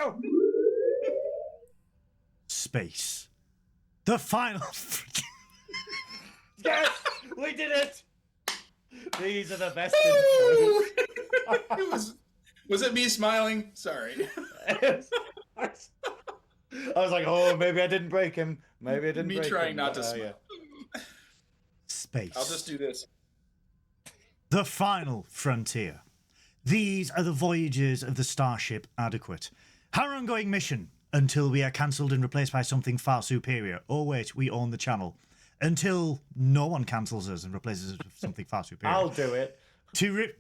go. Space. The final. Yes, we did it. These are the best intros. Was it me smiling? Sorry. I was like, oh, maybe I didn't break him. Maybe I didn't me break trying him. not to smile. Yeah. Space. I'll just do this. The final frontier. These are the voyages of the starship Adequate. Our ongoing mission until we are cancelled and replaced by something far superior. Oh wait, we own the channel. Until no one cancels us and replaces us with something far superior. I'll do it.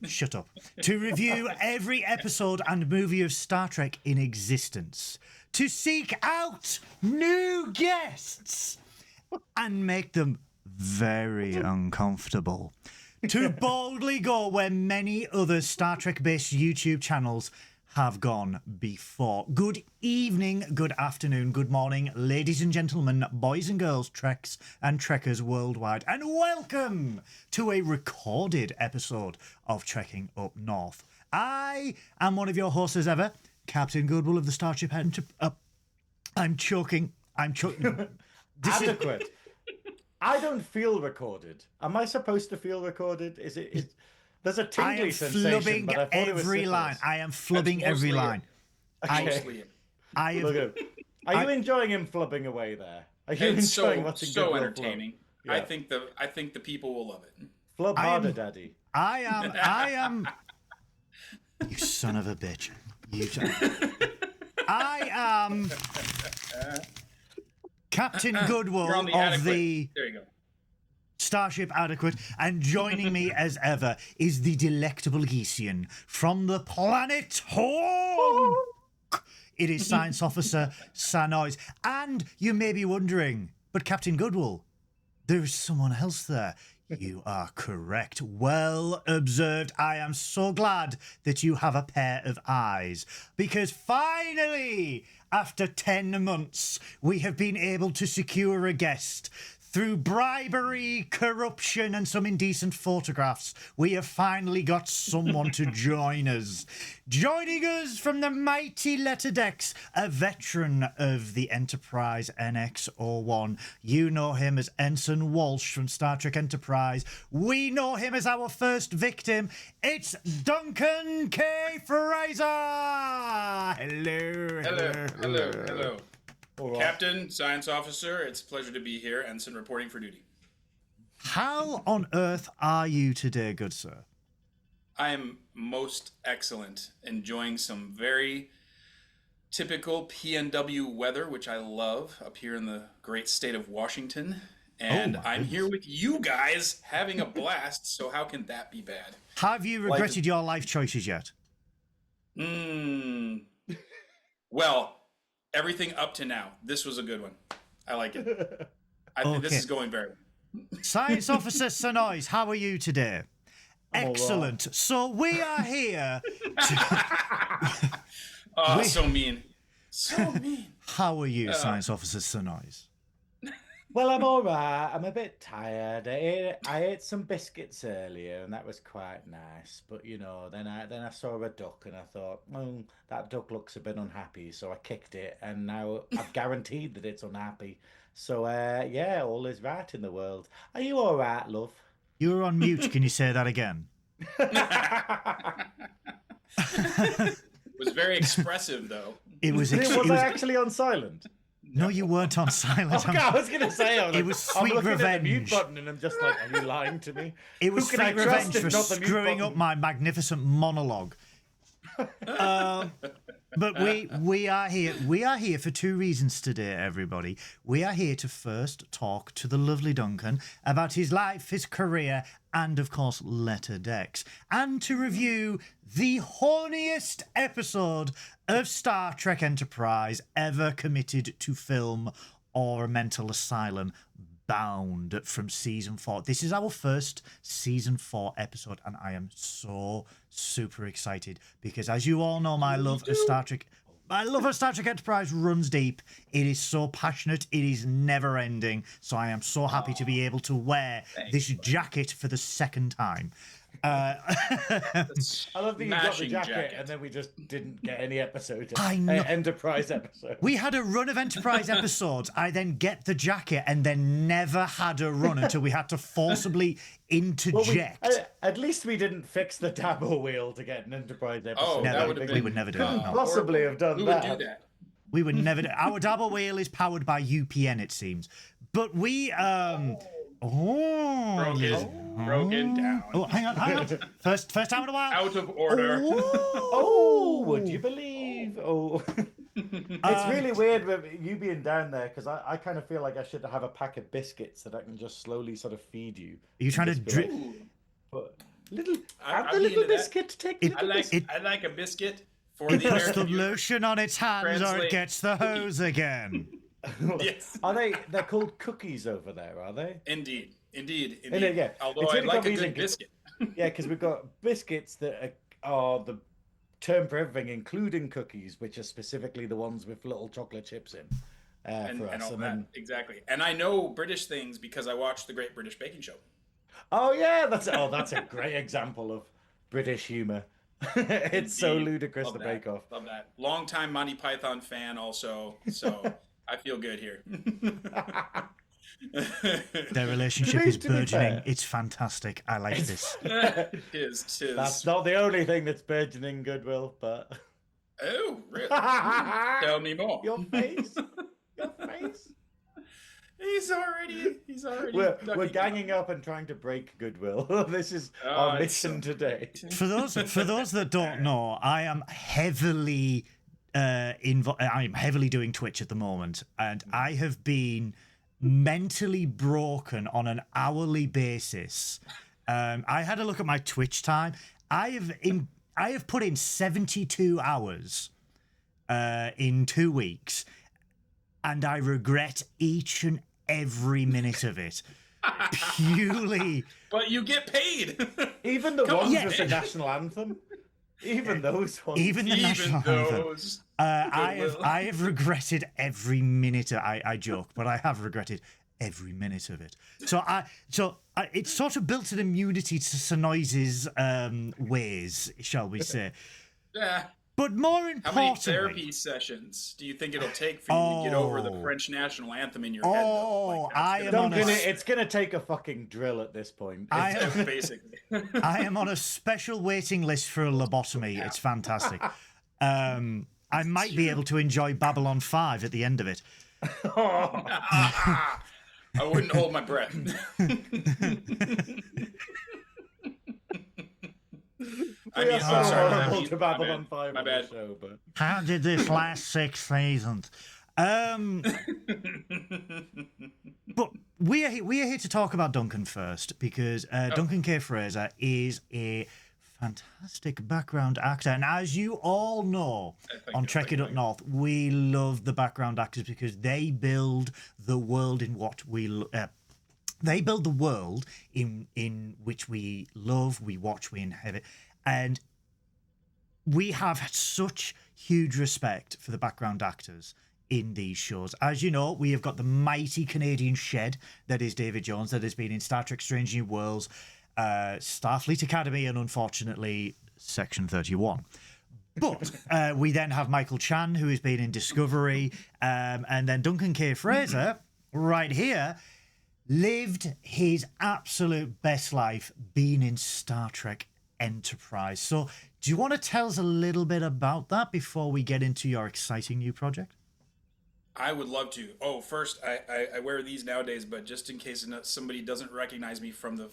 Shut up. To review every episode and movie of Star Trek in existence. To seek out new guests and make them very uncomfortable. To boldly go where many other Star Trek-based YouTube channels have gone before. Good evening, good afternoon, good morning, ladies and gentlemen, boys and girls, Treks and Trekkers worldwide, and welcome to a recorded episode of Trekking Up North. I am one of your hosts as ever, Captain Goodwill of the Starship I'm choking. Adequate. I don't feel recorded. Am I supposed to feel recorded? Is there's a tingly sensation, but I thought it was every line. I am flubbing every line. Okay. I Look at him. Are you enjoying him flubbing away there? Are you It's enjoying watching so Goodwill entertaining. flub? Yeah. I think the people will love it. Flub harder, Daddy. I am. You son of a bitch. I am Captain Goodwill You're on the of the There you go. Starship Adequate, and joining me as ever is the delectable Geesian from the planet home. It is Science Officer Synoiz. And you may be wondering, but Captain Goodwill, there's someone else there. You are correct. Well observed. I am so glad that you have a pair of eyes, because finally, after 10 months, we have been able to secure a guest. Through bribery, corruption, and some indecent photographs, we have finally got someone to join us. Joining us from the mighty letter decks, a veteran of the Enterprise NX-01. You know him as Ensign Walsh from Star Trek Enterprise. We know him as our first victim. It's Duncan K. Fraser! Hello. Right. Captain, Science Officer, it's a pleasure to be here. Ensign reporting for duty. How on earth are you today, good sir? I am most excellent, enjoying some very typical PNW weather, which I love, up here in the great state of Washington. And I'm here with you guys having a blast, so how can that be bad? Have you regretted your life choices yet? Well, everything up to now. This was a good one. I like it. I think this is going very well. Science Officer Synoiz, how are you today? Excellent. Right. So we are here to... So mean. So mean. How are you, Science Officer Synoiz? Well, I'm all right. I'm a bit tired. I ate some biscuits earlier, and that was quite nice. But you know, then I saw a duck, and I thought, that duck looks a bit unhappy. So I kicked it, and now I've guaranteed that it's unhappy. So yeah, all is right in the world. Are you all right, love? You were on mute. Can you say that again? It was very expressive, though. It was. Was I actually on silent? No, you weren't on silent. Okay, I was going to say, it was sweet I'm looking revenge. at the mute button and I'm just like, are you lying to me? It was Who can sweet I trust revenge if for not the mute screwing button? up my magnificent monologue. But we are here. We are here for two reasons today, everybody. We are here to first talk to the lovely Duncan about his life, his career, and of course letter decks, and to review the horniest episode of Star Trek Enterprise ever committed to film or a mental asylum bound from season 4. This is our first season 4 episode, and I am so super excited because, as you all know, my love of Star Trek Enterprise runs deep. It is so passionate. It is never ending. So I am so happy to be able to wear this jacket for the second time. Uh, I love that you got the Smashing jacket, and then we just didn't get any episodes. I know. Enterprise episode. we had a run of Enterprise episodes. I then get the jacket and then never had a run until we had to forcibly interject. At least we didn't fix the dabble wheel to get an Enterprise episode. Oh, Never. that would have been. We would never do that. No. Possibly have done Who that. would do that? We would never do. Our double wheel is powered by UPN, it seems. But we Broken down. Oh, hang on. First time in a while. Out of order. Oh, would you believe? Oh, it's really weird with you being down there because I kind of feel like I should have a pack of biscuits that I can just slowly sort of feed you. Are you trying to drip? But little, I'd have the be little into that. biscuit. Take It- little I like biscuit. I like a biscuit for It the puts the American youth. lotion on its hands or it Translate. gets the hose again. Yes. Are they? They're called cookies over there, are they? Indeed. Yeah. Although It's I really like a confusing good 'cause- biscuit. Yeah, because we've got biscuits that are the term for everything, including cookies, which are specifically the ones with little chocolate chips in. For us, And all and that. then Exactly. And I know British things because I watched the Great British Baking Show. oh yeah, that's a great example of British humor. It's so Indeed. ludicrous, Love the that. Bake Off. Love that. Longtime Monty Python fan also. So I feel good here. Their relationship To be is burgeoning. fair. It's fantastic. I like this. Tis. That's not the only thing that's burgeoning Goodwill, but Oh, really? Tell me more. your face, your face. He's already. We're ducking ganging up and trying to break Goodwill. This is Oh, our it's mission today. For those that don't know, I am heavily I'm heavily doing Twitch at the moment, and I have been mentally broken on an hourly basis. I had a look at my Twitch time. I have put in 72 hours in 2 weeks, and I regret each and every minute of it. Purely, But you get paid. Even the Come ones on, with the national anthem. Even those ones. even the national anthem. those. I have regretted every minute. I joke, but I have regretted every minute of it. So it's sort of built an immunity to Synoiz's ways, shall we say? Yeah. But more How many importantly, therapy sessions do you think it'll take for you to get over the French national anthem in your head? Though? I Like, am that's on gonna a- be- It's gonna take a fucking drill at this point. I am, basically. I am on a special waiting list for a lobotomy. It's fantastic. I might be able to enjoy Babylon 5 at the end of it. I wouldn't hold my breath. I mean, We are so I'm sorry. horrible my to Babylon bad. 5 My on bad. the show, but How did this last 6 seasons? But we are here to talk about Duncan first because Duncan K. Fraser is a fantastic background actor, and as you all know, on Trekkin Up North, we love the background actors because they build the world in what we. They build the world in which we love, we watch, we inhabit, and we have such huge respect for the background actors in these shows. As you know, we have got the mighty Canadian shed that is David Jones, that has been in Star Trek Strange New Worlds, Starfleet Academy, and unfortunately, Section 31. But we then have Michael Chan, who has been in Discovery, and then Duncan K. Fraser, right here, lived his absolute best life being in Star Trek Enterprise. So do you want to tell us a little bit about that before we get into your exciting new project? I would love to. Oh, first, I wear these nowadays, but just in case somebody doesn't recognize me from the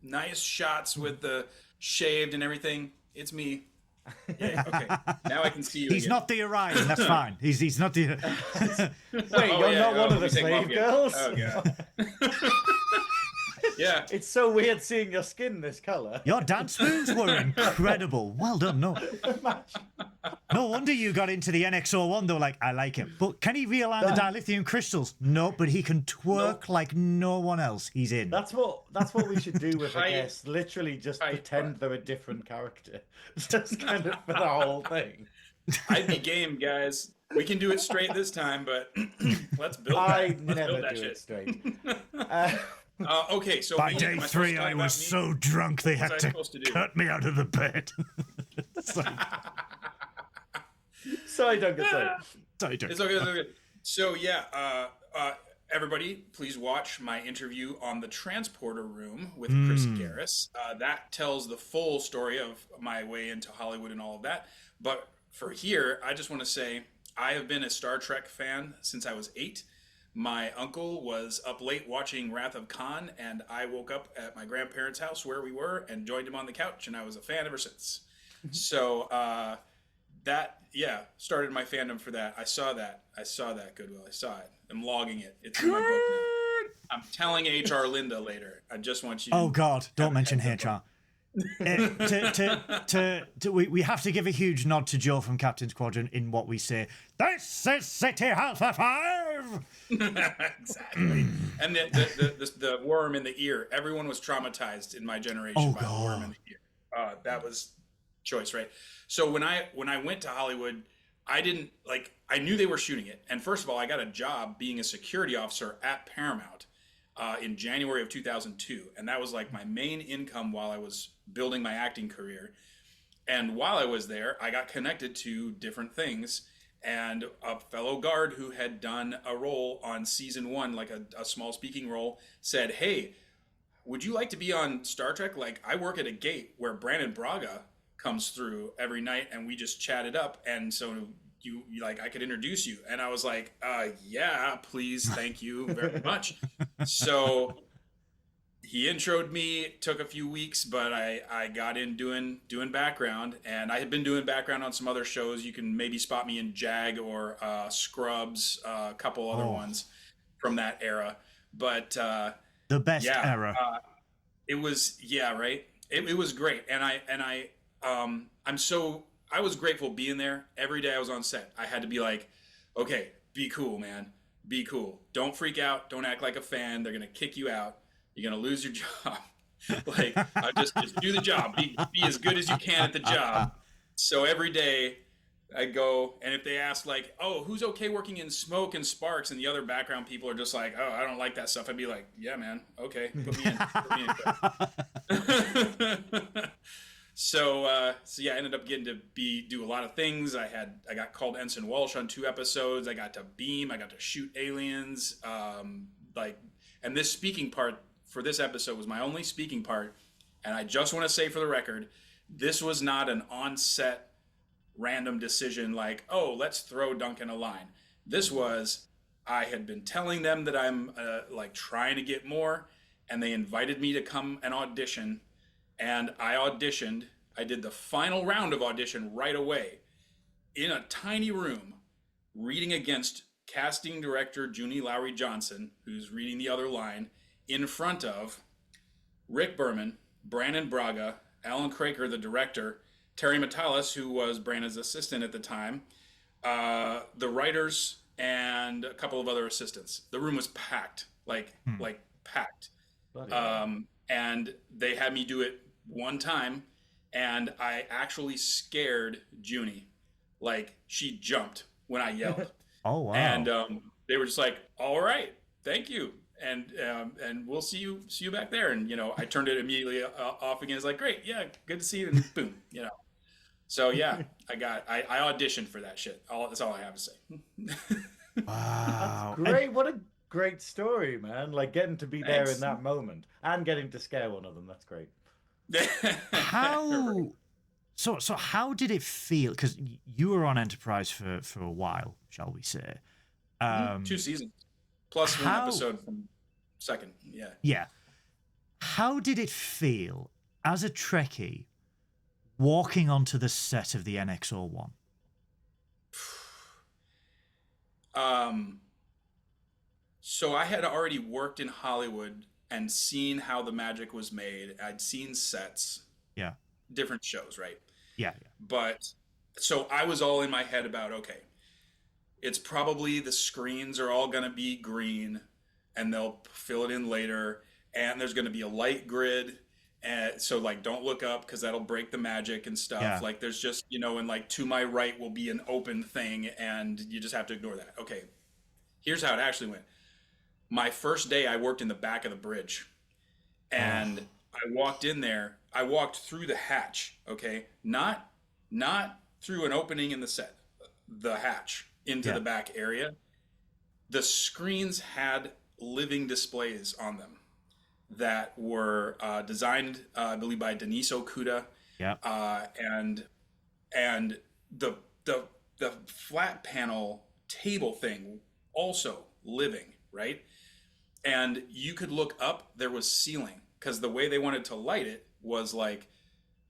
nice shots with the shaved and everything, it's me. Yeah, okay. Now I can see you. He's again. not the Orion, that's fine. He's not the... wait, Oh, you're yeah, not one of let the me take them off slave again. girls. Oh, yeah. Yeah. It's so weird seeing your skin this color. Your dance moves were incredible. Well done. No wonder you got into the NX-01 though. Like, I like him. But can he realign the dilithium crystals? No, but he can twerk like no one else. He's in. That's what we should do with a Tight. guest. Literally just Tight. pretend they're a different character. Just kind of for the whole thing. I'd be game, guys. We can do it straight this time, but let's build that. I Let's never build that do shit. it straight. Okay, so By me, day am I supposed 3, to talk I about was me? so drunk they What had was I to supposed to do? cut me out of the bed. Sorry, Duncan. Sorry. Sorry, Duncan. It's okay. It's okay. So yeah, everybody, please watch my interview on the Transporter Room with Chris Garris. That tells the full story of my way into Hollywood and all of that. But for here, I just want to say I have been a Star Trek fan since I was 8. My uncle was up late watching Wrath of Khan, and I woke up at my grandparents' house where we were and joined him on the couch, and I was a fan ever since. So that, yeah, started my fandom for that. I saw that Goodwill. I saw it. I'm logging it. It's in my book now. I'm telling HR Linda later. I just want you. Oh God! Don't mention heads HR. We have to give a huge nod to Joe from Captain Squadron in what we say. This is City Alpha 5. Exactly. And the worm in the ear. Everyone was traumatized in my generation by the worm in the ear. That was choice, right? So when I went to Hollywood, I didn't I knew they were shooting it. And first of all, I got a job being a security officer at Paramount in January of 2002. And that was like my main income while I was building my acting career. And while I was there, I got connected to different things. And a fellow guard who had done a role on season 1, like a small speaking role, said, "Hey, would you like to be on Star Trek? Like, I work at a gate where Brandon Braga comes through every night and we just chatted up. And so you like, I could introduce you." And I was like, yeah, please. Thank you very much. So he introed me, took a few weeks, but I got in doing background, and I had been doing background on some other shows. You can maybe spot me in JAG or Scrubs, a couple other ones from that era. But the best era. It was, yeah, right. It was great, and I was grateful being there. Every day I was on set, I had to be like, okay, be cool, man, be cool. Don't freak out. Don't act like a fan. They're gonna kick you out. You're gonna lose your job. Like, just do the job. Be as good as you can at the job. So every day I go, and if they ask like, "Oh, who's okay working in smoke and sparks?" and the other background people are just like, "Oh, I don't like that stuff," I'd be like, "Yeah, man, okay, put me in." So yeah, I ended up getting to do a lot of things. I got called Ensign Walsh on 2 episodes. I got to beam. I got to shoot aliens. And this speaking part for this episode was my only speaking part. And I just want to say for the record, this was not an on-set random decision like, "Oh, let's throw Duncan a line." This was, I had been telling them that I'm trying to get more, and they invited me to come and audition. And I auditioned. I did the final round of audition right away in a tiny room, reading against casting director Junie Lowry Johnson, who's reading the other line, in front of Rick Berman, Brandon Braga, Alan Craker, the director, Terry Matalas, who was Brandon's assistant at the time, the writers, and a couple of other assistants. The room was packed, like packed. And they had me do it one time, and I actually scared Junie. Like, she jumped when I yelled. Oh, wow. And they were just like, "All right, thank you, and we'll see you back there." And I turned it immediately off again. It's like, "Great, yeah, good to see you." And boom, So yeah, I auditioned for that shit. That's all I have to say. Wow. That's great. What a great story, man. Like, getting to be there in that moment and getting to scare one of them. That's great. How? So how did it feel? Because you were on Enterprise for a while, shall we say? 2 seasons, plus 1 episode from second. Yeah. Yeah. How did it feel as a Trekkie walking onto the set of the NX-01? So I had already worked in Hollywood and seen how the magic was made. I'd seen sets. Yeah. Different shows, right? Yeah. But so I was all in my head about, okay, it's probably the screens are all going to be green and they'll fill it in later. And there's going to be a light grid. And so don't look up because that'll break the magic and stuff. Yeah. Like, there's just, and to my right will be an open thing and you just have to ignore that. Okay. Here's how it actually went. my first day, I worked in the back of the bridge, and I walked in there. I walked through the hatch. Okay, not through an opening in the set, the hatch into Yeah. the back area. The screens had living displays on them that were designed, I believe, by Denise Okuda, Yeah. and the the the flat panel table thing also living, right? And you could look up. There was ceiling because the way they wanted to light it was like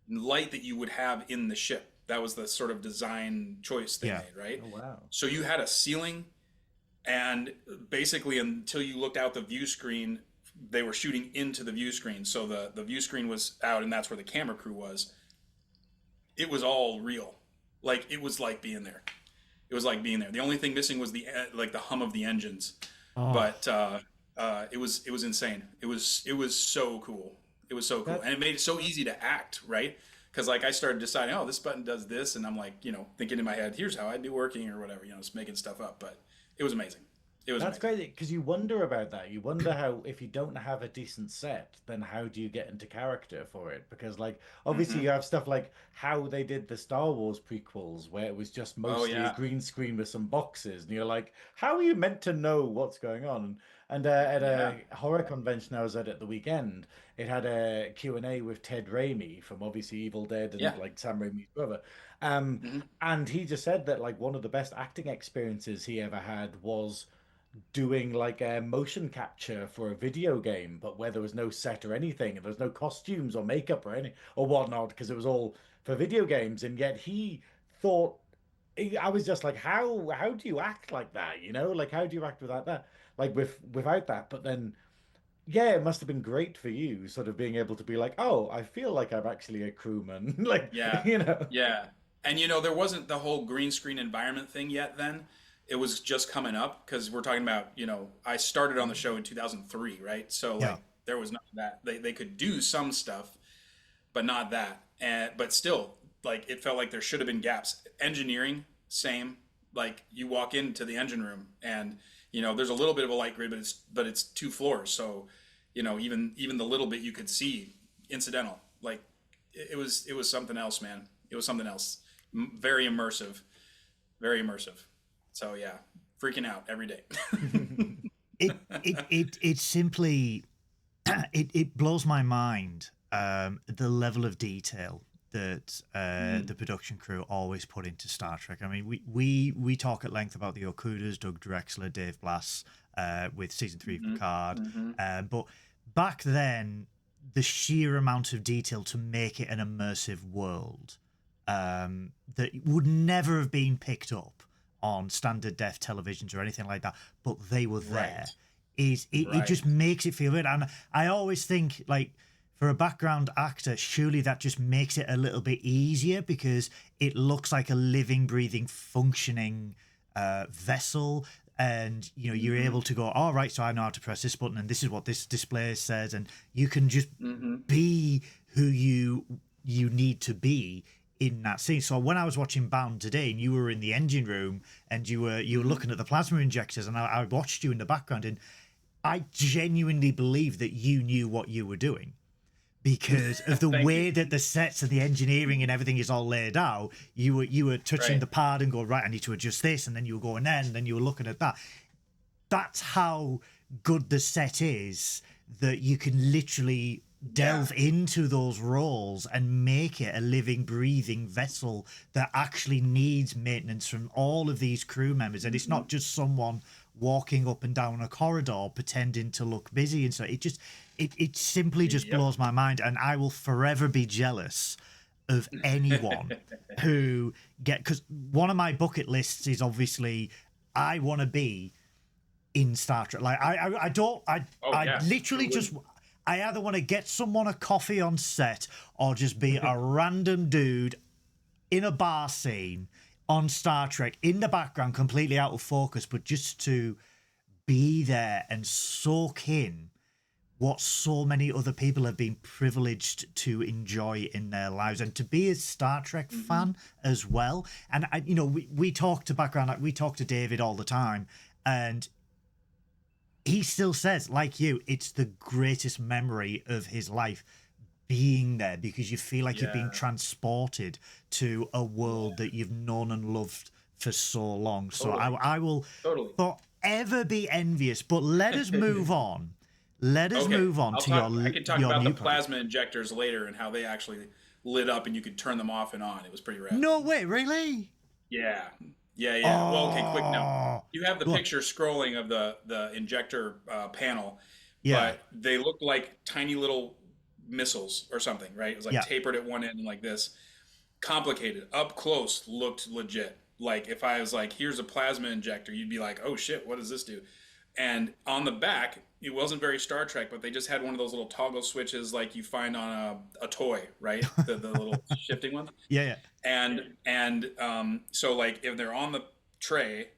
light that you would have in the ship. That was the sort of design choice they Yeah. made, right? Oh wow. So you had a ceiling, and basically until you looked out the view screen, they were shooting into the view screen. So the view screen was out, and that's where the camera crew was. It was all real. Like, it was like being there. It was like being there. The only thing missing was the hum of the engines. Oh. But it was insane. It was so cool. It was so cool, and it made it so easy to act, right? Because like I started deciding, oh, this button does this, and I'm like, thinking in my head, here's how I'd be working or whatever, just making stuff up. But it was amazing. It was That's amazing. great because you wonder about that. You wonder how, if you don't have a decent set, then how do you get into character for it? Because, like, obviously, Hmm. you have stuff like how they did the Star Wars prequels, where it was just Oh mostly a yeah. green screen with some boxes, and you're like, how are you meant to know what's going on? And at Yeah. a horror convention I was at the weekend, it had a Q&A with Ted Raimi from obviously Evil Dead and Yeah. like Sam Raimi's brother. Um, Hmm. and he just said that like one of the best acting experiences he ever had was doing like a motion capture for a video game, but where there was no set or anything, and there was no costumes or makeup or any or whatnot, because it was all for video games. And yet he thought, I was just like, how do you act like that? Like how do you act without that? Like without that. But then yeah, it must have been great for you, sort of being able to be like, oh, I feel like I'm actually a crewman. Like, Yeah. you know. Yeah. And there wasn't the whole green screen environment thing yet then. It was just coming up because we're talking about, I started on the show in 2003, right? So Yeah. like there was none of that. They could do some stuff, but not that. But still, like it felt like there should have been gaps. Engineering, same. Like you walk into the engine room and there's a little bit of a light grid, but it's 2 floors. So, even the little bit you could see incidental. Like it was something else, man. It was something else. Very immersive. Very immersive. So yeah, freaking out every day. It simply it blows my mind, the level of detail that the production crew always put into Star Trek. I mean, we talk at length about the Okudas, Doug Drexler, Dave Blass, with season 3 of Picard, but back then the sheer amount of detail to make it an immersive world that would never have been picked up on standard def televisions or anything like that, but they were there. It Right. just makes it feel good. And I always think, like, for a background actor, surely that just makes it a little bit easier because it looks like a living, breathing, functioning vessel. And you're able to go, all right, so I know how to press this button, and this is what this display says, and you can just be who you need to be in that scene. So when I was watching Bound today, and you were in the engine room, and you were looking at the plasma injectors, and I watched you in the background, and I genuinely believe that you knew what you were doing. Because of the way that the sets and the engineering and everything is all laid out, you were touching Right. the pad and go, right, I need to adjust this, and then you were going there, and then you were looking at that. That's how good the set is, that you can literally delve into those roles and make it a living, breathing vessel that actually needs maintenance from all of these crew members. And it's not just someone walking up and down a corridor pretending to look busy. And so it simply just blows my mind. And I will forever be jealous of anyone who because one of my bucket lists is obviously I want to be in Star Trek. Like I literally just I either want to get someone a coffee on set or just be a random dude in a bar scene on Star Trek in the background, completely out of focus, but just to be there and soak in what so many other people have been privileged to enjoy in their lives, and to be a Star Trek fan as well. And we talk to background, like we talk to David all the time, and he still says, like you, it's the greatest memory of his life being there, because you feel like you're being transported to a world that you've known and loved for so long. So I will forever be envious. But let us move on. Let us move on to I can talk your about new the plasma injectors later and how they actually lit up and you could turn them off and on. It was pretty rad. No way, really? Yeah. Well, okay, quick note. You have the picture scrolling of the injector panel, but they looked like tiny little missiles or something, right? It was like tapered at one end and like this. Complicated. Up close looked legit. Like if I was like, here's a plasma injector, you'd be like, oh shit, what does this do? And on the back, it wasn't very Star Trek, but they just had one of those little toggle switches like you find on a toy, right? The little shifting one. Yeah. And so like if they're on the tray,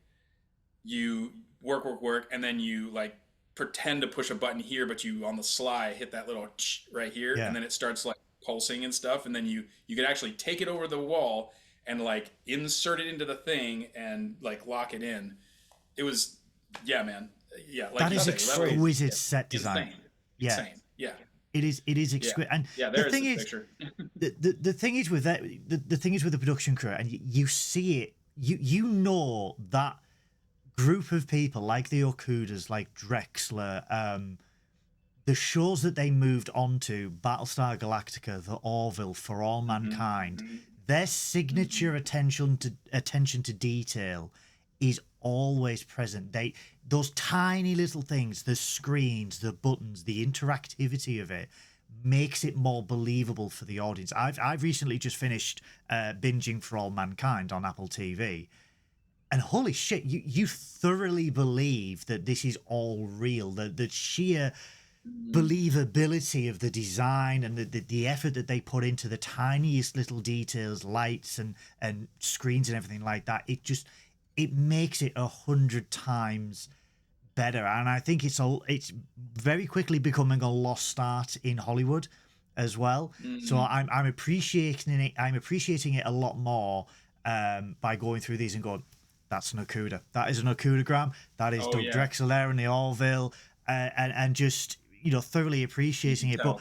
you work, and then you like pretend to push a button here, but you on the sly hit that little right here, and then it starts like pulsing and stuff, and then you can actually take it over the wall and like insert it into the thing and like lock it in. It was man. Yeah, like that is exquisite set design. Insane. Yeah. It is exquisite. And the thing is, the thing is with that, the thing is with the production crew, and you see it, you know that group of people like the Okudas, like Drexler, the shows that they moved on to, Battlestar Galactica, The Orville, For All Mankind, their signature attention to detail is always present. Those tiny little things, the screens, the buttons, the interactivity of it makes it more believable for the audience. I've recently just finished binging For All Mankind on Apple TV, and holy shit, you thoroughly believe that this is all real. The sheer believability of the design and the effort that they put into the tiniest little details, lights and screens and everything like that, it makes it 100 times better. And I think it's very quickly becoming a lost art in Hollywood as well. So I'm appreciating it. I'm appreciating it a lot more by going through these and going, that's an Okuda. That is an Okudagram. That is Doug Drexler there in the Orville, and just thoroughly appreciating it. But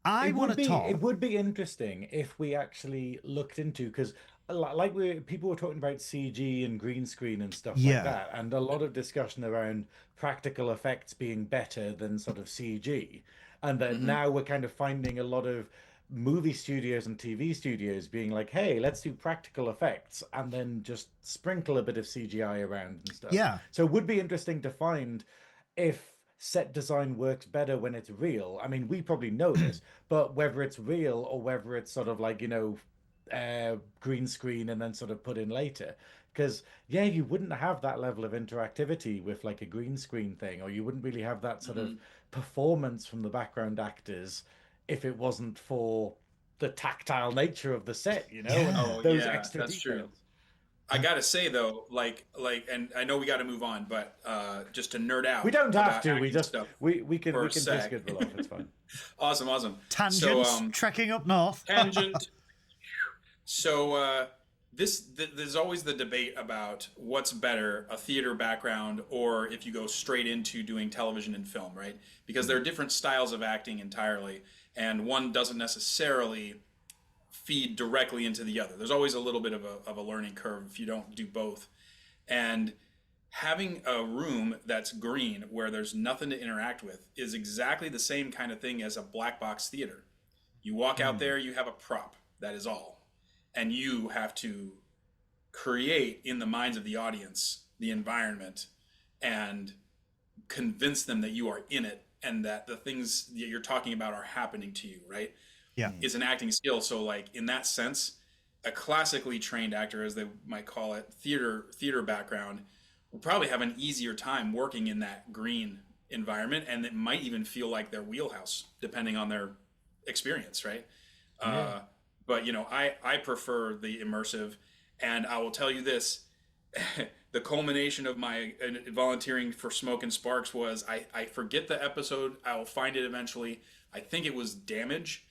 I want to talk. It would be interesting if we actually looked into, because like people were talking about CG and green screen and stuff like that, and a lot of discussion around practical effects being better than sort of CG, and that now we're kind of finding a lot of movie studios and TV studios being like, hey, let's do practical effects and then just sprinkle a bit of CGI around and stuff. Yeah. So it would be interesting to find if set design works better when it's real. I mean, we probably know this, but whether it's real or whether it's sort of like, green screen and then sort of put in later. Because, you wouldn't have that level of interactivity with like a green screen thing, or you wouldn't really have that sort of performance from the background actors if it wasn't for the tactile nature of the set, those extra that's details. True. I gotta say though, like, and I know we got to move on, but just to nerd out, we don't have to. We can just Goodwill off. It's fine. Awesome. Tangent, trekking up north. Tangent. So there's always the debate about what's better, a theater background or if you go straight into doing television and film, right? Because there are different styles of acting entirely, and one doesn't necessarily feed directly into the other. There's always a little bit of a learning curve if you don't do both. And having a room that's green where there's nothing to interact with is exactly the same kind of thing as a black box theater. You walk out there, you have a prop, that is all. And you have to create in the minds of the audience the environment and convince them that you are in it and that the things that you're talking about are happening to you, right? Yeah. It's an acting skill. So like in that sense, a classically trained actor, as they might call it, theater background, will probably have an easier time working in that green environment, and it might even feel like their wheelhouse, depending on their experience, right? Yeah. But I prefer the immersive, and I will tell you this: the culmination of my volunteering for Smoke and Sparks was I forget the episode. I will find it eventually. I think it was Damage.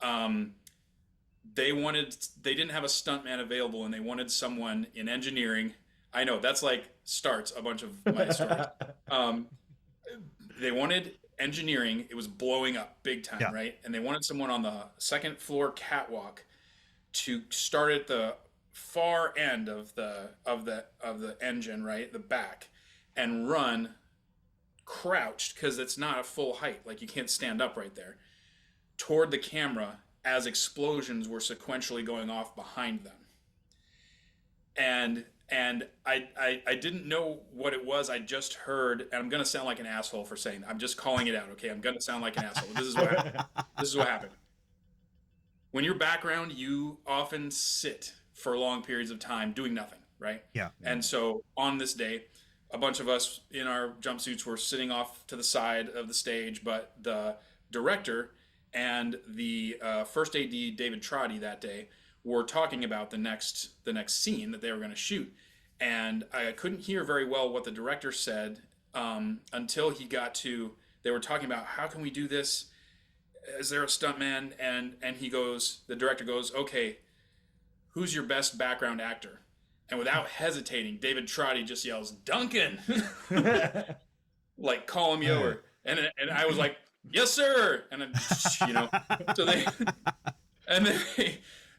They didn't have a stuntman available, and they wanted someone in engineering. I know that's like starts a bunch of my stories. they wanted engineering. It was blowing up big time, Yeah. right? And they wanted someone on the second floor catwalk to start at the far end of the engine, right, the back, and run crouched because it's not a full height, like you can't stand up right there, toward the camera as explosions were sequentially going off behind them. And I didn't know what it was. I just heard, and I'm gonna sound like an asshole for saying that. I'm just calling it out, okay? I'm gonna sound like an asshole. This is what happened. This is what happened. When you're background, you often sit for long periods of time doing nothing, right? Yeah. And so on this day, a bunch of us in our jumpsuits were sitting off to the side of the stage, but the director and the first AD, David Trotty, that day were talking about the next scene that they were going to shoot. And I couldn't hear very well what the director said until he got to, they were talking about, how can we do this? Is there a stuntman? And he goes, the director goes, okay, who's your best background actor? And without hesitating, David Trotty just yells, Duncan! Like, calling me over. And I was like, yes, sir! And then,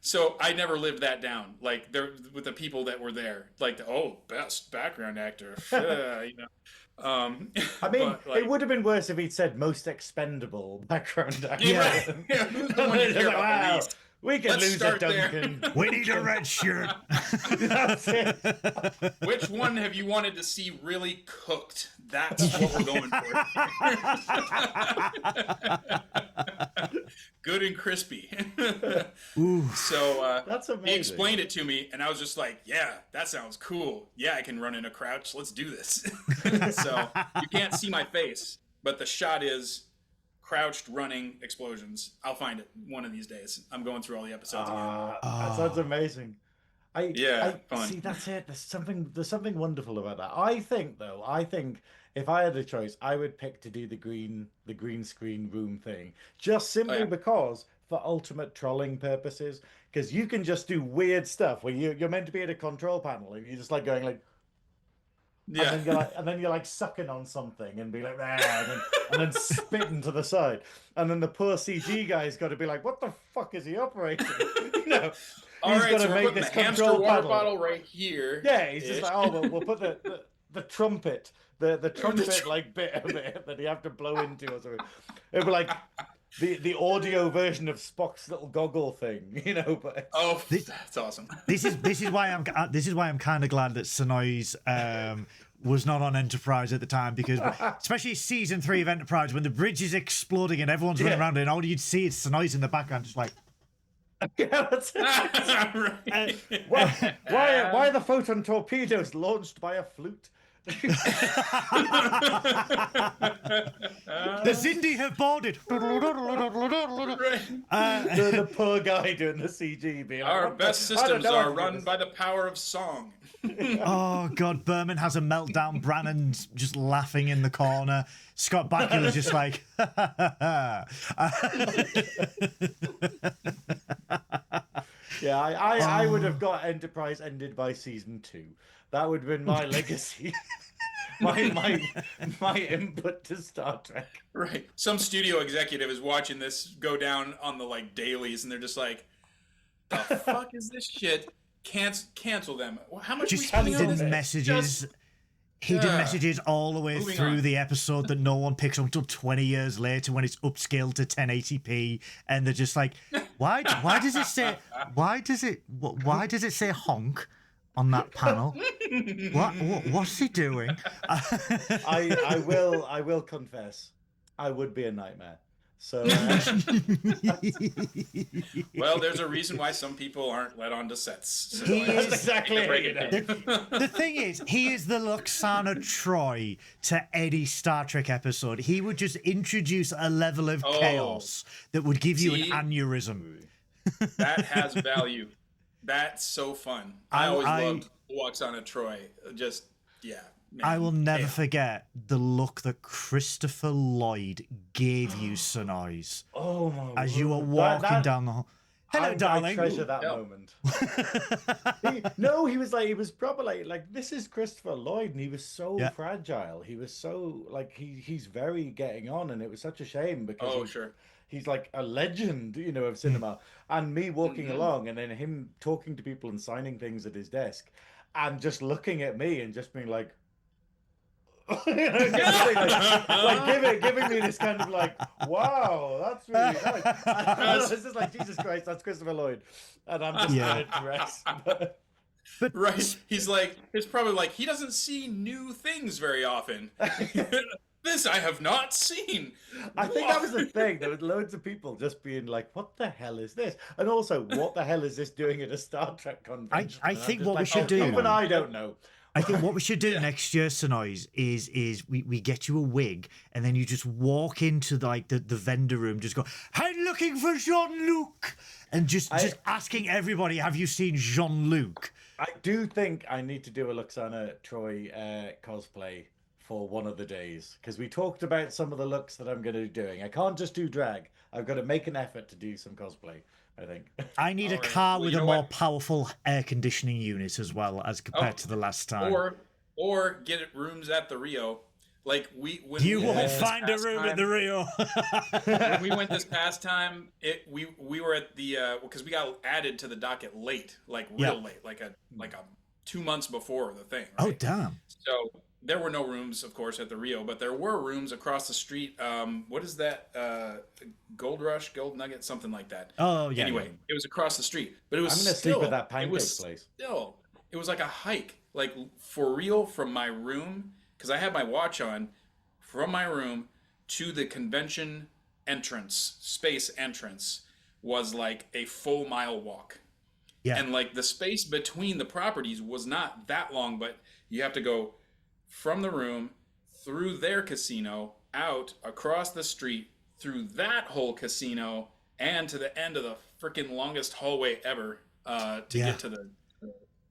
so I never lived that down. Like, there, with the people that were there, like, best background actor. I mean, but, like, it would have been worse if he'd said most expendable background actor. Yeah, right. Yeah, who's the one you care about the least? We can Let's lose a start there. Duncan. We need a red shirt. That's it. Which one have you wanted to see really cooked? That's what we're going for. Good and crispy. Ooh. So That's amazing. he explained it to me, and I was just like, yeah, that sounds cool. Yeah, I can run in a crouch. Let's do this. So you can't see my face, but the shot is crouched running explosions. I'll find it one of these days. I'm going through all the episodes again. That sounds amazing. Fun. See, that's it. There's something wonderful about that. I think if I had a choice, I would pick to do the green screen room thing, just simply because for ultimate trolling purposes, because you can just do weird stuff where you're meant to be at a control panel and you're just like going like. Yeah. And then you're like sucking on something and be like, and then spitting to the side. And then the poor CG guy's got to be like, what the fuck is he operating? All right, got so to we're make putting this the hamster control water panel. bottle right here. Yeah, he's just like, we'll put the trumpet, the trumpet like bit of it that you have to blow into or something. It'd be like the audio version of Spock's little goggle thing, But that's awesome. This is why I'm kind of glad that Synoiz was not on Enterprise at the time, because especially season 3 of Enterprise, when the bridge is exploding and everyone's running around it, and all you'd see is Synoiz in the background, just like. Yeah, that's it. Why are the photon torpedoes launched by a flute? The Zindi have boarded. The poor guy doing the CG being like, Our best systems are run by the power of song. Oh God, Berman has a meltdown. Brannon's just laughing in the corner. Scott Bakula's just like. Yeah, I would have got Enterprise ended by season 2. That would have been my legacy. my input to Star Trek. Right. Some studio executive is watching this go down on the dailies, and they're just like, "The fuck is this shit? Cancel them. How much Just we spending on hidden this? messages. Hidden messages all the way Moving through on. the episode that no one picks up until 20 years later when it's upscaled to 1080p, and they're just like, why does it say honk on that panel? What's he doing? I will confess, I would be a nightmare. So Well, there's a reason why some people aren't let onto sets. So He is exactly the thing is, he is the Loxana Troy to any Star Trek episode. He would just introduce a level of chaos that would give you an aneurysm. That has value. That's so fun. I always loved Loxana Troy. Just Man, I will never forget the look that Christopher Lloyd gave you, Synoiz. Oh my as you were walking down the hall. Hello, I darling. treasure that Yeah. moment. He was probably like, this is Christopher Lloyd, and he was so Yeah. fragile. He was so like he's very getting on, and it was such a shame because Oh, sure. he's like a legend, of cinema. And me walking Mhm. along, and then him talking to people and signing things at his desk, and just looking at me and just being like. Giving me this kind of like, wow, that's really nice. And it's just like, Jesus Christ, that's Christopher Lloyd, and I'm just in a dress. Right. It's probably like, he doesn't see new things very often. This I have not seen. I think that was the thing. There was loads of people just being like, what the hell is this? And also, what the hell is this doing at a Star Trek convention? I And I'm think just what we like, should do- even I don't know. I think what we should do next year, Synoiz, is we get you a wig and then you just walk into like the vendor room, just go, I'm looking for Jean-Luc, and just asking everybody, have you seen Jean-Luc? I do think I need to do a Luxana Troy cosplay for one of the days, because we talked about some of the looks that I'm going to be doing. I can't just do drag. I've got to make an effort to do some cosplay, I think. I need a All right. car Well, with you a know more what? powerful air conditioning unit as well, as compared to the last time. Or get it rooms at the Rio. Like when You we won't went this find a past room at time- the Rio. When we went this past time, we were at the because we got added to the docket late, like real late, like a 2 months before the thing. Right? Oh, damn. So there were no rooms, of course, at the Rio, but there were rooms across the street. What is that? Gold Rush, Gold Nugget, something like that. Oh, yeah. Anyway, it was across the street, but it was I'm going to still, sleep at that it pancake was place. Still, it was like a hike, like for real, from my room, because I had my watch on, from my room to the convention space entrance was like a full mile walk. Yeah. And like the space between the properties was not that long, but you have to go from the room through their casino, out across the street, through that whole casino, and to the end of the freaking longest hallway ever to get to the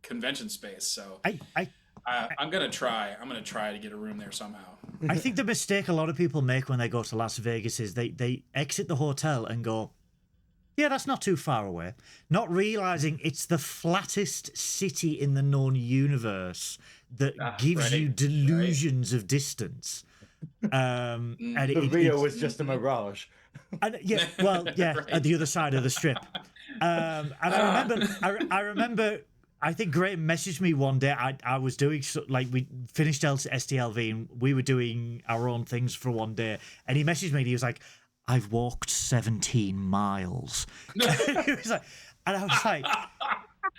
convention space. So I'm gonna try. I'm gonna try to get a room there somehow. I think the mistake a lot of people make when they go to Las Vegas is they exit the hotel and go, yeah, that's not too far away, not realizing it's the flattest city in the known universe that gives you delusions of distance. And The Rio was just a mirage. And, at the other side of the strip. And I remember, I think Graham messaged me one day. I was doing we finished STLV and we were doing our own things for one day, and he messaged me and he was like, I've walked 17 miles. He was like, and I was like,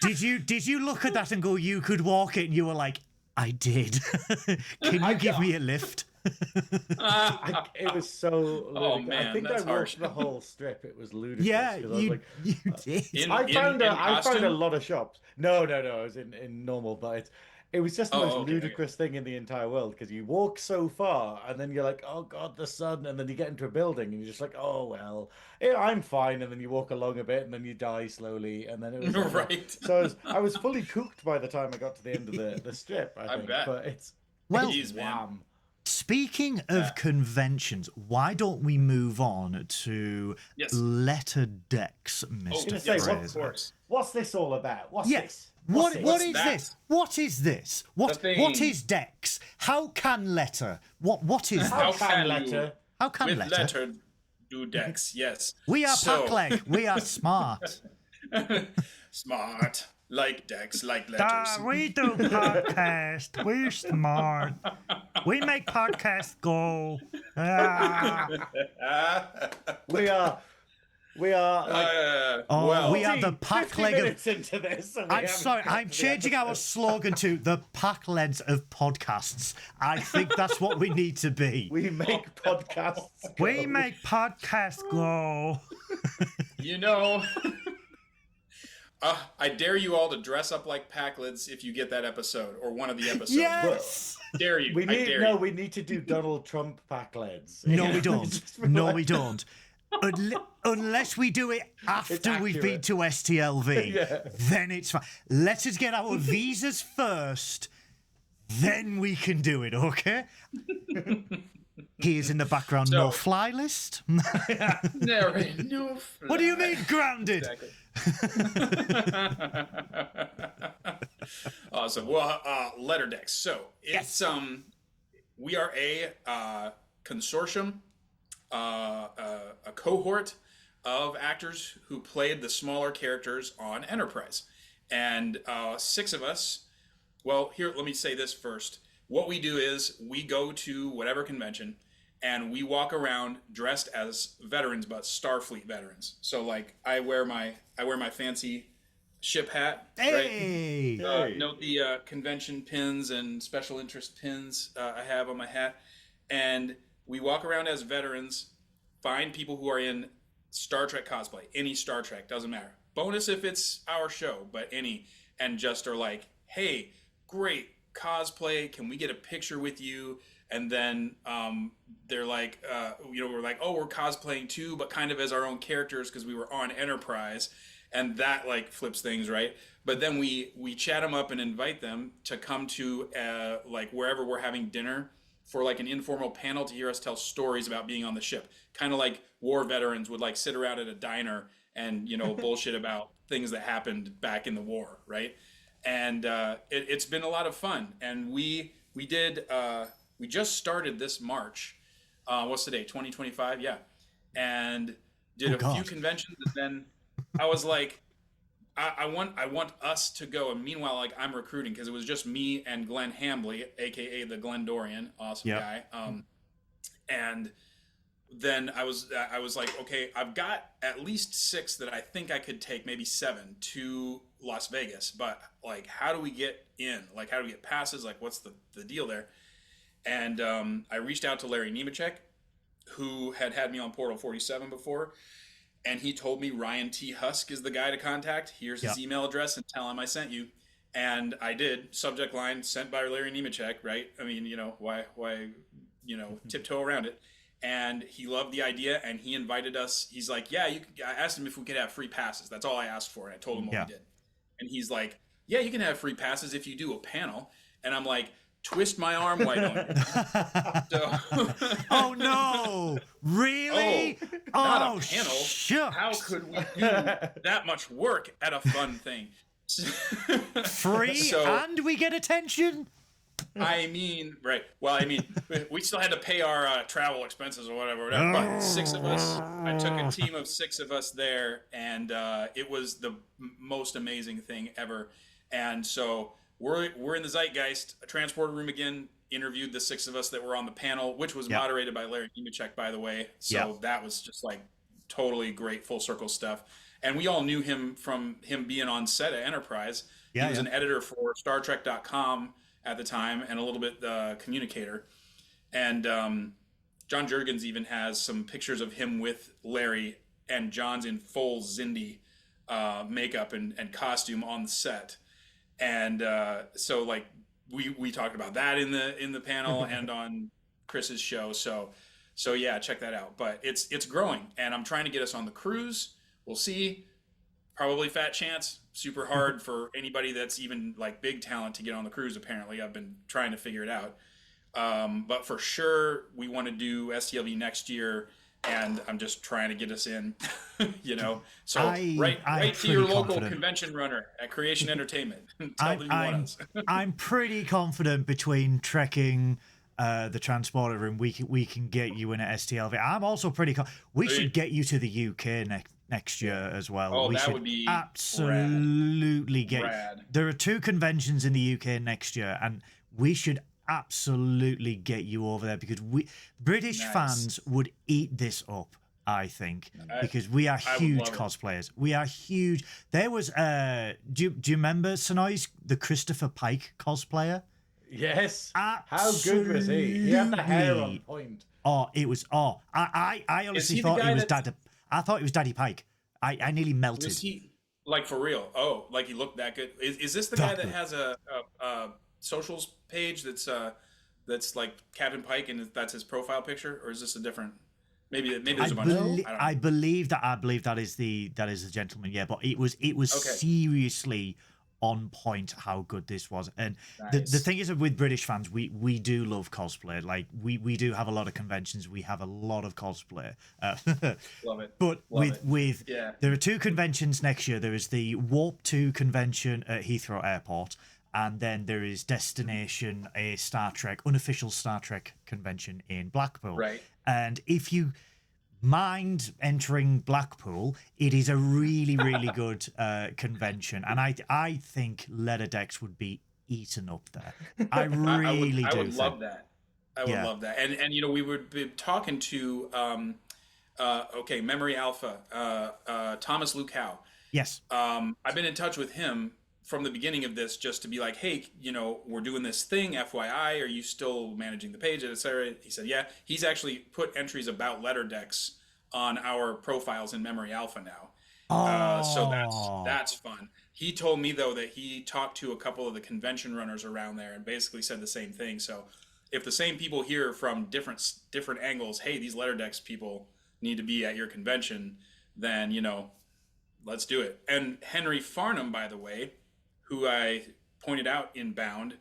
did you look at that and go, you could walk it? And you were like, I did. Can you give me a lift? It was so. Oh, man, I think that's I walked harsh. the whole strip. It was ludicrous. Yeah, 'cause I was you like, did. I found in I found a costume? lot of shops. No, it was in normal, but it was just the most Okay. ludicrous thing in the entire world, because you walk so far and then you're like, oh God, the sun, and then you get into a building and you're just like, oh well, I'm fine, and then you walk along a bit and then you die slowly, and then it was like, Right. So I was fully cooked by the time I got to the end of the strip. I think, bet. but it's Well, Jeez, man. wham. Speaking of conventions, why don't we move on to Yes. letter decks, Mr. gonna say, yes, what- of Fraser? course. What's this all about? What's Yeah. this? What this? is that? this? What is this? What The what thing. is Dex? How can letter? What is How that? How can can letter? you- How can With letter? letter do decks, yes. We are So- Packleg. We are smart. Smart. Like decks, like letters. We do podcast. We're smart. We make podcasts go. We are like Oh, well, we are the 50 Packleg of. minutes into this. and we I'm haven't sorry, got I'm to the changing our episode. slogan to the Packleds of podcasts. I think that's what we need to be. We make podcasts. We go. make podcasts go. you know. I dare you all to dress up like Packlets if you get that episode or one of the episodes. Yes. Dare you? We I need dare no. you. We need to do Donald Trump packleds. No, You we know, don't. just for No, like- we don't. Unless we do it after we've been accurate. to STLV, Yeah. then it's fine. Let us get our visas first, then we can do it, okay? He is in the background. So- No fly list. No. What do you mean grounded? Exactly. Awesome. Well, letter decks. So it's we are a consortium, a cohort of actors who played the smaller characters on Enterprise, and 6 of us. Well, here, let me say this first. What we do is we go to whatever convention and we walk around dressed as veterans, but Starfleet veterans. So like I wear my fancy ship hat, Hey. right? Note the convention pins and special interest pins I have on my hat. And we walk around as veterans, find people who are in Star Trek cosplay, any Star Trek, doesn't matter. Bonus if it's our show, but any, and just are like, hey, great cosplay, can we get a picture with you? And then they're like, we're like, oh, we're cosplaying too, but kind of as our own characters because we were on Enterprise, and that like flips things, right? But then we chat them up and invite them to come to like wherever we're having dinner for like an informal panel to hear us tell stories about being on the ship, kind of like war veterans would like sit around at a diner and bullshit about things that happened back in the war, right? And it's been a lot of fun. And we just started this March. What's today? 2025? Yeah. And did a few conventions, and then I was like, I want us to go. And meanwhile, like I'm recruiting because it was just me and Glenn Hambley, aka the Glendorian, awesome guy. And then I was like, okay, I've got at least 6 that I think I could take, maybe 7 to Las Vegas. But like, how do we get in? Like, how do we get passes? Like, what's the deal there? And I reached out to Larry Nemechek, who had me on Portal 47 before. And he told me Ryan T. Husk is the guy to contact. Here's his email address and tell him I sent you. And I did. Subject line, sent by Larry Nemechek, right? I mean, why tiptoe around it. And he loved the idea, and he invited us. He's like, yeah, I asked him if we could have free passes. That's all I asked for, and I told him what we did. And he's like, yeah, you can have free passes if you do a panel. And I'm like, twist my arm, why don't you? Oh, no. Really? Not a panel. Shucks. How could we do that much work at a fun thing? Free and we get attention? I mean, right. Well, I mean, we still had to pay our travel expenses or whatever. But 6 of us, I took a team of 6 of us there, and it was the most amazing thing ever. And so we're in the zeitgeist, a transporter room again, interviewed the 6 of us that were on the panel, which was moderated by Larry Nemechek, by the way. So that was just like totally great full circle stuff. And we all knew him from him being on set at Enterprise. He was an editor for StarTrek.com at the time, and a little bit communicator. And John Jurgens even has some pictures of him with Larry, and John's in full Xindi makeup and costume on the set. And so like we talked about that in the panel and on Chris's show. So yeah, check that out. But it's growing, and I'm trying to get us on the cruise. We'll see. Probably fat chance. Super hard for anybody that's even like big talent to get on the cruise. Apparently, I've been trying to figure it out. But for sure, we want to do STLV next year, and I'm just trying to get us in. So write to your local convention runner at Creation Entertainment. Tell them you want us. I'm pretty confident between Trekking, the transporter room, we can get you in at STLV. I'm also pretty. We should get you to the UK next year as well. Oh, we that should would be absolutely rad. There are 2 conventions in the UK next year, and we should absolutely get you over there because British fans would eat this up. I think because we are huge cosplayers. We are huge. There was do you remember Synoiz, the Christopher Pike cosplayer? Yes. Absolutely. How good was he? He had the hair on point. Oh, it was. Oh, I honestly thought he was Daddy. I thought he was Daddy Pike. I nearly melted. Was he like for real? Oh, like he looked that good. Is this the guy that has a socials page that's like Captain Pike and that's his profile picture, or is this a different? Maybe there's a bunch of. I believe that is the gentleman. Yeah, but it was seriously on point how good this was. And Nice. the thing is that with British fans, we do love cosplay. Like we do have a lot of conventions. We have a lot of cosplay. Love it. But Love with Yeah. there are 2 conventions next year. There is the Warp 2 convention at Heathrow Airport, and then there is Destination, a Star Trek, unofficial Star Trek convention in Blackpool. Right. And if you mind entering Blackpool, it is a really, really good convention. And I think Leatherdex would be eaten up there. I really do. I would love that. I would love that. And you know, we would be talking to Memory Alpha, Thomas Lucow. Yes. I've been in touch with him from the beginning of this, just to be like, hey, you know, we're doing this thing, FYI, are you still managing the page, etc. He said, yeah. He's actually put entries about Leatherdex on our profiles in Memory Alpha now. So that's fun. He told me, though, that he talked to a couple of the convention runners around there and basically said the same thing. So if the same people hear from different angles, hey, these Leatherdex people need to be at your convention, then, you know, let's do it. And Henry Farnham, by the way, who I pointed out in Bound,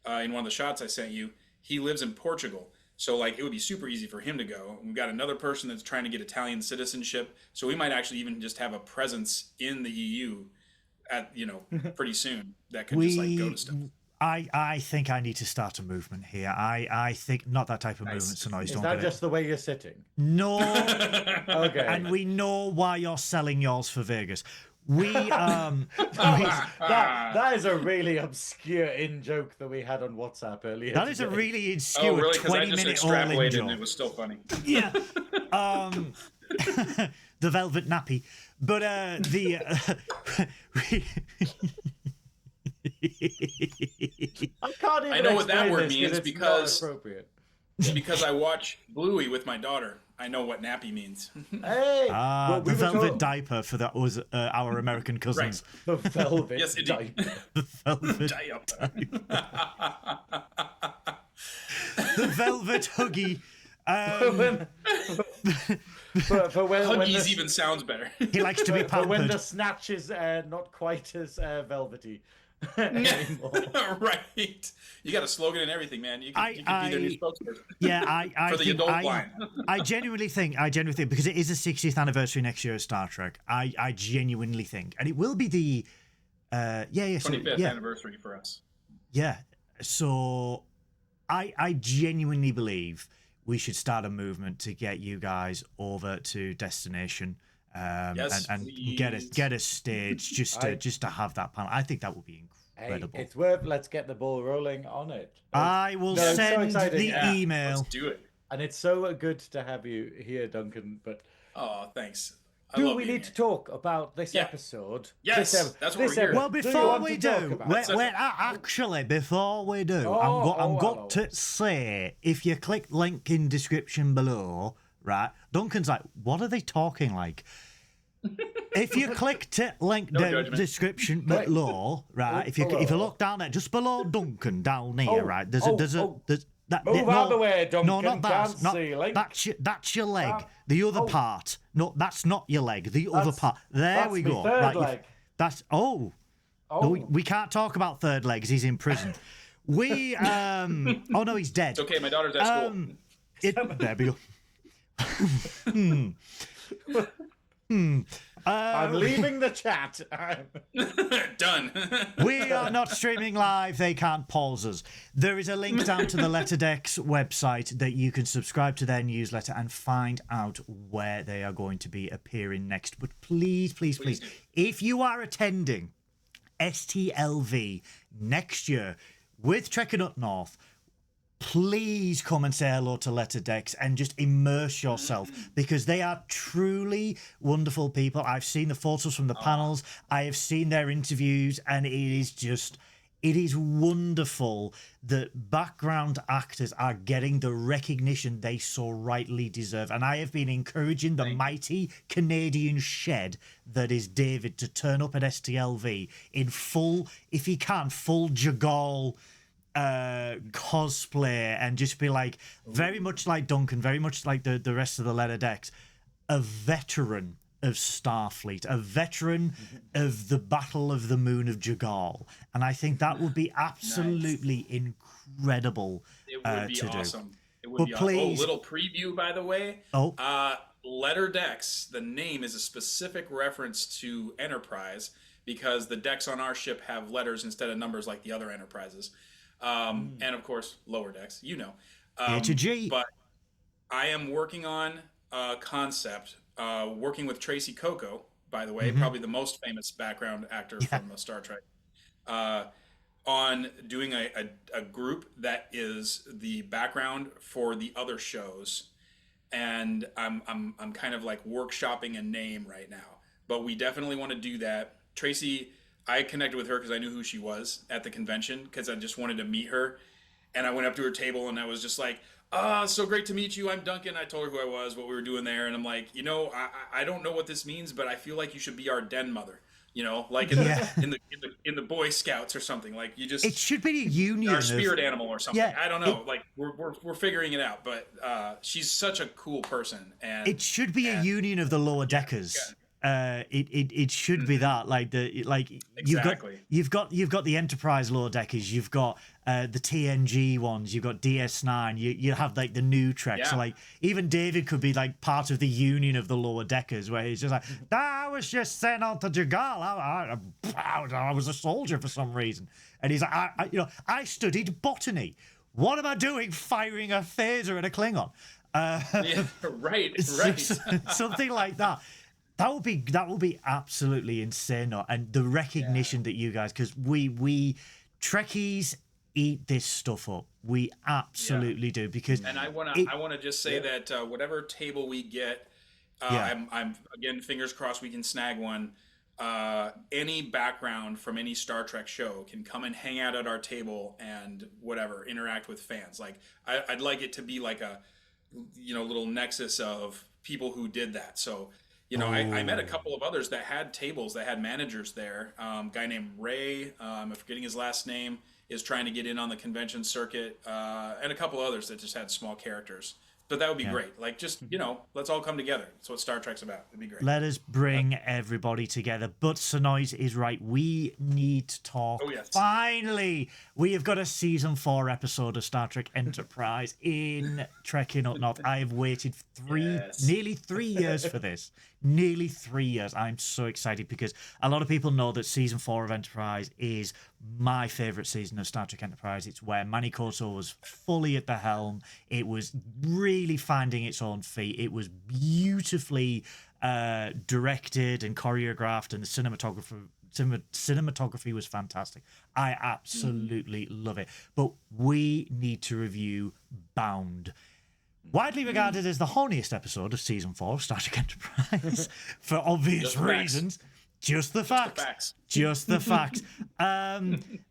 in one of the shots I sent you, he lives in Portugal. So, like, it would be super easy for him to go. We've got another person that's trying to get Italian citizenship. So we might actually even just have a presence in the EU at, you know, pretty soon that could just, like, go to stuff. I think I need to start a movement here. I think not that type of movement, Synoiz. Is that just the way you're sitting? No. Okay. And we know why you're selling yours for Vegas. That is a really obscure in-joke that we had on WhatsApp earlier. That is a really obscure 20-minute all-in and joke. it was still funny. Yeah. The velvet nappy. But the... I know what that word means because because I watch Bluey with my daughter. I know what nappy means. Hey, the velvet diaper for that was our American cousins. Right. The velvet Yes, it diaper. The velvet diaper. The velvet huggy. For when Huggies even sounds better. He likes to be pampered. When the snatch is not quite as velvety anymore. Right. You got a slogan and everything, man. You can be their new spokesperson. Yeah, I for the think, adult line. I genuinely think, because it is the 60th anniversary next year of Star Trek, I genuinely think, and it will be the 25th anniversary for us. Yeah. So I genuinely believe we should start a movement to get you guys over to Destination, and get a stage just to have that panel. I think that would be incredible. Hey, it's worth. Let's get the ball rolling on it. I will send the email. Let's do it. And it's so good to have you here, Duncan. But thanks. do we need to talk about this episode? Yes, that's what we're here. Well, before we do, before we do, I'm got to say, if you click link in description below, right? Duncan's like, what are they talking like? If you click to link description below, right? If you look down there, just below Duncan down here, right? There's that, move out the way, Duncan. No, not that. Ceiling. That's your leg. The other part. No, that's not your leg. The other part. There we go. Third leg. That's No, we can't talk about third legs. He's in prison. We oh no, he's dead. It's okay. My daughter's at school. There we go. I'm leaving the chat. Done. We are not streaming live. They can't pause us. There is a link down to the Letterdex website that you can subscribe to their newsletter and find out where they are going to be appearing next. But please, if you are attending STLV next year with Trekkin Up North, please come and say hello to Letterdex and just immerse yourself, because they are truly wonderful people. I've seen the photos from the panels. I have seen their interviews, and it is wonderful that background actors are getting the recognition they so rightly deserve. And I have been encouraging the mighty Canadian shed that is David to turn up at STLV in full, if he can, full Jagol cosplay, and just be like, very much like Duncan, very much like the rest of the Letterdex, a veteran of Starfleet, a veteran of the Battle of the Moon of Jagal, and I think that would be absolutely incredible. It would be to awesome. do. It would But be awesome. please, Oh, little preview, by the way. oh, Letter decks. The name is a specific reference to Enterprise because the decks on our ship have letters instead of numbers like the other Enterprises. And of course, lower decks, you know. A to G. But I am working on a concept, working with Tracy Coco, by the way, probably the most famous background actor from Star Trek, on doing a group that is the background for the other shows. And I'm kind of like workshopping a name right now. But we definitely want to do that. Tracy, I connected with her because I knew who she was at the convention because I just wanted to meet her. And I went up to her table and I was just like, so great to meet you. I'm Duncan. I told her who I was, what we were doing there. And I'm like, I don't know what this means, but I feel like you should be our den mother. Like in the Boy Scouts or something. Like you just, it should be a union, our spirit animal or something. Yeah, I don't know. Like we're figuring it out. But she's such a cool person, and it should be a union of the lower deckers. It should be that, exactly. you've got the Enterprise lower deckers, you've got the TNG ones, you've got DS9, you have like the new Trek. So like even David could be like part of the union of the lower deckers, where he's just like, I was just sent out to Jagal. I was a soldier for some reason, and he's like, I studied botany. What am I doing firing a phaser at a Klingon? Right. Something like that. That would be absolutely insane, and the recognition that you guys, because we Trekkies eat this stuff up. We absolutely do, because and I want to just say that whatever table we get, I'm again fingers crossed we can snag one. Any background from any Star Trek show can come and hang out at our table and whatever interact with fans. Like I'd like it to be like a little nexus of people who did that. So. I met a couple of others that had tables, that had managers there. Guy named Ray, I'm forgetting his last name, is trying to get in on the convention circuit, and a couple others that just had small characters. But that would be great. Like, just, let's all come together. That's what Star Trek's about. It'd be great. Let us bring everybody together. But Synoiz is right. We need to talk. Oh, yes. Finally, we have got a season 4 episode of Star Trek Enterprise in Trekkin Up North. I have waited nearly 3 years for this. Nearly 3 years. I'm so excited because a lot of people know that season 4 of Enterprise is my favorite season of Star Trek Enterprise. It's where Manny Koto was fully at the helm. It was really finding its own feet. It was beautifully directed and choreographed, and the cinematography was fantastic. I absolutely love it. But we need to review Bound. Widely regarded as the horniest episode of season 4 of Star Trek Enterprise, for obvious reasons. Just the facts. Just the facts.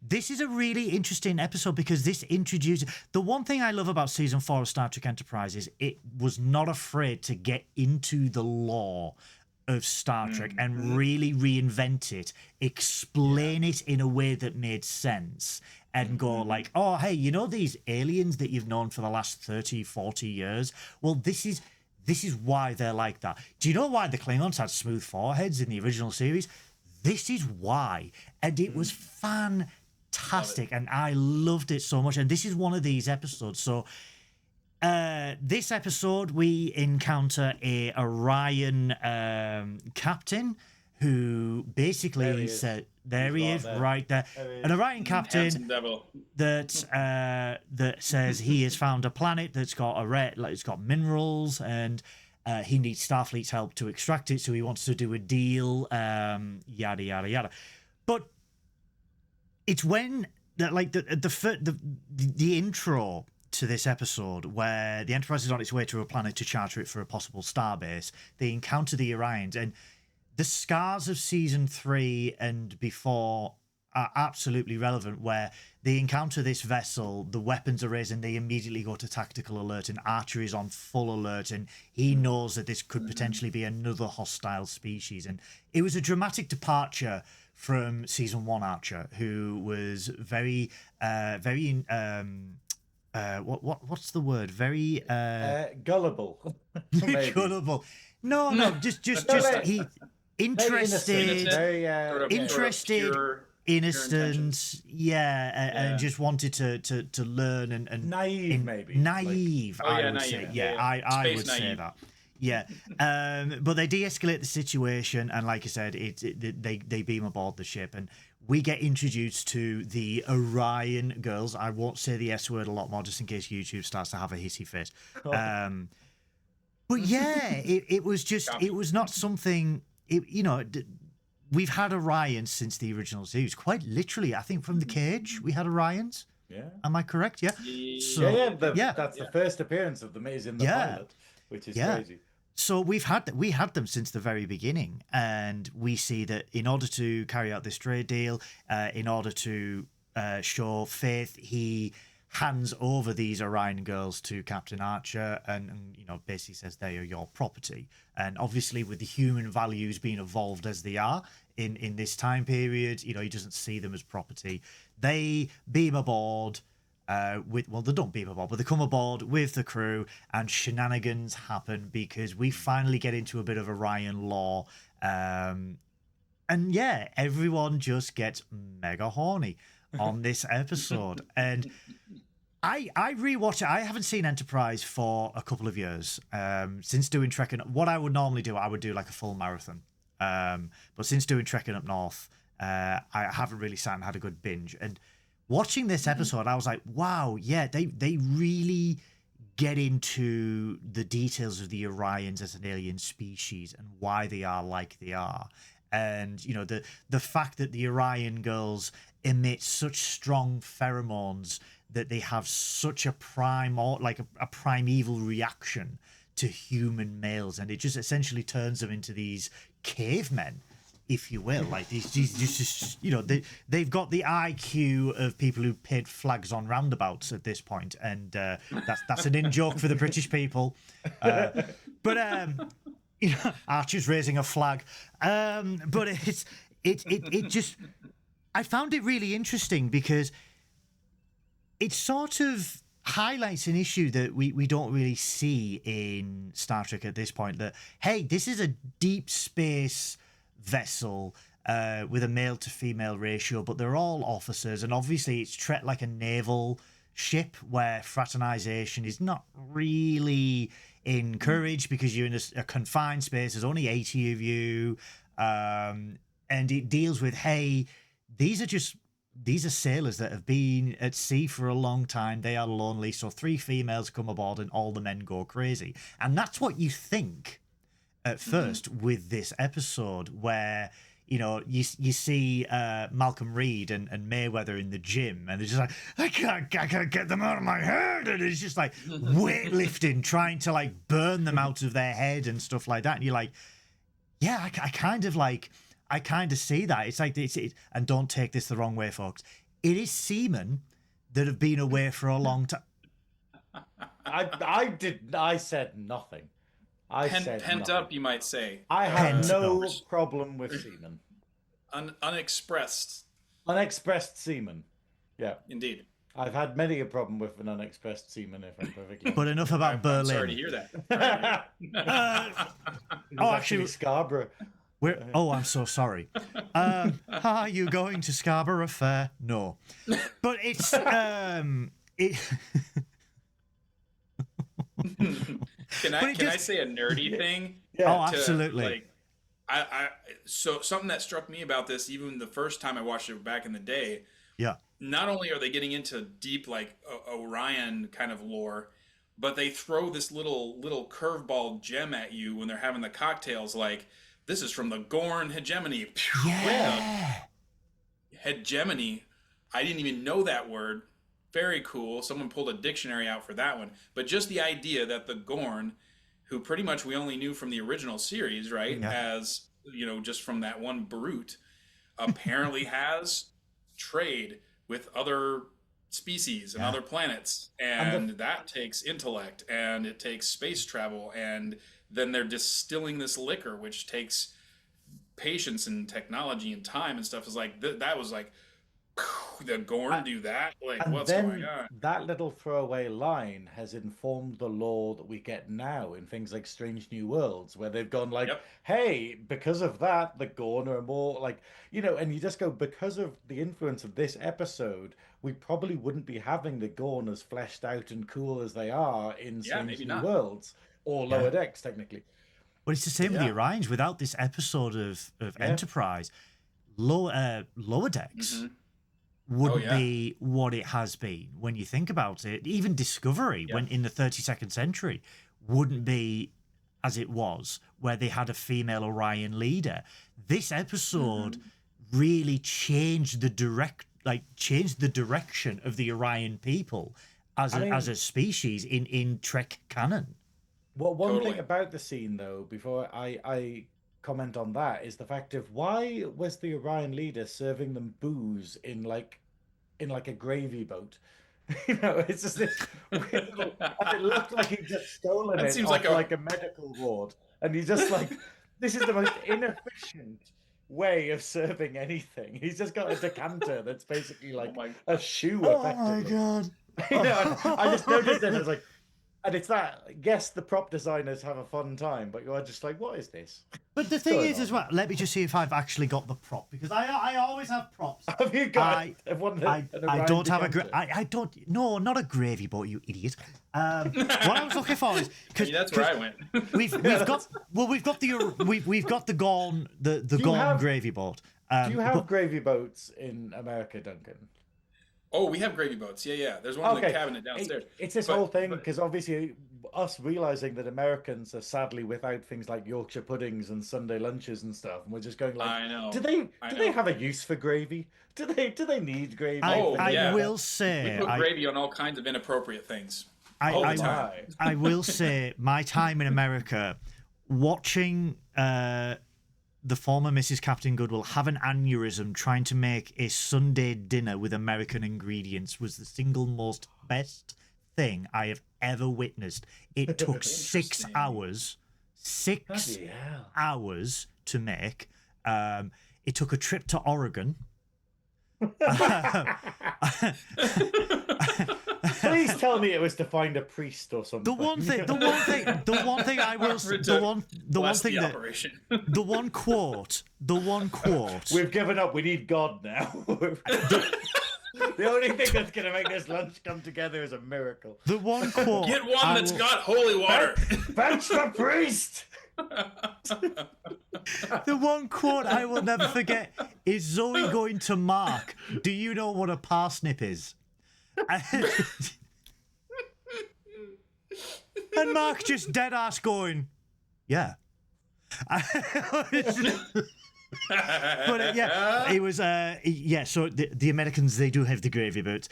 This is a really interesting episode because this introduces... The one thing I love about season 4 of Star Trek Enterprise is it was not afraid to get into the lore of Star Trek and really reinvent it, explain it in a way that made sense, and go like, oh, hey, these aliens that you've known for the last 30, 40 years? Well, this is why they're like that. Do you know why the Klingons had smooth foreheads in the original series? This is why. And it was fantastic, and I loved it so much. And this is one of these episodes. So this episode, we encounter a Orion captain who basically said, there he is, right there. An Orion captain that says he has found a planet that's got it's got minerals, and he needs Starfleet's help to extract it. So he wants to do a deal, yada yada yada. But it's when the intro to this episode, where the Enterprise is on its way to a planet to charter it for a possible starbase, they encounter the Orions, and the scars of season 3 and before are absolutely relevant, where they encounter this vessel, the weapons are raised, and they immediately go to tactical alert, and Archer is on full alert, and he knows that this could potentially be another hostile species. And it was a dramatic departure from season 1 Archer, who was very what's the word? Very Gullible. Maybe. gullible. No, just like- he interested, Innocent. Very interested, pure innocent, intentions. and just wanted to learn and naive, maybe. naive. Oh, yeah, I would naive. say, Yeah, yeah. I Space would say naive. that. Yeah, but they de-escalate the situation, and like I said, they beam aboard the ship, and we get introduced to the Orion girls. I won't say the S word a lot more, just in case YouTube starts to have a hissy fit. But yeah, it was just, it was not something. We've had Orions since the original series. Quite literally, I think from the cage we had Orions. Yeah. Am I correct? Yeah. So, That's the first appearance of them is in the pilot, which is crazy. So we had them since the very beginning, and we see that in order to carry out this trade deal, in order to show faith, he hands over these Orion girls to Captain Archer, and basically says they are your property. And obviously, with the human values being evolved as they are in this time period, he doesn't see them as property. They beam aboard. They don't beam aboard, but they come aboard with the crew, and shenanigans happen because we finally get into a bit of Orion lore, and everyone just gets mega horny on this episode. And I rewatch it. I haven't seen Enterprise for a couple of years since doing Trekkin. What I would normally do, I would do like a full marathon, but since doing Trekkin Up North, I haven't really sat and had a good binge. And watching this episode, I was like, wow, yeah, they really get into the details of the Orions as an alien species and why they are like they are. And, the fact that the Orion girls emit such strong pheromones that they have such a primeval reaction to human males. And it just essentially turns them into these cavemen, if you will. Like they've got the IQ of people who paint flags on roundabouts at this point, and that's an in joke for the British people. But Archer's raising a flag. But it just, I found it really interesting because it sort of highlights an issue that we don't really see in Star Trek at this point. That, hey, this is a deep space vessel with a male to female ratio, but they're all officers, and obviously it's treated like a naval ship where fraternization is not really encouraged because you're in a confined space. There's only 80 of you, and it deals with, hey, these are sailors that have been at sea for a long time. They are lonely, so 3 females come aboard and all the men go crazy. And that's what you think at first with this episode, where you see Malcolm Reed and Mayweather in the gym, and they're just like, I can't get them out of my head, and it's just like weightlifting, trying to like burn them out of their head and stuff like that. And you're like, yeah, I kind of see that. It's like and don't take this the wrong way, folks. It is seamen that have been away for a long time. I said nothing. Pent up, you might say. I have no problem with semen. Unexpressed. Unexpressed semen. Yeah. Indeed. I've had many a problem with an unexpressed semen, if I'm perfectly honest. But enough about Berlin. I'm sorry to hear that. Actually, Scarborough. I'm so sorry. Are you going to Scarborough Fair? No. But it's Can I say a nerdy thing? Yeah. Oh, absolutely. So something that struck me about this, even the first time I watched it back in the day. Yeah. Not only are they getting into deep like Orion kind of lore, but they throw this little curveball gem at you when they're having the cocktails. Like, this is from the Gorn hegemony. Yeah. Hegemony. I didn't even know that word. Very cool. Someone pulled a dictionary out for that one. But just the idea that the Gorn, who pretty much we only knew from the original series, right? Yeah. As, just from that one brute, apparently has trade with other species and other planets. And that takes intellect, and it takes space travel. And then they're distilling this liquor, which takes patience and technology and time and stuff. Is like, that was like, The Gorn do that? Like, And what's going then on? that little throwaway line has informed the lore that we get now in things like Strange New Worlds, where they've gone like, Yep. hey, because of that, the Gorn are more like, and you just go, because of the influence of this episode, we probably wouldn't be having the Gorn as fleshed out and cool as they are in Yeah, Strange maybe New not. Worlds or Yeah. Lower Decks, technically. But it's the same with the Yeah. Orions. Without this episode of Yeah. Enterprise, Lower Decks Oh wouldn't yeah. be what it has been when you think about it. Even Discovery, Yeah. when in the 32nd century, wouldn't be as it was, where they had a female Orion leader. This episode really changed the direction of the Orion people as as a species in Trek canon. Well, one Totally. thing about the scene, though, before I comment on that, is the fact of why was the Orion leader serving them booze in like a gravy boat? It's just this weird little, and it looked like he'd just stolen That it seems off like a- a medical ward, and he's just like, this is the most inefficient way of serving anything. He's just got a decanter that's basically like my- a shoe, Oh my effectively. god! And I just noticed it. I was like, and it's that. Yes, the prop designers have a fun time, but you're just like, what is this? But the thing going is, as on? well, let me just see if I've actually got the prop, because I always have props. Have you got I- one? I don't have I don't. No, not a gravy boat, you idiot. What I was looking for is because That's where I went. we've got we've got the Gorn the you Gorn have- gravy boat. Do you have but- gravy boats in America, Duncan? Oh, we have gravy boats. Yeah, yeah. There's one in the cabinet downstairs. It's this But- whole thing but- because obviously us realizing that Americans are sadly without things like Yorkshire puddings and Sunday lunches and stuff, and we're just going like, I know. do they I do they know. have a use for gravy? Do they need gravy? Oh, I yeah. will We say put gravy on all kinds of inappropriate things. all the time. Why? I will say my time in America watching the former Mrs. Captain Goodwill have an aneurysm trying to make a Sunday dinner with American ingredients was the single most best thing I have ever witnessed. It took 6 Interesting. hours, 6 Bloody hell. hours to make. It took a trip to Oregon. Please tell me it was to find a priest or something. The one thing I will, the one Bless thing the that, operation. the one quote. We've given up. We need God now. The only thing that's going to make this lunch come together is a miracle. The one quote. Get one I that's will- got holy water. Fetch the priest! The one quote I will never forget is Zoe going to Mark. Do you know what a parsnip is? And Mark just dead ass going, yeah. But yeah, it was yeah. So the Americans, they do have the gravy boats.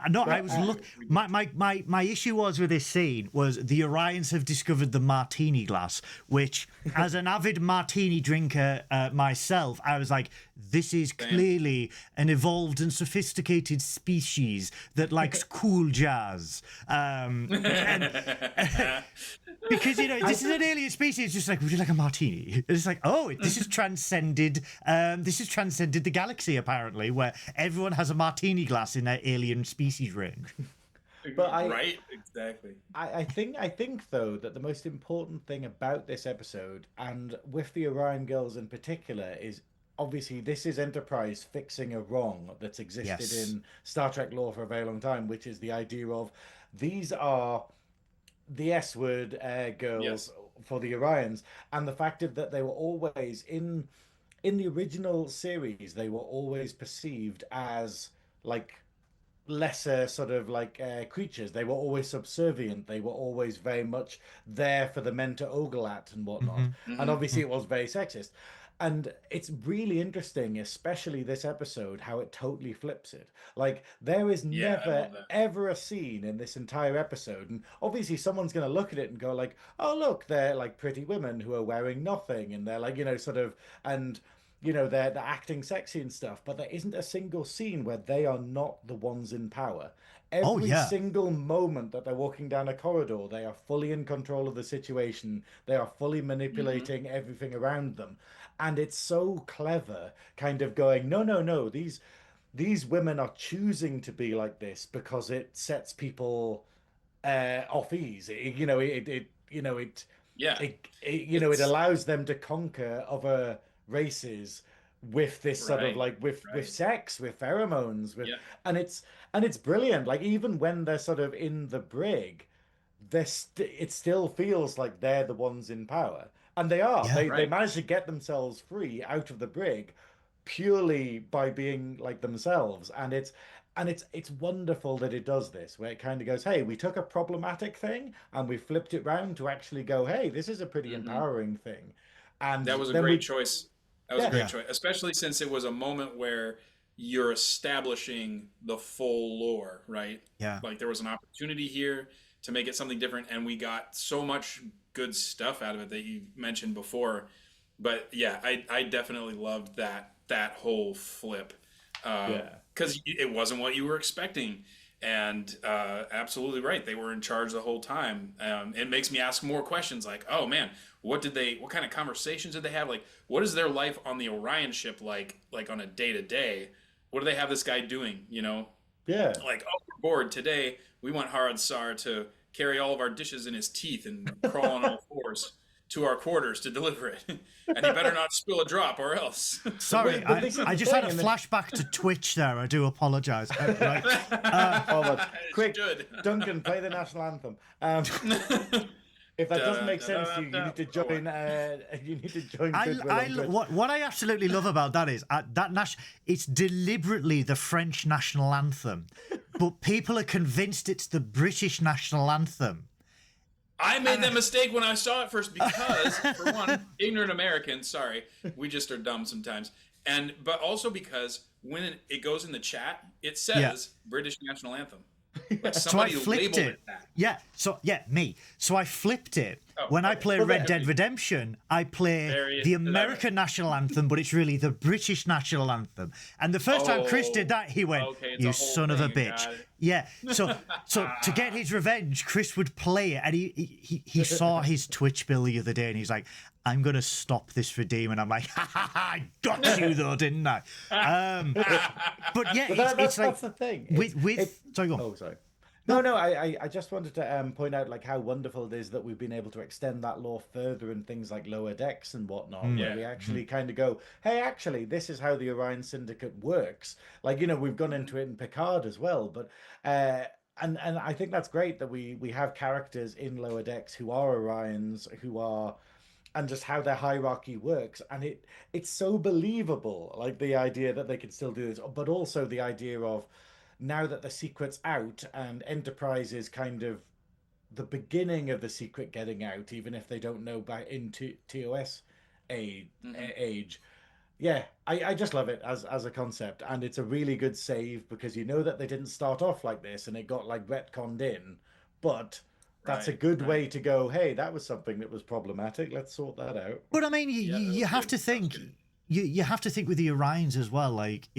No, I was my issue was with this scene was the Orions have discovered the martini glass, which as an avid martini drinker myself, I was like, this is clearly an evolved and sophisticated species that likes cool jazz. Because this is an alien species. Just like, would you like a martini? It's like, oh, this is transcended. This has transcended the galaxy apparently, where everyone has a martini glass in their alien species range. But right, exactly. I think though that the most important thing about this episode, and with the Orion girls in particular, is obviously this is Enterprise fixing a wrong that's existed Yes. in Star Trek lore for a very long time, which is the idea of these are the S-word girls Yes. for the Orions, and the fact of that they were always in the original series, they were always perceived as like lesser sort of like creatures. They were always subservient. They were always very much there for the men to ogle at and whatnot. And obviously it was very sexist. And it's really interesting, especially this episode, how it totally flips it. Like, there is Yeah, I never, love that. ever a scene in this entire episode. And obviously, someone's going to look at it and go, like, oh, look, they're like pretty women who are wearing nothing. And they're like, sort of, and, they're acting sexy and stuff. But there isn't a single scene where they are not the ones in power. Every yeah. single moment that they're walking down a corridor, they are fully in control of the situation. They are fully manipulating everything around them. And it's so clever, kind of going, no, these these women are choosing to be like this because it sets people off ease. Yeah, It it's allows them to conquer other races with this sort of right, like with right. sex, with pheromones, with Yeah, and it's brilliant. Like even when they're sort of in the brig, it still feels like they're the ones in power, and they are. Yeah. They right. manage to get themselves free out of the brig purely by being like themselves, and it's wonderful that it does this, where it kind of goes, hey, we took a problematic thing and we flipped it round to actually go, hey, this is a pretty Hmm. empowering thing. And That was a then great we, choice. That was a yeah, great Yeah. choice, especially since it was a moment where you're establishing the full lore, right? Yeah. Like there was an opportunity here to make it something different, and we got so much good stuff out of it that you mentioned before. But yeah, I definitely loved that whole flip yeah, because it wasn't what you were expecting. And absolutely right, they were in charge the whole time. It makes me ask more questions, like, oh man, what kind of conversations did they have? Like, what is their life on the Orion ship like on a day to day? What do they have this guy doing? yeah. Like, oh, we're bored today. We want Harad Sar to carry all of our dishes in his teeth and crawl on all fours to our quarters to deliver it. And he better not spill a drop or else. Sorry, But this is I the just had thing, a and flashback to Twitch there. I do apologize. Right. oh, look, It quick, should. Duncan, play the national anthem. If that doesn't make sense to you, you need to Oh, what? join. You need to join Goodwill on Twitch. What I absolutely love about that is it's deliberately the French national anthem, but people are convinced it's the British national anthem. I made that mistake when I saw it first because, for one, ignorant Americans, sorry, we just are dumb sometimes. But also because when it goes in the chat, it says British national anthem. Like So I somebody flipped labeled it. it that. Yeah. So yeah, me. So I flipped it. Oh, When I okay. play Well, Red there- Dead Redemption, I play There you- the that right. American national anthem, but it's really the British national anthem. And the first time Chris did that, he went, okay, it's "You a whole son of a thing, bitch." got it. Yeah. So to get his revenge, Chris would play it, and he saw his Twitch bill the other day, and he's like, "I'm gonna stop this redeem," and I'm like, "Ha ha ha! I got you though, didn't I?" But yeah, But it's like that's the thing. sorry, go on. Oh, sorry. No. I just wanted to point out like how wonderful it is that we've been able to extend that lore further in things like Lower Decks and whatnot, where Yeah. we actually kind of go, hey, actually, this is how the Orion Syndicate works. Like, we've gone into it in Picard as well, but and I think that's great that we have characters in Lower Decks who are Orions, who are and just how their hierarchy works, and it's so believable, like the idea that they can still do this, but also the idea of now that the secret's out and Enterprise is kind of the beginning of the secret getting out, even if they don't know back into TOS age. Yeah, I just love it as a concept, and it's a really good save because you know that they didn't start off like this and it got like retconned in, but that's a Right, good right. way to go, hey, that was something that was problematic, let's sort that out. But I mean, Yeah, that you was have good. to That was think. good. You have to think with the Orions as well. Like,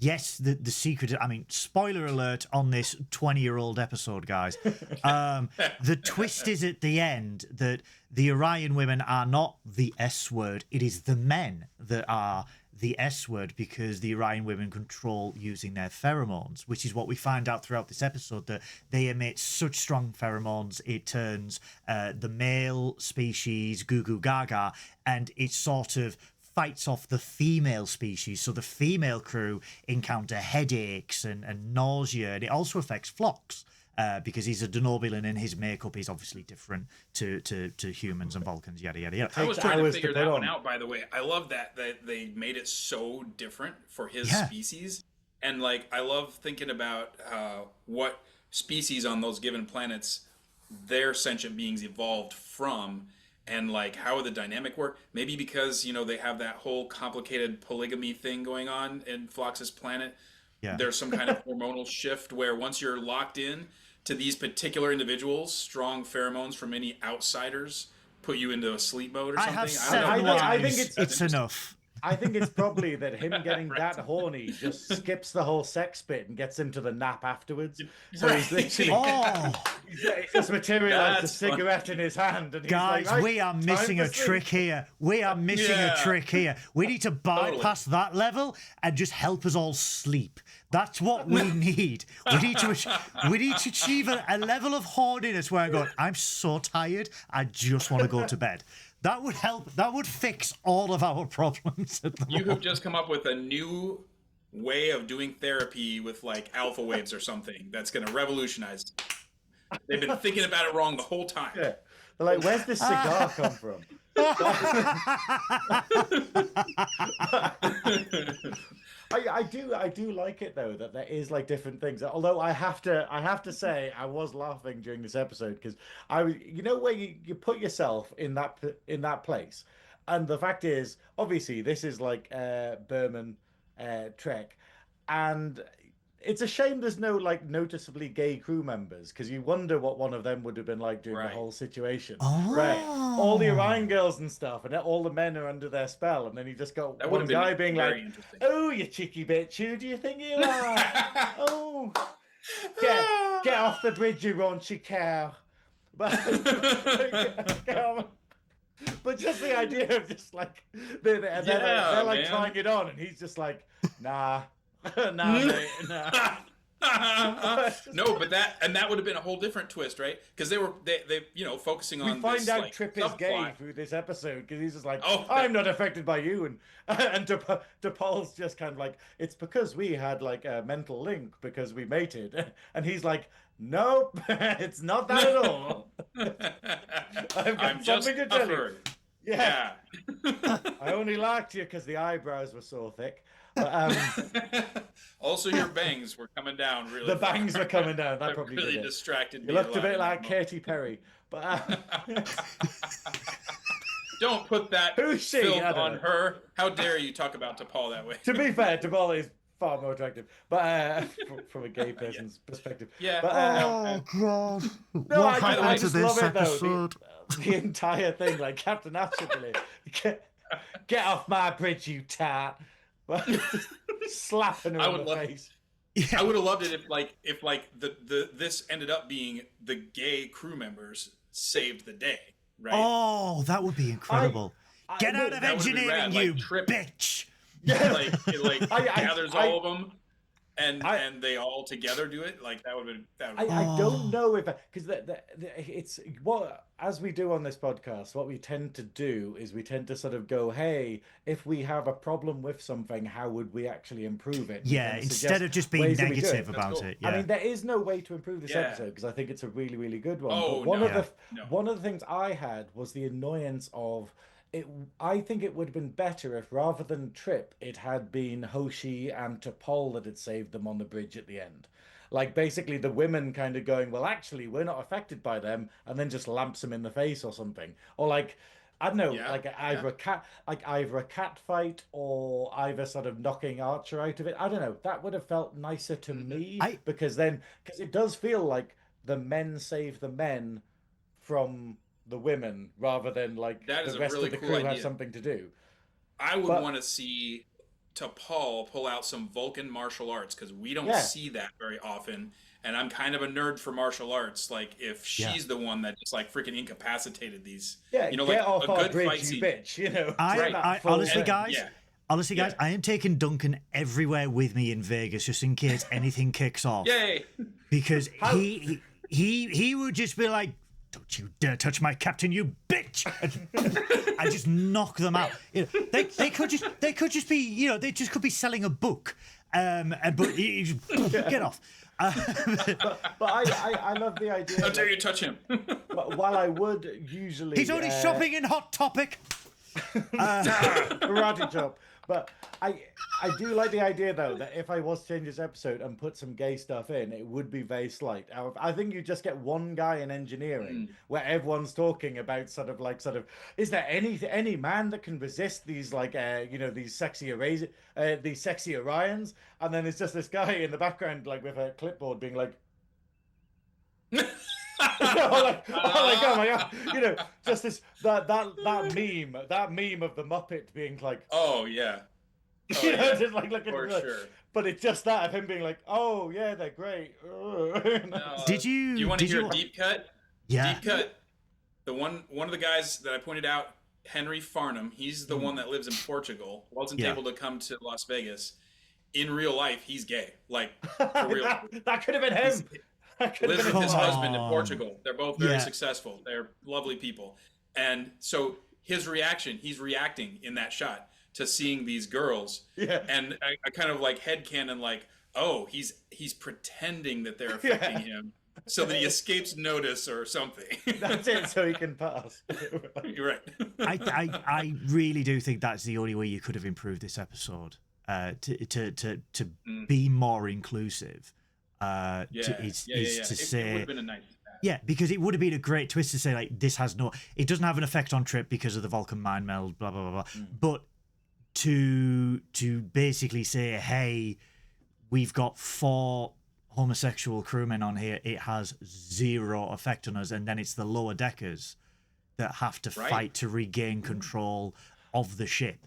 yes, the secret. I mean, spoiler alert on this 20-year-old episode, guys. The twist is at the end that the Orion women are not the S word. It is the men that are the S word because the Orion women control using their pheromones, which is what we find out throughout this episode, that they emit such strong pheromones it turns the male species goo goo gaga, and it sort of fights off the female species. So the female crew encounter headaches and nausea, and it also affects Phlox. Because he's a Denobulan and his makeup is obviously different to humans and Vulcans, yada yada yada. I was Takes trying to hours to figure put that one on. out, by the way. I love that they made it so different for his Yeah. species. And like I love thinking about what species on those given planets their sentient beings evolved from, and like how would the dynamic work. Maybe because they have that whole complicated polygamy thing going on in Phlox's planet. Yeah. There's some kind of hormonal shift where once you're locked in to these particular individuals, strong pheromones from any outsiders put you into a sleep mode or I something. have don't seven know. I think wives. it's- It's enough. I think it's probably that him getting that horny just skips the whole sex bit and gets him to the nap afterwards. So he's literally he's just materialized a That's funny. cigarette in his hand, and he's Guys, like, right, we are time missing for a sleep. trick here. We are missing a trick here. We need to bypass that level and just help us all sleep. That's what we need. We need to achieve a level of horniness where I go, I'm so tired, I just want to go to bed. That would help. That would fix all of our problems at the You moment. have just come up with a new way of doing therapy with like alpha waves or something that's going to revolutionize. They've been thinking about it wrong the whole time. Yeah. They're like, where's this cigar come from? I do like it though that there is like different things. Although I have to say I was laughing during this episode because I was, you know, where you put yourself in that place, and the fact is obviously this is like Berman Trek, and it's a shame there's no like noticeably gay crew members because you wonder what one of them would have been like during the whole situation. Right, all the Orion girls and stuff, and all the men are under their spell, and then you just got That one would have guy been being very like, interesting. "Oh, you cheeky bitch, who do you think you are? Oh, get off the bridge, you raunchy cow!" But but just the idea of just like they're like man. trying it on, and he's just like, "Nah." Nah, mate, nah. No, but that would have been a whole different twist, right? Because they focusing on We find this, out like, Trip is subplot. gay through this episode because he's just like, Oh, I'm not affected by you, and DePaul's just kind of like, it's because we had like a mental link because we mated, and he's like, nope, it's not that at all. I've got I'm just something to tell you. suffered. Yeah, I only liked you because the eyebrows were so thick. But, Also, your bangs were coming down really. the bangs were coming down. That That probably really did it. distracted me. You looked a bit lot like in that Katy Perry, but moment. Don't put that Who's she? filth I don't on know. her. How dare you talk about DePaul that way? to be fair, DePaul is far more attractive, but from a gay person's perspective. Yeah. But, Oh, God. no, What I happened to just this love it though. episode? The entire thing, like Captain Absolutely, get off my bridge, you tart! Just slapping her I in would the love- face. I would have loved it if this ended up being the gay crew members saved the day, right? Oh, that would be incredible. Get out of that would've been engineering, rad, like you Trip. bitch. It I- gathers I- all of them, and they all together do it. Like that would have been. I don't know if because it's what, as we do on this podcast, what we tend to do is we tend to sort of go, hey, if we have a problem with something, how would we actually improve it? Yeah, And instead suggest of just being ways that we do negative it. about That's cool. it. Yeah. I mean, there is no way to improve this Yeah. episode because I think it's a really, really good one. Oh, but one no. of the No. one of the things I had was the annoyance of it. I think it would have been better if rather than Trip, it had been Hoshi and T'Pol that had saved them on the bridge at the end. Like basically the women kind of going, well, actually, we're not affected by them, and then just lamps them in the face or something, or like. I don't know, Yeah, like either a cat fight or either sort of knocking Archer out of it. I don't know. That would have felt nicer to me because it does feel like the men save the men from the women rather than like That is the a rest really of the cool crew have idea. something to do. I would But- want to see T'Pol pull out some Vulcan martial arts because we don't Yeah. see that very often. And I'm kind of a nerd for martial arts. Like if she's the one that just like freaking incapacitated these, Yeah, you know, get like off a our good bridge, fight you scene. bitch. You know, I take that full honestly, thing. guys, Yeah. honestly, guys, I am taking Duncan everywhere with me in Vegas just in case anything kicks off. Yay! Because he would just be like, "Don't you dare touch my captain, you bitch!" And I just knock them out. You know, they could just be, you know, they just could be selling a book, but you just, get off. But I love the idea. How dare you touch him? While I would usually, He's only shopping in Hot Topic. karate chop. But I do like the idea though that if I was to change this episode and put some gay stuff in, it would be very slight. I think you just get one guy in engineering where everyone's talking about sort of is there any man that can resist these these sexy these sexy Orions, and then it's just this guy in the background like with a clipboard being like Oh my god, just that meme of the Muppet being like, Oh yeah. Oh, just like looking for sure. But it's just that of him being like, oh yeah, they're great. No, Did you? Do you want to hear a deep cut? Yeah. Deep cut. The one of the guys that I pointed out, Henry Farnham. He's the one that lives in Portugal. Wasn't able to come to Las Vegas. In real life, he's gay. Like for real. that could have been him. Lives with his Come husband in on. Portugal. They're both very successful. They're lovely people. And so his reaction, he's reacting in that shot to seeing these girls. Yeah. And I kind of like headcanon like, oh, he's pretending that they're affecting him so that he escapes notice or something. That's it, so he can pass. You're right. I really do think that's the only way you could have improved this episode. To be more inclusive. Is to say it would have been a nice. Yeah, because it would have been a great twist to say like it doesn't have an effect on Trip because of the Vulcan mind meld, blah blah blah blah. But to basically say, hey, we've got 4 homosexual crewmen on here, it has 0 effect on us, and then it's the lower deckers that have to fight to regain control of the ship.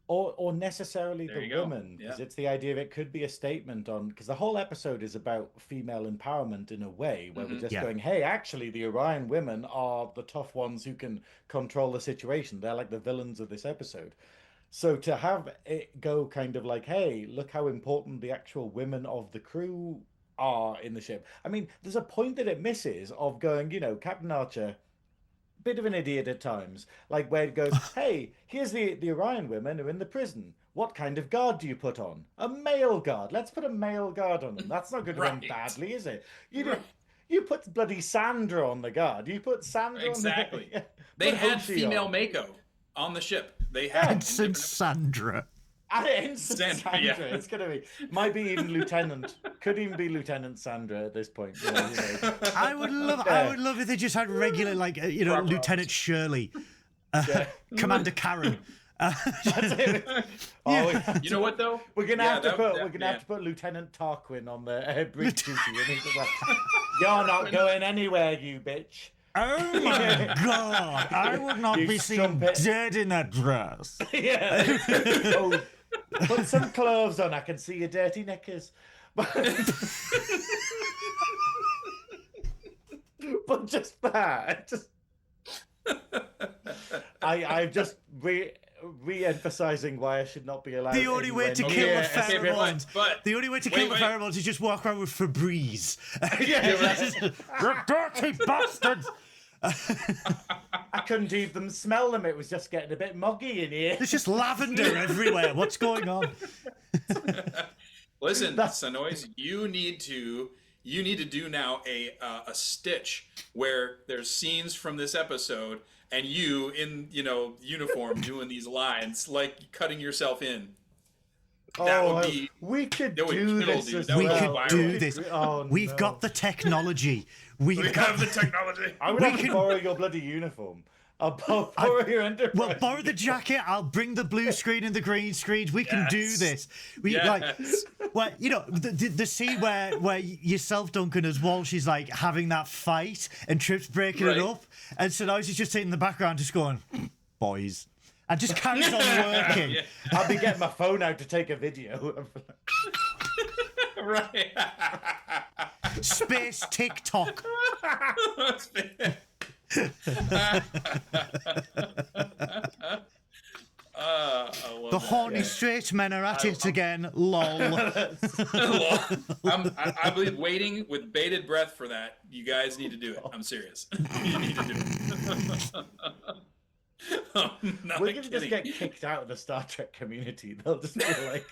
Or necessarily There you the go. woman, because Yeah. it's the idea of it could be a statement on, because the whole episode is about female empowerment in a way, where we're just going, hey, actually, the Orion women are the tough ones who can control the situation. They're like the villains of this episode. So to have it go kind of like, hey, look how important the actual women of the crew are in the ship. I mean, there's a point that it misses of going, Captain Archer, bit of an idiot at times, like where it goes, hey, here's the Orion women who are in the prison. What kind of guard do you put on? A male guard. Let's put a male guard on them. That's not going to end badly, is it? You put bloody Sandra on the guard. You put Sandra Exactly. on the They put had Hoshi female on. Mako on the ship. They had Ensign Sandra. And Ensign Sandra, Sandra. yeah. It's gonna be, might be even Lieutenant. Could even be Lieutenant Sandra at this point. Who knows? I would love if they just had regular Lieutenant Shirley, Commander Karen. That's it. Oh, You know what though? we're gonna have to put yeah. have to put Lieutenant Tarquin on the bridge duty, and he's just like, "You're not going anywhere, you bitch." Oh my god! I would not You be seen strumpet. dead in that dress. Yeah. Oh, put some clothes on. I can see your dirty knickers. But just that. I'm just re-emphasizing why I should not be allowed. The only way to kill the pheromones. but The only way to kill the wait. pheromones is just walk around with Febreze. Yeah, You dirty bastards! I couldn't even smell them. It was just getting a bit muggy in here. There's just lavender everywhere. What's going on? Listen, Synoiz, you need to do now a Stitch where there's scenes from this episode and you in uniform doing these lines, like cutting yourself in. That would be. We could that would do kill, this. dude. As That We would well. go could viral. do this. Oh, We've no. got the technology. We have the technology. I would have to borrow your bloody uniform. I'll borrow your Enterprise. Well, borrow the jacket. I'll bring the blue screen and the green screens. We can do Yes. this. Yes. The scene where yourself, Duncan, as Walsh is like having that fight and Trip's breaking it Right. up, and Synoiz is just sitting in the background, just going, "Boys," and just carries on working. Yeah. I'll be getting my phone out to take a video. Right. Space TikTok. I love The that. horny straight men are at it again. Lol. I believe waiting with bated breath for that. You guys need to do it. I'm serious. You need to do it. I'm not We're gonna just kidding. get kicked out of the Star Trek community. They'll just be like,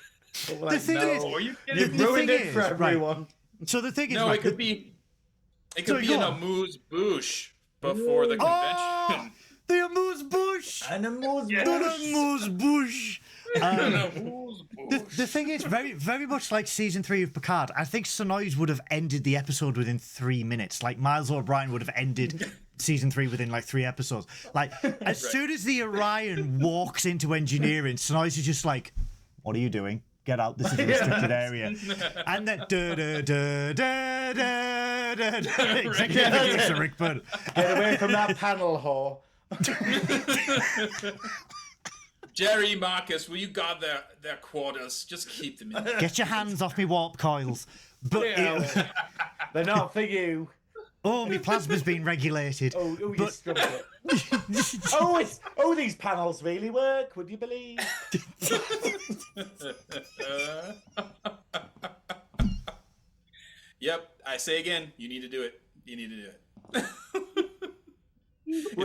The thing is- Are you you've kidding? the ruined thing it for is, right. everyone. So the thing is, No, right, it could be. It could Sorry, be go an on. amuse bouche before the Oh, convention. the amuse bush. Animals. Yes. The amuse bush. An amuse bouche. The thing is, very, very much like season 3 of Picard, I think Synoiz would have ended the episode within 3 minutes. Like Miles O'Brien would have ended season 3 within like 3 episodes. Like as soon as the Orion walks into engineering, Synoiz is just like, "What are you doing? get out. This is a restricted area. And then executive producer Rick Byrne. Get away from that panel, whore. Jerry, Marcus, will you guard their quarters? Just keep them in. Get your hands off me warp coils. But They're not for you. oh, my plasma's been regulated. You struck it. These panels really work. Would you believe? Yep, I say again, you need to do it. You need to do it.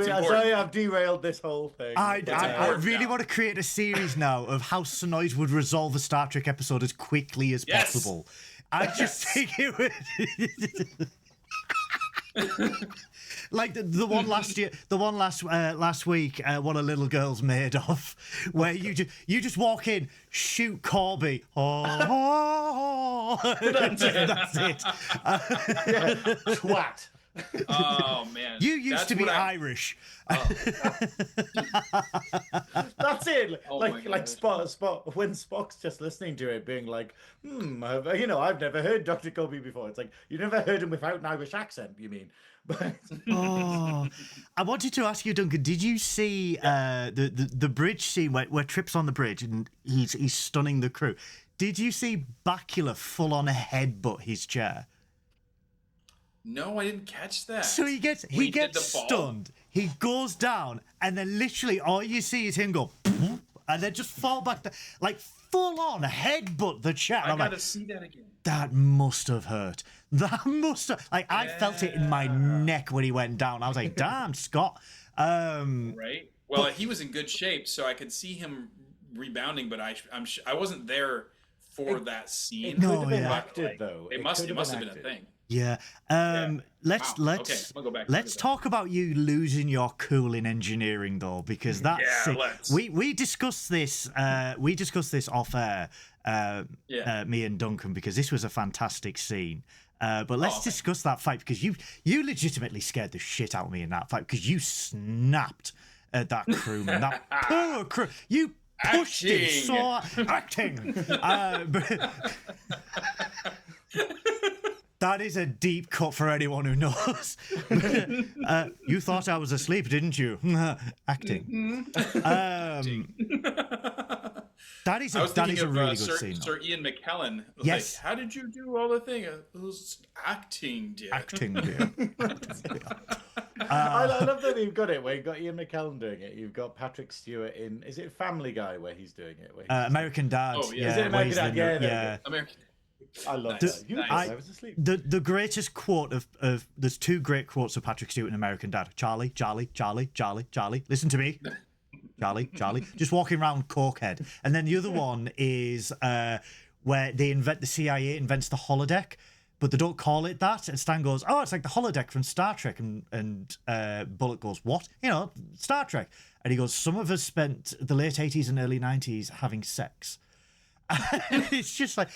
Sorry, I've derailed this whole thing. I really want to create a series now of how Synoiz would resolve a Star Trek episode as quickly as possible. I just think it would. Like the one last year, the one last week, what a little girl's made of, where you just walk in, shoot Corby, that's it. Twat. Oh man, You used to be Irish. That's it. Like Spock. When Spock's just listening to it, being like, I've never heard Dr. Kobe before. It's like you never heard him without an Irish accent. You mean? But I wanted to ask you, Duncan. Did you see the bridge scene where Trip's on the bridge and he's stunning the crew? Did you see Bakula full on headbutt his chair? No, I didn't catch that. So he gets stunned. He goes down, and then literally all you see is him go, and then just fall back, like full on headbutt the chair. I gotta see that again. That must have hurt. That must have. I felt it in my neck when he went down. I was like, damn, Scott. Right. Well, he was in good shape, so I could see him rebounding, but I wasn't there for that scene. It could have been acted, though. It must have been a thing. Yeah. Let's talk about you losing your cool in engineering, though, because we discussed this. We discussed this off air. Me and Duncan, because this was a fantastic scene. But let's discuss that fight, because you legitimately scared the shit out of me in that fight, because you snapped at that crewman, that poor crew. You pushed him so acting. That is a deep cut for anyone who knows. You thought I was asleep, didn't you? Acting. That is a really good scene. Sir Ian McKellen. Yes. Like, how did you do all the thing? It was acting, dear. Acting, dear. I love that you've got it where you've got Ian McKellen doing it. You've got Patrick Stewart in. Is it Family Guy where he's doing it? American Dad. Oh, yeah. Is it American Dad? Yeah. American. I love that. I was asleep. The greatest quote of there's two great quotes of Patrick Stewart in American Dad. Charlie, Charlie, Charlie, Charlie, Charlie. Listen to me. Charlie, Charlie. Just walking around cokehead. And then the other one is where the CIA invents the holodeck, but they don't call it that. And Stan goes, "Oh, it's like the holodeck from Star Trek." And Bullock goes, "What? Star Trek." And he goes, "Some of us spent the late 80s and early 90s having sex." It's just like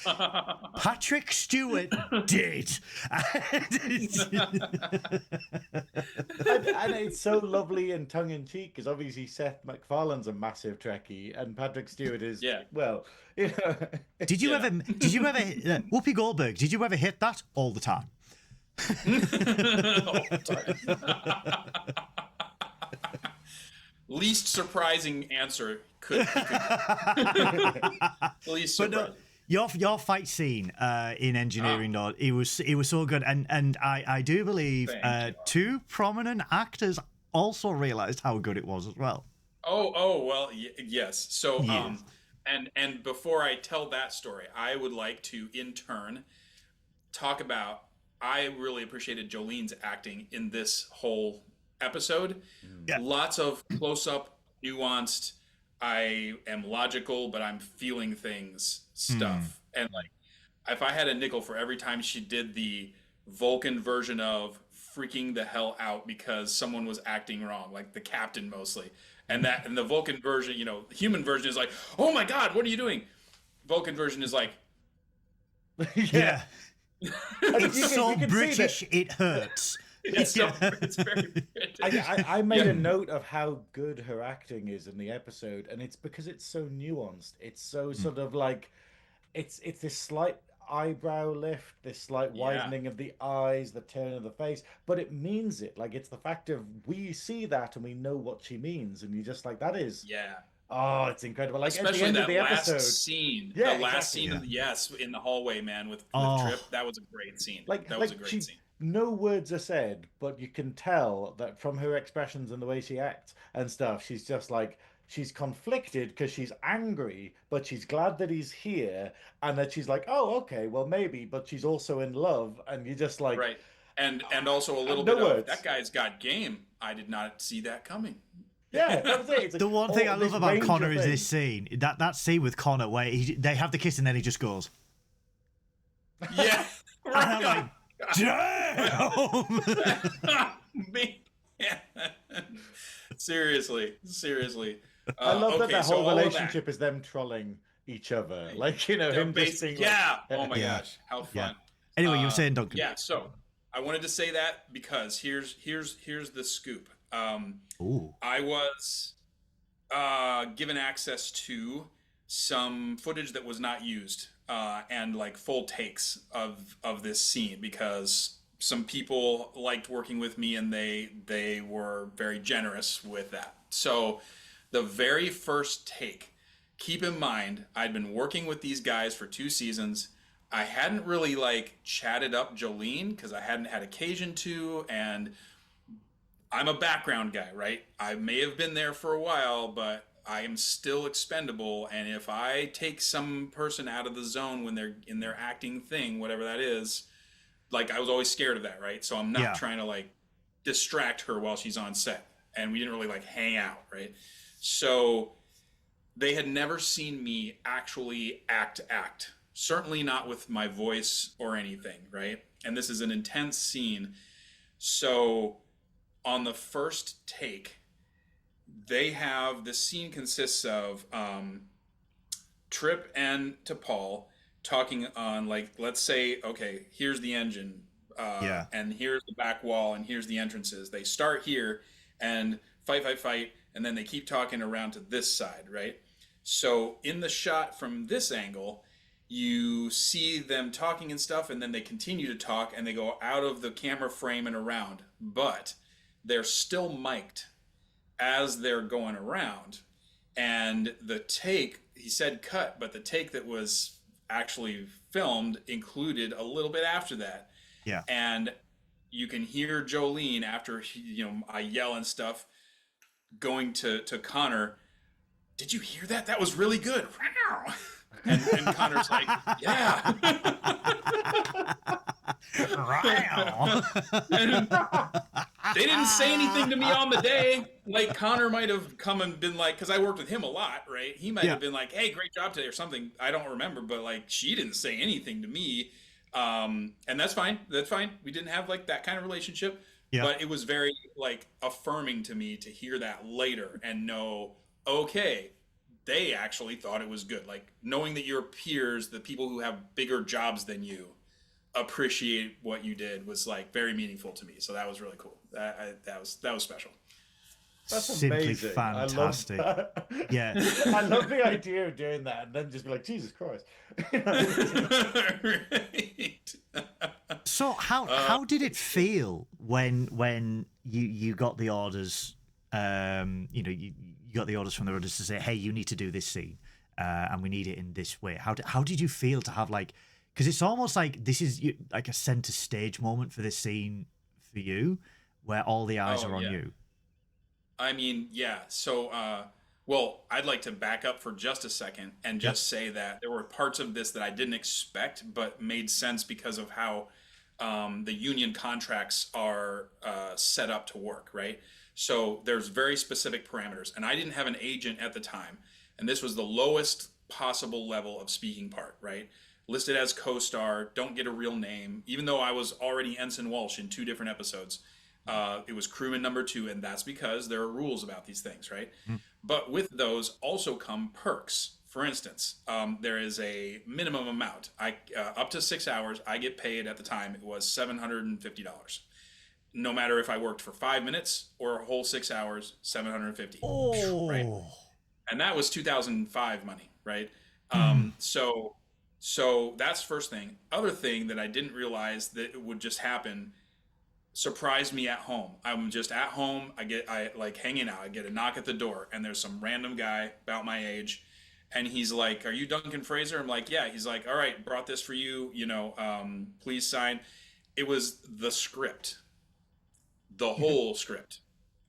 Patrick Stewart did. And it's so lovely and tongue-in-cheek, because obviously Seth MacFarlane's a massive Trekkie and Patrick Stewart is Did you ever Whoopi Goldberg, did you ever hit that all the time? Least surprising answer least surprising. Your fight scene in engineering, it was so good, and I do believe two prominent actors also realized how good it was as well. Yes. So and before I tell that story, I would like to in turn talk about, I really appreciated Jolene's acting in this whole episode. Lots of close-up, nuanced, I am logical but I'm feeling things stuff. And like, if I had a nickel for every time she did the Vulcan version of freaking the hell out because someone was acting wrong, like the captain mostly, and the Vulcan version, the human version is like, "Oh my god, what are you doing?" Vulcan version is like, yeah. It's so British it hurts. It's very British. I made a note of how good her acting is in the episode, and it's because it's so nuanced. It's so sort of like, it's this slight eyebrow lift, this slight Yeah. widening of the eyes, the turn of the face, but it means it. Like it's the fact of we see that and we know what she means, and you're just like that is Yeah. oh, it's incredible. Like at the Especially end of that the last episode, scene. The yeah, last exactly. scene Yeah. of yes, in the hallway, man, with Oh, Trip. That was a great scene. Like That was a like great she scene. no words are said, but you can tell that from her expressions and the way she acts and stuff, she's just like she's conflicted because she's angry, but she's glad that he's here, and that she's like, oh, okay, well maybe, but she's also in love, and you're just like, Right. And also a little no bit of that words. guy's got game. I did not see that coming. Yeah, that was it. It's like the one thing I love this about range Connor of is this things. scene. That scene with Connor where they have the kiss and then he just goes, Yeah. and I'm Right. like, damn. Me. Seriously. I love that Okay, that so whole all of that. relationship is them trolling each other, like They're him just being yeah. like, Oh my Yeah. gosh, how Yeah. fun. Anyway, you were Uh, saying, Duncan. Yeah. So I wanted to say that because here's the scoop. Ooh. I was given access to some footage that was not used and like full takes of this scene because some people liked working with me and they were very generous with that. So the very first take, keep in mind I'd been working with these guys for 2 seasons. I hadn't really like chatted up Jolene because I hadn't had occasion to, and I'm a background guy, right? I may have been there for a while, but I am still expendable. And if I take some person out of the zone when they're in their acting thing, whatever that is, like I was always scared of that, right? So I'm not Yeah. trying to like distract her while she's on set. And we didn't really like hang out, right? So they had never seen me actually act. Certainly not with my voice or anything, right? And this is an intense scene. So on the first take, they have the scene consists of Trip and T'Pol talking on like let's say okay here's the engine Yeah. and here's the back wall and here's the entrances. They start here and fight and then they keep talking around to this side, right? So in the shot from this angle you see them talking and stuff and then they continue to talk and they go out of the camera frame and around, but they're still mic'd as they're going around. And the take, he said cut, but the take that was actually filmed included a little bit after that. Yeah. And you can hear Jolene after I yell and stuff, going to Connor. Did you hear that? That was really good. And Connor's like, yeah. And they didn't say anything to me on the day. Like Connor might have come and been like, because I worked with him a lot, right? He might have been like, "Hey, great job today" or something. I don't remember, but like she didn't say anything to me, and that's fine. That's fine. We didn't have like that kind of relationship, but it was very like affirming to me to hear that later and know, okay, they actually thought it was good. Like knowing that your peers, the people who have bigger jobs than you, appreciate what you did was like very meaningful to me. So that was really cool. That was special. That's Simply amazing. fantastic. I love that. Yeah. I love the idea of doing that and then just be like, Jesus Christ. Right. So how did it feel when you got the orders? You got the orders from the writers to say, hey, you need to do this scene, and we need it in this way. How did you feel to have like? Because it's almost like this is like a center stage moment for this scene for you, where all the eyes are on you. I mean, yeah. So, well, I'd like to back up for just a second and just say that there were parts of this that I didn't expect, but made sense because of how the union contracts are set up to work, right? So there's very specific parameters, and I didn't have an agent at the time, and this was the lowest possible level of speaking part, right? Listed as co-star, don't get a real name, even though I was already Ensign Walsh in 2 different episodes. It was crewman number 2, and that's because there are rules about these things, right? But with those also come perks. For instance, there is a minimum amount. Up to 6 hours, I get paid at the time, it was $750. No matter if I worked for 5 minutes or a whole 6 hours, $750. Oh, right? And that was 2005 money, right? So So that's first thing. Other thing that I didn't realize that it would just happen surprised me at home. I'm just at home. I like hanging out. I get a knock at the door, and there's some random guy about my age, and he's like, "Are you Duncan Fraser?" I'm like, "Yeah." He's like, "All right, brought this for you. Please sign." It was the script, the whole script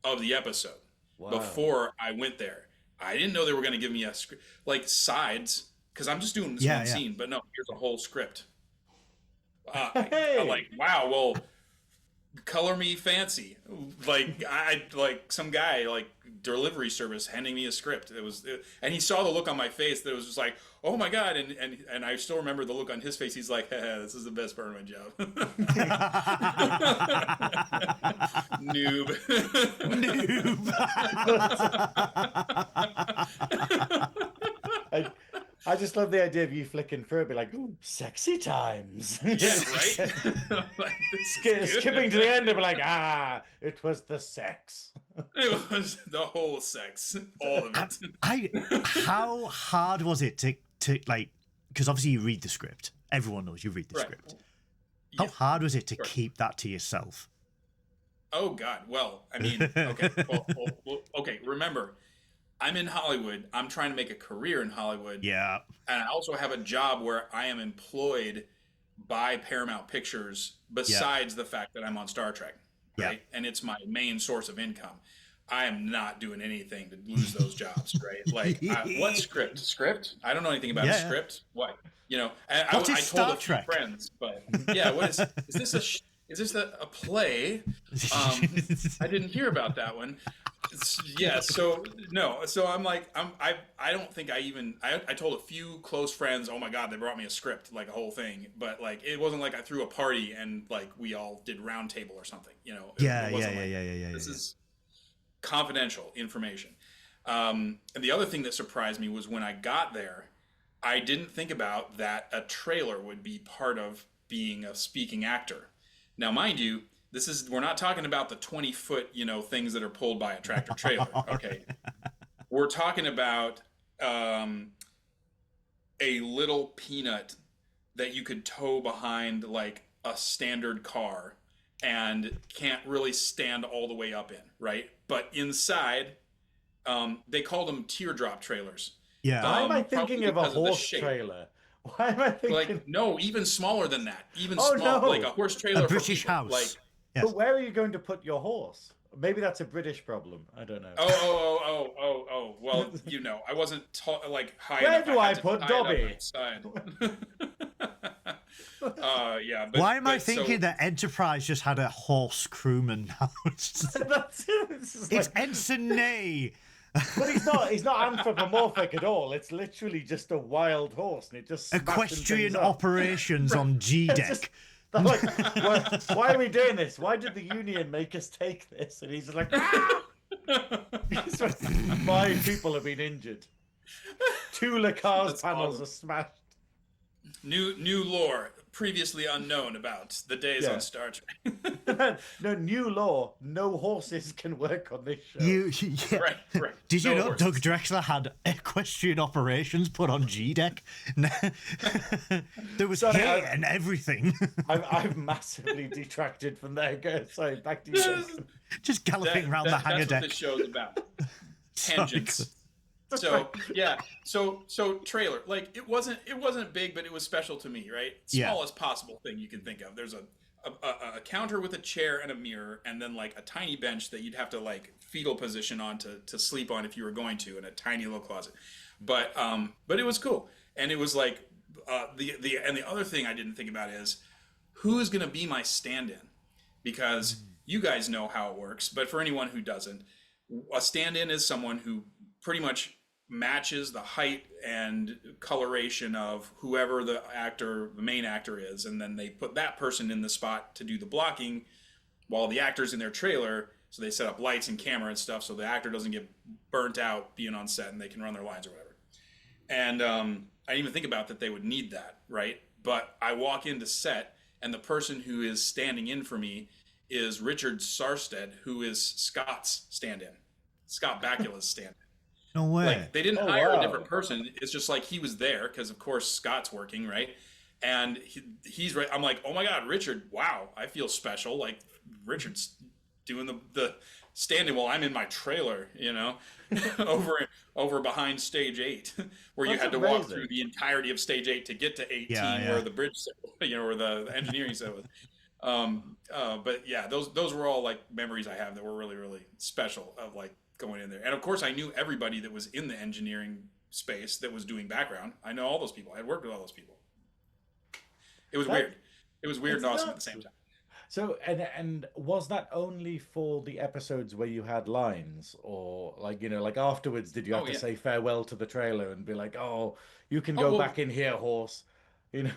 of the episode. Wow. Before I went there, I didn't know they were going to give me a script like sides because I'm just doing this one scene. But no, here's a whole script. I'm like, wow. Well, color me fancy. Like I like some guy like delivery service handing me a script. And he saw the look on my face that was just like, oh my god. And I still remember the look on his face. He's like, this is the best part of my job. Noob. I just love the idea of you flicking through it, be like, ooh, sexy times. Yeah, right? Skipping to the end and be like, it was the sex. It was the whole sex. All of it. How hard was it to like, because obviously you read the script. Everyone knows you read the script. How hard was it to keep that to yourself? Oh, God. Well, I mean, okay. Okay, remember, I'm in Hollywood. I'm trying to make a career in Hollywood. Yeah. And I also have a job where I am employed by Paramount Pictures besides the fact that I'm on Star Trek, right? And it's my main source of income. I am not doing anything to lose those jobs, right? Like, what script? Script? I don't know anything about a script. What? I told Star a few Trek? friends, but yeah, what is this a play? I didn't hear about that one. So I'm like, I don't think I told a few close friends, oh my God, they brought me a script, like a whole thing. But like, it wasn't like I threw a party and like we all did round table or something, This is confidential information. And the other thing that surprised me was when I got there, I didn't think about that a trailer would be part of being a speaking actor. Now, mind you, we're not talking about the 20-foot, things that are pulled by a tractor trailer. Okay. We're talking about a little peanut that you could tow behind like a standard car and can't really stand all the way up in, right? But inside, they called them teardrop trailers. Yeah. Why am I thinking of a horse trailer? Why am I thinking? Like, no, even smaller than that. Like a horse trailer. A British house. Like, yes. But where are you going to put your horse? Maybe that's a British problem. I don't know. Oh. Well, I wasn't high Where enough. do I put Dobby? But, why am I thinking that Enterprise just had a horse crewman now? It's Ensign Nay. But he's not anthropomorphic at all. It's literally just a wild horse, and it just equestrian operations on G deck. Like, why are we doing this? Why did the Union make us take this? And he's just like, He's like, 5 people have been injured. 2 Lacar's panels are smashed. New lore previously unknown about the days on Star Trek. No, new law. No horses can work on this show. Right. Did you know horses. Doug Drexler had equestrian operations put on G-Deck? There was hair and everything. I've massively detracted from there. Sorry, back to you. Just galloping around the hangar deck. That's what this show's about. Tangents. So trailer, like it wasn't big, but it was special to me, right? Smallest possible thing you can think of. There's a counter with a chair and a mirror, and then like a tiny bench that you'd have to like fetal position on to sleep on if you were going to, in a tiny little closet. But it was cool, and it was like the other thing I didn't think about is who is going to be my stand-in, because you guys know how it works, but for anyone who doesn't, a stand-in is someone who pretty much matches the height and coloration of whoever the main actor is, and then they put that person in the spot to do the blocking while the actor's in their trailer. So they set up lights and camera and stuff so the actor doesn't get burnt out being on set and they can run their lines or whatever. And I didn't even think about that they would need that, right? But I walk into set, and the person who is standing in for me is Richard Sarstedt, who is Scott's stand-in, Scott Bakula's stand-in. No way. Like they didn't Oh, hire a wow. different person. It's just like he was there because of course Scott's working, right? And he's right. I'm like, oh my God, Richard! Wow, I feel special. Like Richard's doing the standing while I'm in my trailer, over behind stage 8, where you That's had to walk amazing. through the entirety of stage 8 to get to 18, Yeah. where the bridge, where the engineering set was. But yeah, those were all like memories I have that were really really special of like going in there. And of course, I knew everybody that was in the engineering space that was doing background. I know all those people. I had worked with all those people. It was That- weird. It was weird it's and awesome at nuts. the same time. So and was that only for the episodes where you had lines, or like like afterwards? Did you have Oh to yeah. say farewell to the trailer and be like, "Oh, you can Oh go well. back in here, horse"?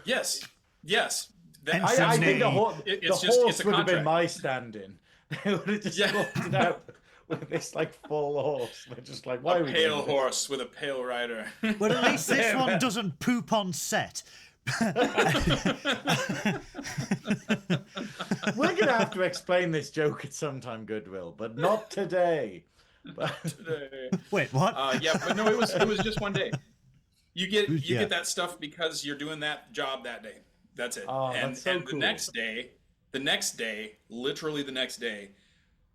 Yes. Yes. And I think the It's horse a would have been contract. my stand-in. They would have just Yeah. walked it out with this like full horse. We're just like, why A are we pale doing this? horse with a pale rider. But at least this Damn one it. doesn't poop on set. We're gonna have to explain this joke at some time, Goodwill, but not today. But Wait, what? Yeah, but no, it was just one day. You get Yeah. get that stuff because you're doing that job that day. That's it. Oh, and that's so and cool. the next day, literally the next day,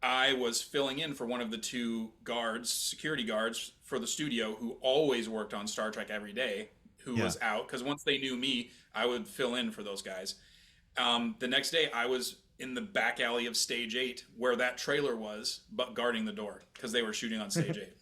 I was filling in for one of the two security guards for the studio who always worked on Star Trek every day, who Yeah. was out because once they knew me, I would fill in for those guys. The next day, I was in the back alley of Stage 8 where that trailer was, but guarding the door because they were shooting on Stage 8.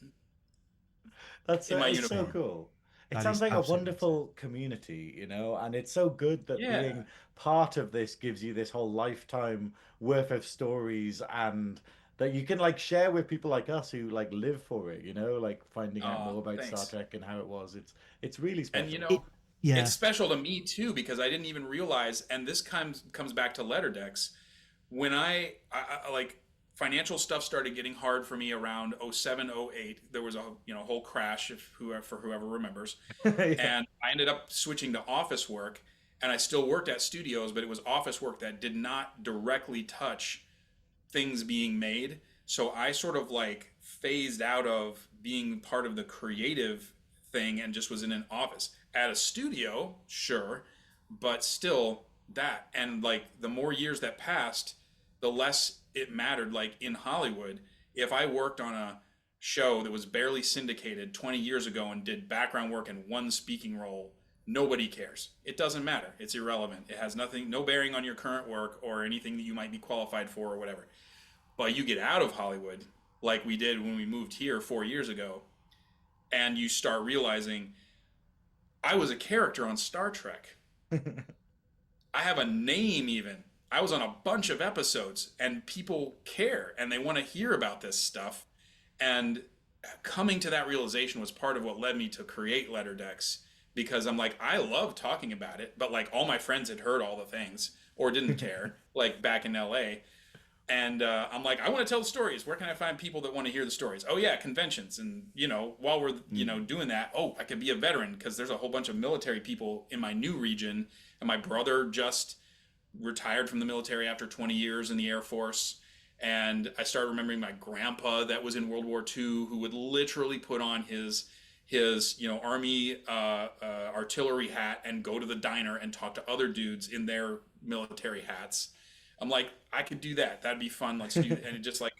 that's In my it's so uniform. cool. It That sounds is like a absolutely wonderful community, and it's so good that Yeah. being part of this gives you this whole lifetime worth of stories, and that you can like share with people like us who like live for it, like finding out Aw, more about thanks. Star Trek and how it was. It's really special. And Yeah. it's special to me too because I didn't even realize, and this comes back to Letter Decks. When I like financial stuff started getting hard for me around 07, 08. There was a whole crash for whoever remembers. Yeah. And I ended up switching to office work, and I still worked at studios, but it was office work that did not directly touch things being made. So I sort of like phased out of being part of the creative thing and just was in an office. At a studio, sure, but still that. And like the more years that passed, the less it mattered. Like in Hollywood, if I worked on a show that was barely syndicated 20 years ago and did background work and one speaking role, nobody cares. It doesn't matter. It's irrelevant. It has no bearing on your current work or anything that you might be qualified for or whatever. But you get out of Hollywood, like we did when we moved here 4 years ago, and you start realizing I was a character on Star Trek. I have a name even. I was on a bunch of episodes, and people care and they want to hear about this stuff. And coming to that realization was part of what led me to create Letter Decks, because I'm like, I love talking about it, but like all my friends had heard all the things or didn't care, like back in LA. And I'm like, I want to tell the stories. Where can I find people that want to hear the stories? Oh yeah, conventions. And while we're doing that, I could be a veteran because there's a whole bunch of military people in my new region, and my brother just retired from the military after 20 years in the Air Force. And I started remembering my grandpa that was in World War II, who would literally put on his Army artillery hat and go to the diner and talk to other dudes in their military hats. I'm like, I could do that. That'd be fun. Let's do it. And it just like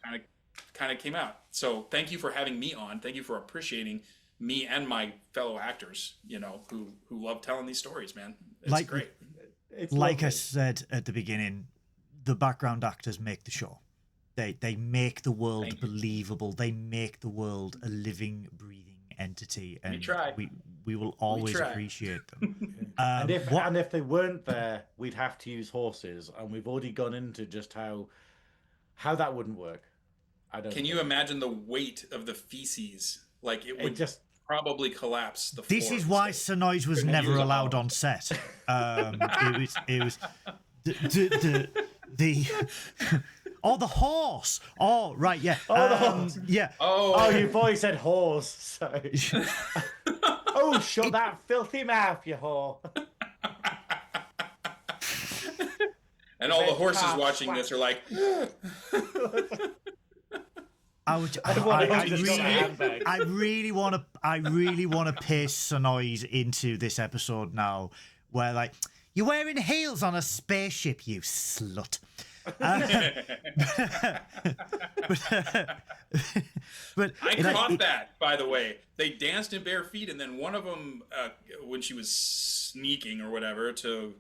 kind of came out. So thank you for having me on. Thank you for appreciating me and my fellow actors, who love telling these stories, man. It's great. It's Like I lovely. said at the beginning, the background actors make the show. They make the world Thank you. believable. They make the world a living, breathing entity, and try. we will always try. appreciate them. And if what- and if they weren't there, we'd have to use horses, and we've already gone into just how that wouldn't work. I don't. Can you imagine the weight of the feces? Like it would just probably collapse the floor. This is why Synoiz was Couldn't never use a allowed hall. on set. It was the oh, the horse. Oh, right, yeah. Oh, the horse. Yeah. Oh, your boy said horse. Sorry. Oh, shut that filthy mouth, you whore. And all the Red horses calf watching swat. this are like, I would. I really want to pace Synoiz into this episode now, where like you're wearing heels on a spaceship, you slut. But I caught that, by the way. They danced in bare feet, and then one of them, when she was sneaking or whatever, to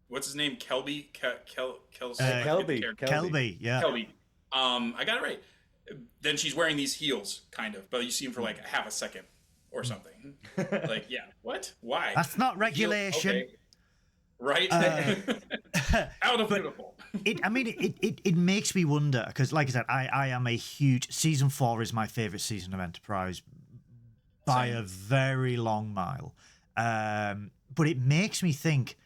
what's his name, Kelby, Kelby, yeah. Kelby. I got it right. Then she's wearing these heels, kind of, but you see them for like a half a second or something. Like, yeah, what? Why? That's not regulation. Okay. Right? Out of beautiful. It makes me wonder, because like I said, I am a huge... Season 4 is my favourite season of Enterprise by a very long mile. But it makes me think,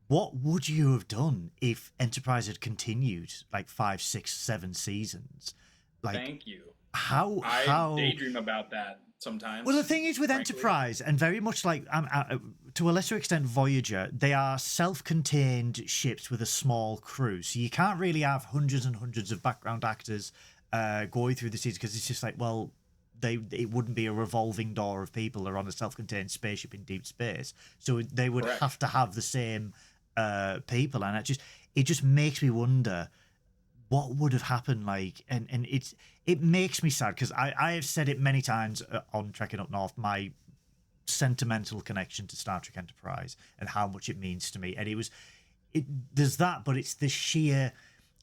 what would you have done if Enterprise had continued like 5, 6, 7 seasons? Like, thank you. I daydream about that sometimes. Well, the thing is with frankly. Enterprise, and very much like to a lesser extent Voyager, they are self-contained ships with a small crew, so you can't really have hundreds and hundreds of background actors going through the season, because it's just like, well, it wouldn't be a revolving door of people that are on a self-contained spaceship in deep space, so they would have to have the same people, and it just makes me wonder what would have happened, like, and it makes me sad, because I have said it many times on Trekking Up North, my sentimental connection to Star Trek Enterprise and how much it means to me, and there's that, but it's the sheer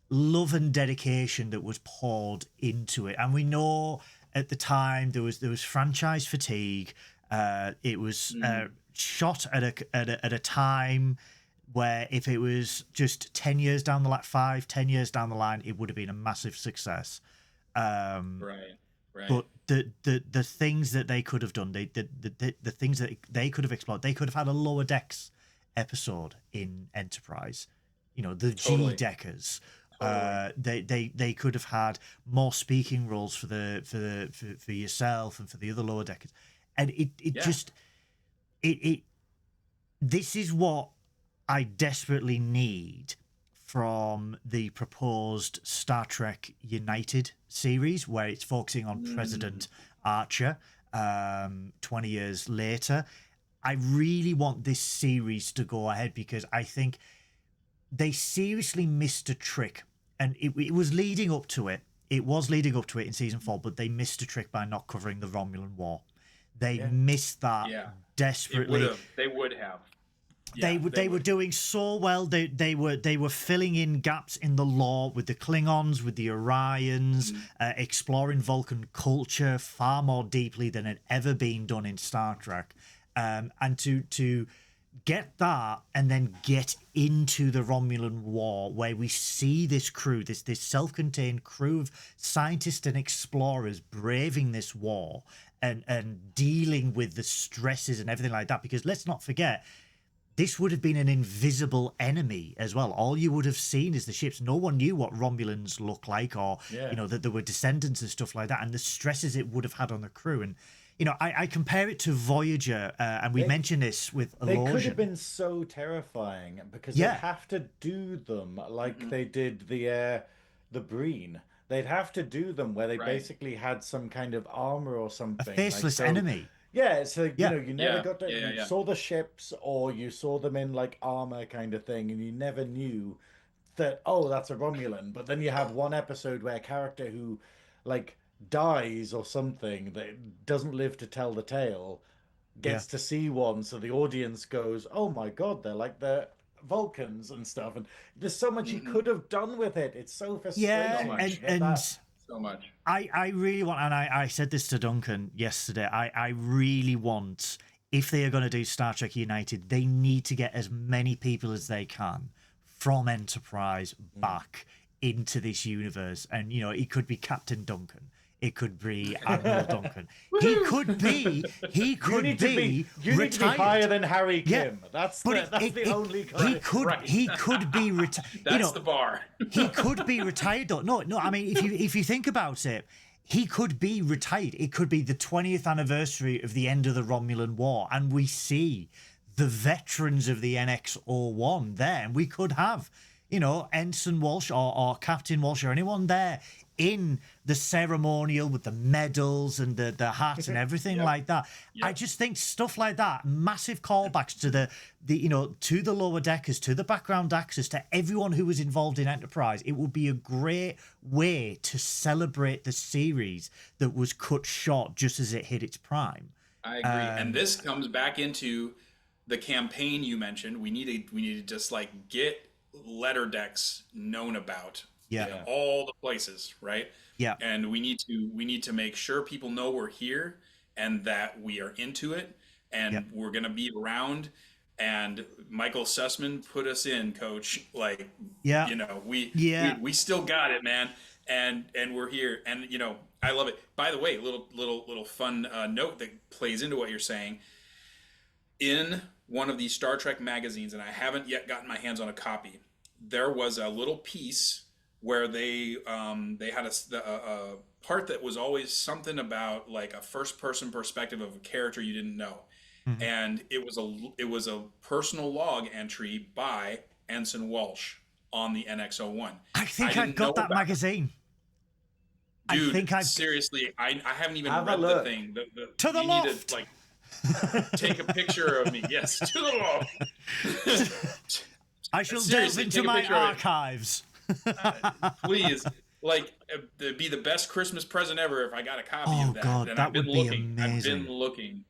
love and dedication that was poured into it, and we know at the time there was franchise fatigue. It was shot at a time where if it was just 10 years down the line, 5, 10 years down the line, it would have been a massive success. Right. But the things that they could have done, the things that they could have explored, they could have had a Lower Decks episode in Enterprise. You know, the Totally. G-Deckers. They could have had more speaking roles for yourself and for the other Lower Deckers. And this is what I desperately need from the proposed Star Trek United series, where it's focusing on President Archer 20 years later. I really want this series to go ahead, because I think they seriously missed a trick, and it was leading up to it. It was leading up to it in season 4, but they missed a trick by not covering the Romulan War. They missed that desperately. They would have. They were doing so well. They were filling in gaps in the lore with the Klingons, with the Orions, exploring Vulcan culture far more deeply than had ever been done in Star Trek. And to get that and then get into the Romulan War, where we see this crew, this self-contained crew of scientists and explorers braving this war and dealing with the stresses and everything like that. Because let's not forget, this would have been an invisible enemy as well. All you would have seen is the ships. No one knew what Romulans look like, or that there were descendants and stuff like that, and the stresses it would have had on the crew. And I compare it to Voyager, and we mentioned this with Elosion. They could have been so terrifying, because they have to do them like they did the Breen. They'd have to do them where they basically had some kind of armor or something. A faceless enemy. Yeah, so you never got to you saw the ships, or you saw them in like armor kind of thing, and you never knew that, oh, that's a Romulan. But then you have one episode where a character who like dies or something that doesn't live to tell the tale gets to see one, so the audience goes, oh my god, they're like the Vulcans and stuff, and there's so much you could have done with it. It's so frustrating. So much. I really want, and I said this to Duncan yesterday, I really want, if they are going to do Star Trek United, they need to get as many people as they can from Enterprise back into this universe. And, it could be Captain Duncan. It could be Admiral Duncan. He could be You need to be higher than Harry Kim. That's the only kind. He could be retired. That's the bar. He could be retired though. No. I mean, if you think about it, he could be retired. It could be the 20th anniversary of the end of the Romulan War, and we see the veterans of the NX-01 there, and we could have, Ensign Walsh or Captain Walsh or anyone there in the ceremonial with the medals and the hat and everything like that. I just think stuff like that, massive callbacks to the to the lower deckers, to the background actors, to everyone who was involved in Enterprise. It would be a great way to celebrate the series that was cut short just as it hit its prime. I agree. And this comes back into the campaign you mentioned. We need to just like get letter decks known about in all the places, right? Yeah. And we need to make sure people know we're here and that we are into it and we're gonna be around. And Michael Sussman put us in, Coach. Like, we still got it, man. And we're here. And I love it. By the way, little fun note that plays into what you're saying. In one of these Star Trek magazines, and I haven't yet gotten my hands on a copy, there was a little piece where they had a part that was always something about like a first person perspective of a character you didn't know. Mm-hmm. And it was a personal log entry by Ensign Walsh on the NX-01. I think I got that magazine. Dude, seriously, I haven't even read the thing. To the loft. Need to like take a picture of me. Yes, to the loft. I shall delve into my archives. Please, like, it'd be the best Christmas present ever if I got a copy of that. God, and that would be amazing. I've been looking,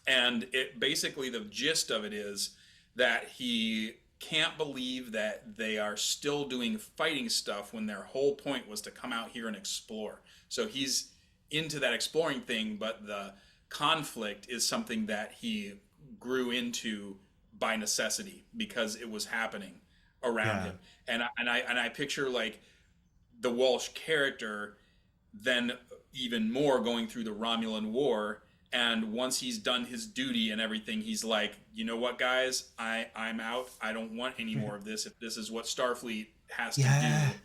and it basically the gist of it is that he can't believe that they are still doing fighting stuff when their whole point was to come out here and explore. So he's into that exploring thing, but the conflict is something that he grew into by necessity because it was happening around him. And I picture like the Walsh character then even more going through the Romulan War, and once he's done his duty and everything, he's like, you know what, guys, I'm out. I don't want any more of this if this is what Starfleet has to do.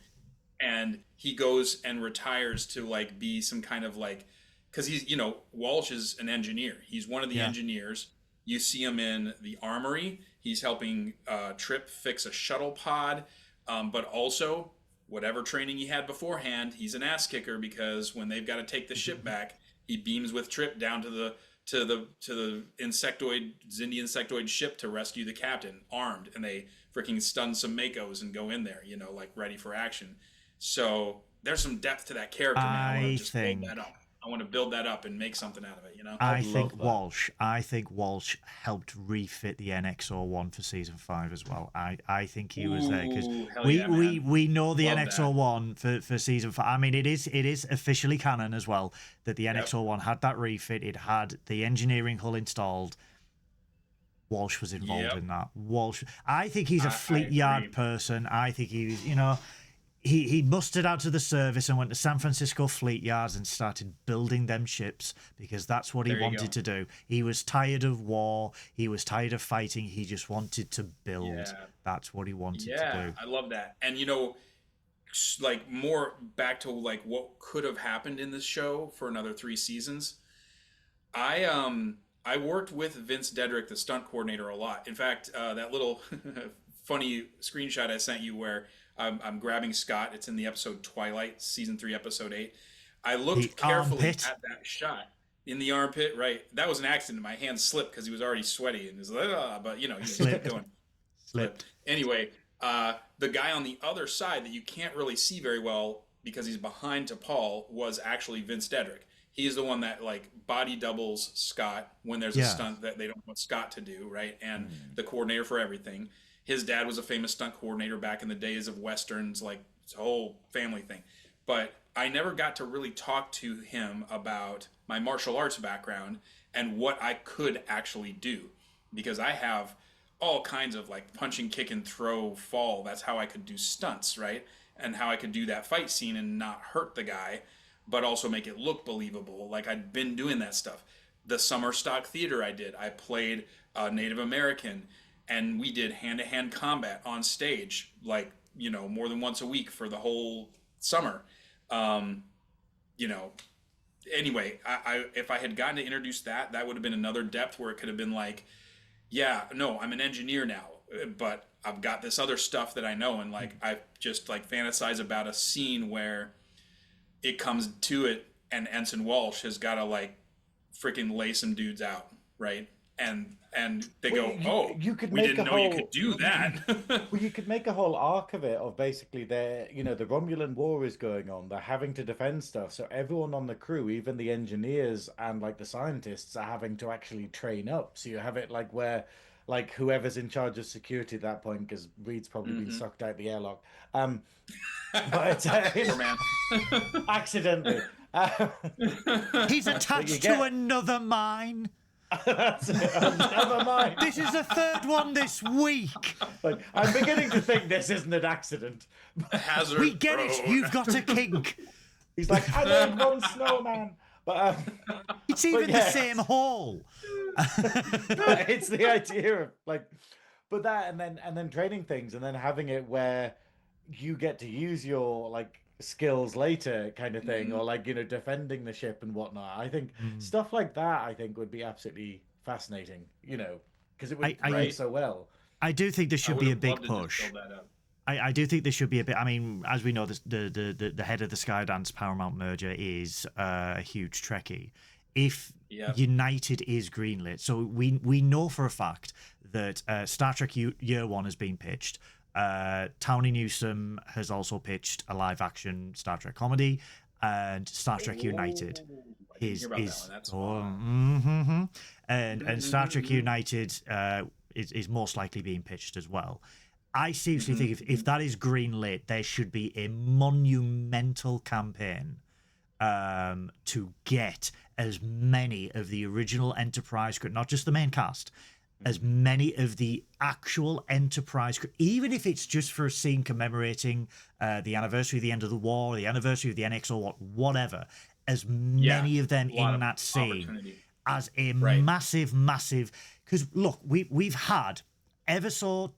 And he goes and retires to like be some kind of like, because he's, Walsh is an engineer. He's one of the engineers. You see him in the armory. He's helping Trip fix a shuttle pod, but also whatever training he had beforehand, he's an ass kicker because when they've got to take the ship back, he beams with Trip down to the Xindi insectoid ship to rescue the captain, armed, and they freaking stun some Makos and go in there, like ready for action. So there's some depth to that character. I want to just build that up. I want to build that up and make something out of it, I think Walsh helped refit the NX-01 for season 5 as well. I think he was there because we know the NX-01 for season 5. I mean, it is officially canon as well that the NX-01 had that refit. It had the engineering hull installed. Walsh was involved in that. Walsh, I think he's a fleet yard person. I think he was, He mustered out of the service and went to San Francisco Fleet Yards and started building them ships because that's what he wanted to do. He was tired of war. He was tired of fighting. He just wanted to build. Yeah. That's what he wanted to do. Yeah, I love that. And, like more back to like what could have happened in this show for another 3 seasons. I worked with Vince Dedrick, the stunt coordinator, a lot. In fact, that little funny screenshot I sent you where I'm grabbing Scott. It's in the episode Twilight, season 3, episode 8. I looked carefully at that shot in the armpit. Right, that was an accident. My hand slipped because he was already sweaty, and he was like, but he just kept going. Slipped. Anyway, the guy on the other side that you can't really see very well because he's behind T'Pol was actually Vince Dedrick. He's the one that like body doubles Scott when there's a stunt that they don't want Scott to do, right? And the coordinator for everything. His dad was a famous stunt coordinator back in the days of Westerns, like it's a whole family thing. But I never got to really talk to him about my martial arts background and what I could actually do. Because I have all kinds of like punching, kick, and throw, fall. That's how I could do stunts, right? And how I could do that fight scene and not hurt the guy, but also make it look believable. Like I'd been doing that stuff. The summer stock theater I did. I played Native American. And we did hand-to-hand combat on stage, like, more than once a week for the whole summer. Anyway, if I had gotten to introduce that would have been another depth where it could have been like, I'm an engineer now, but I've got this other stuff that I know. And like, I just like fantasize about a scene where it comes to it, and Ensign Walsh has got to like freaking lay some dudes out, right? And they Well, go, oh, you could we make didn't a know you whole could do that. well, you could make a whole arc of it of basically the Romulan war is going on. They're having to defend stuff, so everyone on the crew, even the engineers and like the scientists, are having to actually train up. So you have it like where like whoever's in charge of security at that point, because Reed's probably been Mhm. sucked out the airlock. But it's Poor man. accidentally. He's But you attached to get another mine. that's it. Never mind. This is the third one this week. Like, I'm beginning to think this isn't an accident. Hazard. We get it. road. You've got a kink. He's like, I made one snowman. But It's even the yes. same hall. it's the idea of like, but that and then training things and then having it where you get to use your like skills later kind of thing, or like defending the ship and whatnot. I think stuff like that I think would be absolutely fascinating, because it would play so well. I do think there should be a big push. Build that up. I do think there should be a bit. I mean, as we know, the head of the Skydance Paramount merger is a huge Trekkie. If United is greenlit, so we know for a fact that Star Trek Year One has been pitched. Townie Newsome has also pitched a live action Star Trek comedy, and Star Trek United is and Star Trek United is most likely being pitched as well. I seriously think if that is greenlit, there should be a monumental campaign to get as many of the original Enterprise, not just the main cast, as many of the actual Enterprise, even if it's just for a scene commemorating the anniversary of the end of the war, the anniversary of the NXO, whatever, as many of them in that scene as a massive, because look, we've had ever so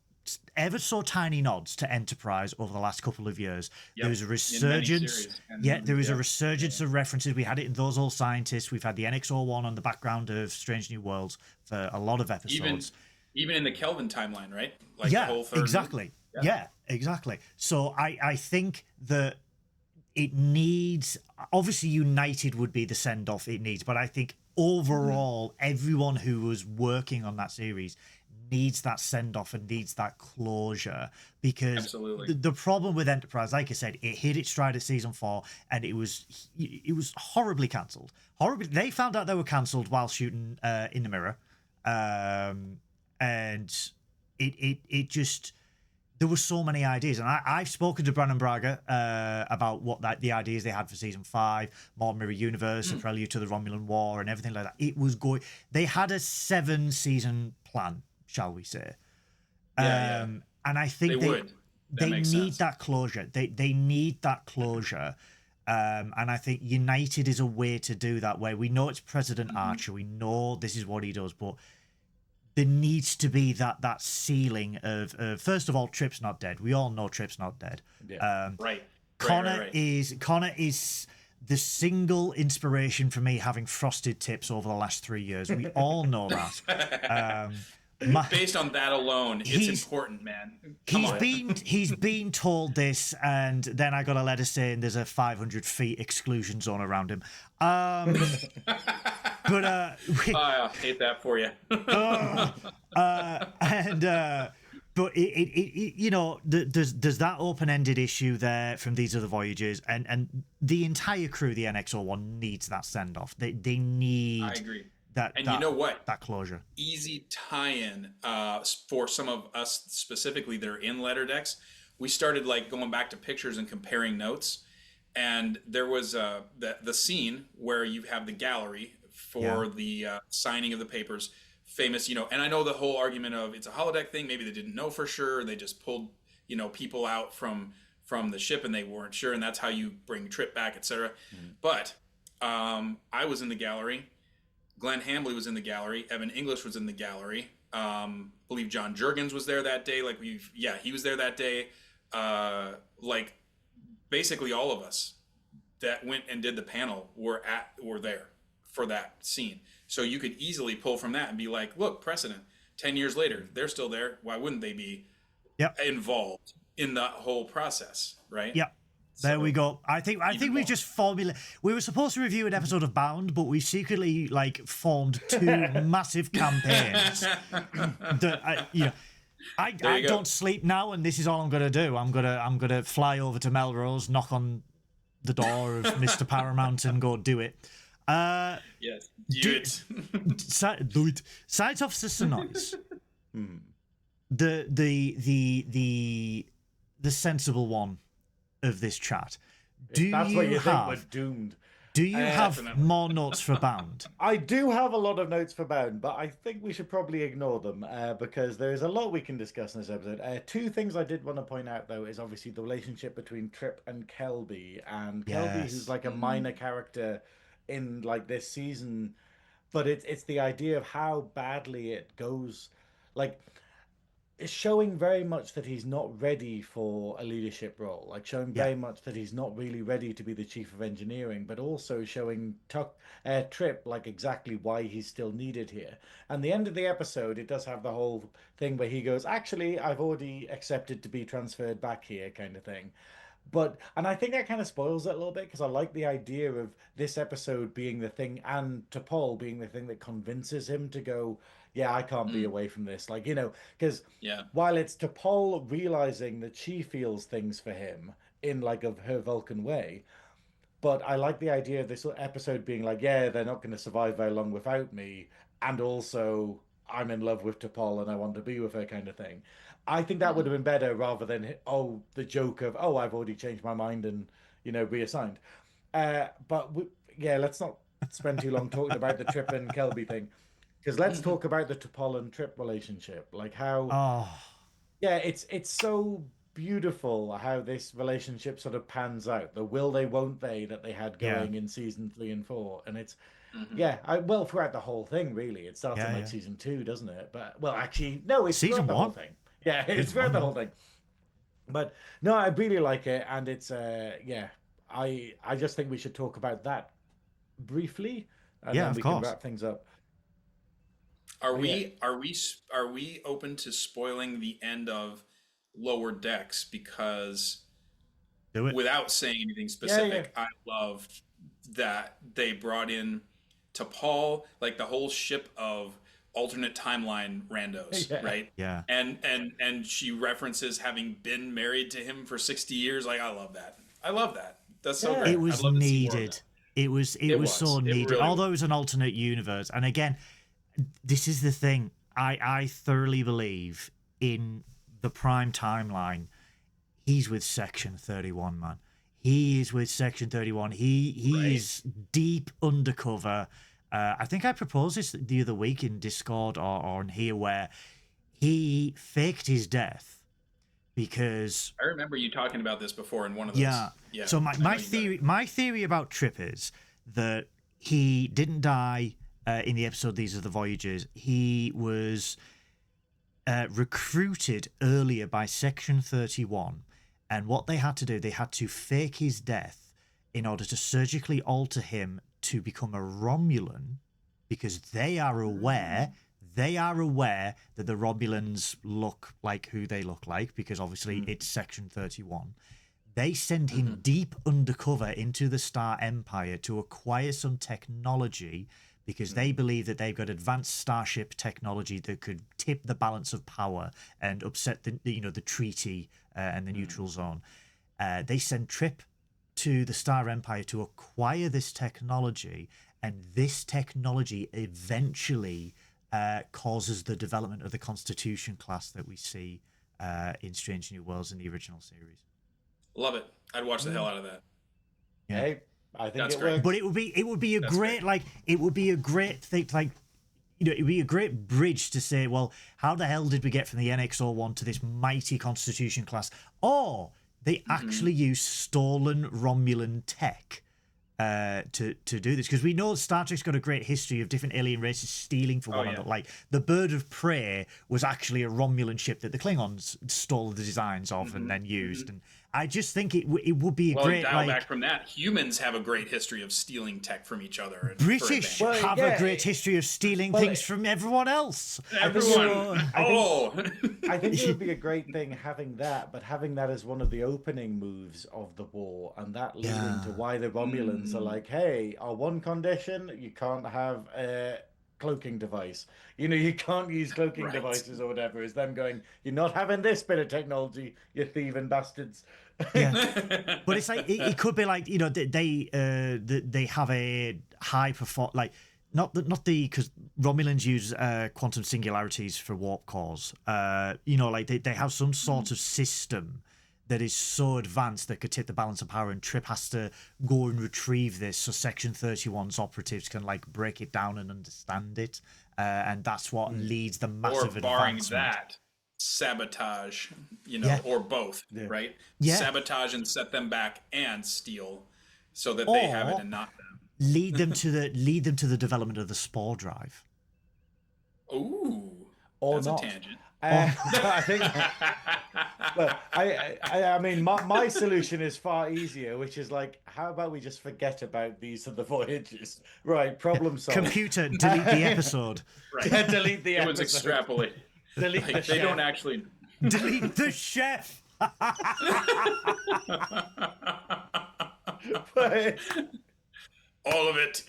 tiny nods to Enterprise over the last couple of years. There was a resurgence. There was a resurgence of references. We had it in Those Old Scientists. We've had the NXO one on the background of Strange New Worlds for a lot of episodes. Even in the Kelvin timeline, right? Like the whole third exactly. Yeah, exactly. So I think that it needs, obviously United would be the send-off it needs, but I think overall everyone who was working on that series needs that send-off and needs that closure, because the problem with Enterprise, like I said, it hit its stride at season 4 and it was horribly cancelled. They found out they were cancelled while shooting in the Mirror, and it just, there were so many ideas, and I've spoken to Brandon Braga about the ideas they had for season 5, More Mirror Universe, a prelude to the Romulan War, and everything like that. It was going. They had a 7-season plan, shall we say? And I think they need that closure. They need that closure. And I think United is a way to do that, where we know it's President Archer, we know this is what he does, but there needs to be that ceiling of first of all, Trip's not dead. We all know Trip's not dead. Connor is the single inspiration for me, having frosted tips over the last 3 years. We all know that. Based on that alone, it's important, man. He's been told this, and then I got a letter saying there's a 500 feet exclusion zone around him. But I hate that for you. But there's that open-ended issue there from These Are the Voyages, and the entire crew, the NX-01, needs that send-off. They need. I agree. You know what? That closure. Easy tie-in for some of us specifically that are in Letter Decks. We started like going back to pictures and comparing notes, and there was the scene where you have the gallery for the signing of the papers. Famous, and I know the whole argument of it's a holodeck thing. Maybe they didn't know for sure. They just pulled, people out from the ship and they weren't sure, and that's how you bring Trip back, etc. But I was in the gallery. Glenn Hambley was in the gallery. Evan English was in the gallery. Believe John Jurgens was there that day. He was there that day. Basically all of us that went and did the panel were there for that scene. So you could easily pull from that and be like, look, precedent. 10 years later, they're still there. Why wouldn't they be involved in that whole process, right? Yep. There we go. I think we just we were supposed to review an episode of Bound, but we secretly formed two massive campaigns. I don't sleep now, and this is all I'm gonna do. I'm gonna fly over to Melrose, knock on the door of Mr. Paramount, and go do it. Yes, do it. Do it. Science Officer Synoiz. The sensible one of this chat. If that's what you think, we're doomed. Do you have more notes for Bound? I do have a lot of notes for Bound, but I think we should probably ignore them because there is a lot we can discuss in this episode. Two things I did want to point out, though, is obviously the relationship between Trip and Kelby. And Kelby, who's like a minor character in like this season, but it's the idea of how badly it goes. Like, it's showing very much that he's not ready for a leadership role, like showing very much that he's not really ready to be the chief of engineering, but also showing Trip like exactly why he's still needed here. And the end of the episode, it does have the whole thing where he goes, actually, I've already accepted to be transferred back here, kind of thing. And I think that kind of spoils it a little bit because I like the idea of this episode being the thing and T'Pol being the thing that convinces him to go, yeah, I can't be away from this. Like, because while it's T'Pol realizing that she feels things for him in like of her Vulcan way, but I like the idea of this episode being like, yeah, they're not going to survive very long without me. And also I'm in love with T'Pol and I want to be with her kind of thing. I think that would have been better rather than, the joke of, I've already changed my mind and, reassigned. Let's not spend too long talking about the Trip and Kelby thing. Because let's talk about the T'Pol and Trip relationship. Like how... it's so beautiful how this relationship sort of pans out. The will they, won't they that they had going in season 3 and 4. And it's... throughout the whole thing, really. It starts in season 2, doesn't it? But, actually, no, it's season 1. The whole thing. Yeah, it's throughout the whole thing. But, no, I really like it. And it's, I just think we should talk about that briefly. And then we can wrap things up. Are we open to spoiling the end of Lower Decks? Because without saying anything specific, I loved that they brought in T'Pol, like the whole ship of alternate timeline randos, right? Yeah. And she references having been married to him for 60 years. Like, I love that. That's so great. It was needed. It was so needed. Really, although it was an alternate universe. And again, this is the thing. I thoroughly believe in the Prime timeline. He's with Section 31, man. He is with Section 31. He is deep undercover. I think I proposed this the other week in Discord or on here, where he faked his death because... I remember you talking about this before in one of those. Yeah. So my theory about Trip is that he didn't die in the episode These Are the Voyages. He was recruited earlier by Section 31, and what they had to do, they had to fake his death in order to surgically alter him to become a Romulan, because they are aware that the Romulans look like who they look like, because obviously it's Section 31. They send him deep undercover into the Star Empire to acquire some technology, because they believe that they've got advanced starship technology that could tip the balance of power and upset the treaty and the neutral zone. They send Trip to the Star Empire to acquire this technology, and this technology eventually causes the development of the Constitution class that we see in Strange New Worlds in the original series. Love it. I'd watch the hell out of that. Yeah. Hey, I think That's it great. works. But it would be a great thing, like, it would be a great bridge to say, well, how the hell did we get from the NX-01 to this mighty Constitution class? Or they actually use stolen Romulan tech to do this, because we know Star Trek's got a great history of different alien races stealing from one another. Like the Bird of Prey was actually a Romulan ship that the Klingons stole the designs of and then used, I just think it would be a Well, great, dial like, back from that. Humans have a great history of stealing tech from each other. And British Well, have yeah, a great history of stealing well, things from everyone else. everyone. I think it would be a great thing having that, but having that as one of the opening moves of the war, and that leading to Yeah. why the Romulans are like, hey, our one condition, you can't have a cloaking device. You can't use cloaking Right. devices or whatever. Is them going, you're not having this bit of technology, you thieving bastards. Yeah. But it's like it could be like they have a high perform like not the because Romulans use quantum singularities for warp cores. Like they have some sort of system that is so advanced that could tip the balance of power, and Trip has to go and retrieve this so Section 31's operators can like break it down and understand it, and that's what leads the Or massive barring advancement. that, sabotage, Yeah. or both, right? Yeah. Sabotage and set them back and steal so that they have it Or- and not them. Lead them to the development of the spore drive. Ooh. Or That's not. a tangent. I think. Well, I mean, my solution is far easier, which is like, how about we just forget about these other voyages? Right, problem solved. Computer, delete the episode. Right. Delete the It was episode. extrapolated. Delete Like, the they chef. don't actually. Delete the chef. But, All of it.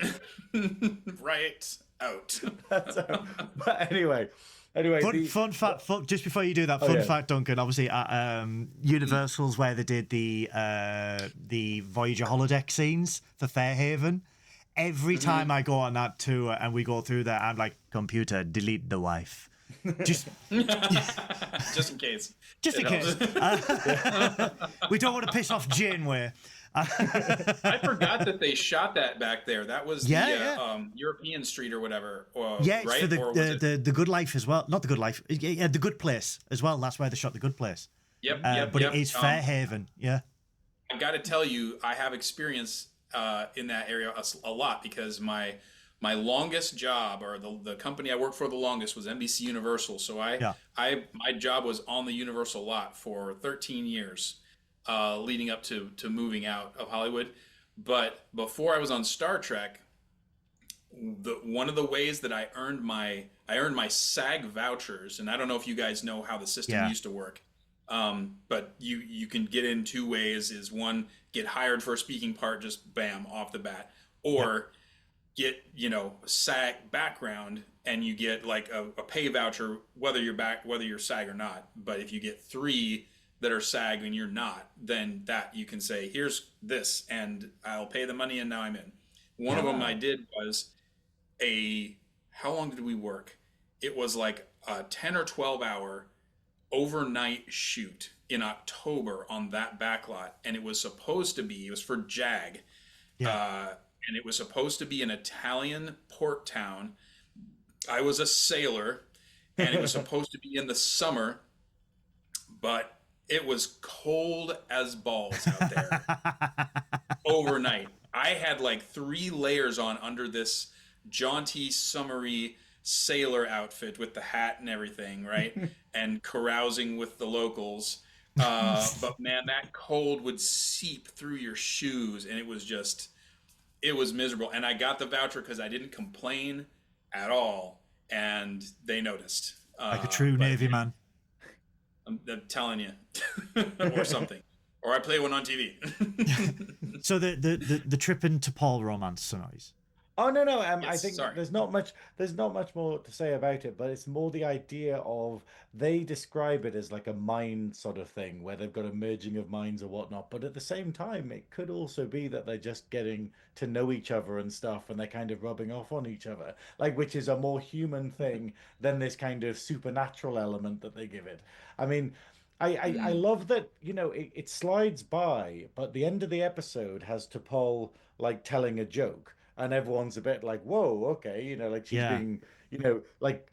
Right out. but anyway, Fun fact. Just before you do that, fun yeah. fact, Duncan. Obviously, at Universal's where they did the Voyager holodeck scenes for Fairhaven. Every time I go on that tour and we go through that, I'm like, computer, delete the wife. Just Just in case. in It case. helps. We don't want to piss off Janeway. I forgot that they shot that back there. That was the Yeah. European Street or whatever. Yeah, it's right? for Or was it? the Good Life as well. Not the Good Life. Yeah, the Good Place as well. That's where they shot the Good Place. Yep, But yep. it is Fairhaven. Yeah. I got to tell you, I have experience in that area a lot because my longest job, or the company I worked for the longest, was NBC Universal. So my job was on the Universal lot for 13 years, leading up to moving out of Hollywood. But before I was on Star Trek, one of the ways that I earned my SAG vouchers, and I don't know if you guys know how the system used to work. But you can get in two ways. Is one, get hired for a speaking part, just bam, off the bat, or get SAG background and you get like a pay voucher whether you're SAG or not. But if you get three that are SAG and you're not, then that you can say, here's this and I'll pay the money and now I'm in. One of them I did was how long did we work? It was like a 10 or 12 hour overnight shoot in October on that backlot, and it was for JAG, and it was supposed to be an Italian port town. I was a sailor, and it was supposed to be in the summer, but it was cold as balls out there overnight. I had like 3 layers on under this jaunty, summery sailor outfit with the hat and everything, right? And carousing with the locals. But man, that cold would seep through your shoes, and it was miserable. And I got the voucher because I didn't complain at all, and they noticed. Like a true Navy man. I'm telling you, or something, or I play one on TV. So the Trip into Paul romance, Synoiz. Oh no, I Yes, think sorry. there's not much more to say about it, but it's more the idea of, they describe it as like a mind sort of thing where they've got a merging of minds or whatnot, but at the same time it could also be that they're just getting to know each other and stuff, and they're kind of rubbing off on each other, like, which is a more human thing than this kind of supernatural element that they give it. I mean, I love that, it slides by, but the end of the episode has T'Pol like telling a joke, and everyone's a bit like, whoa, okay, like she's being, like,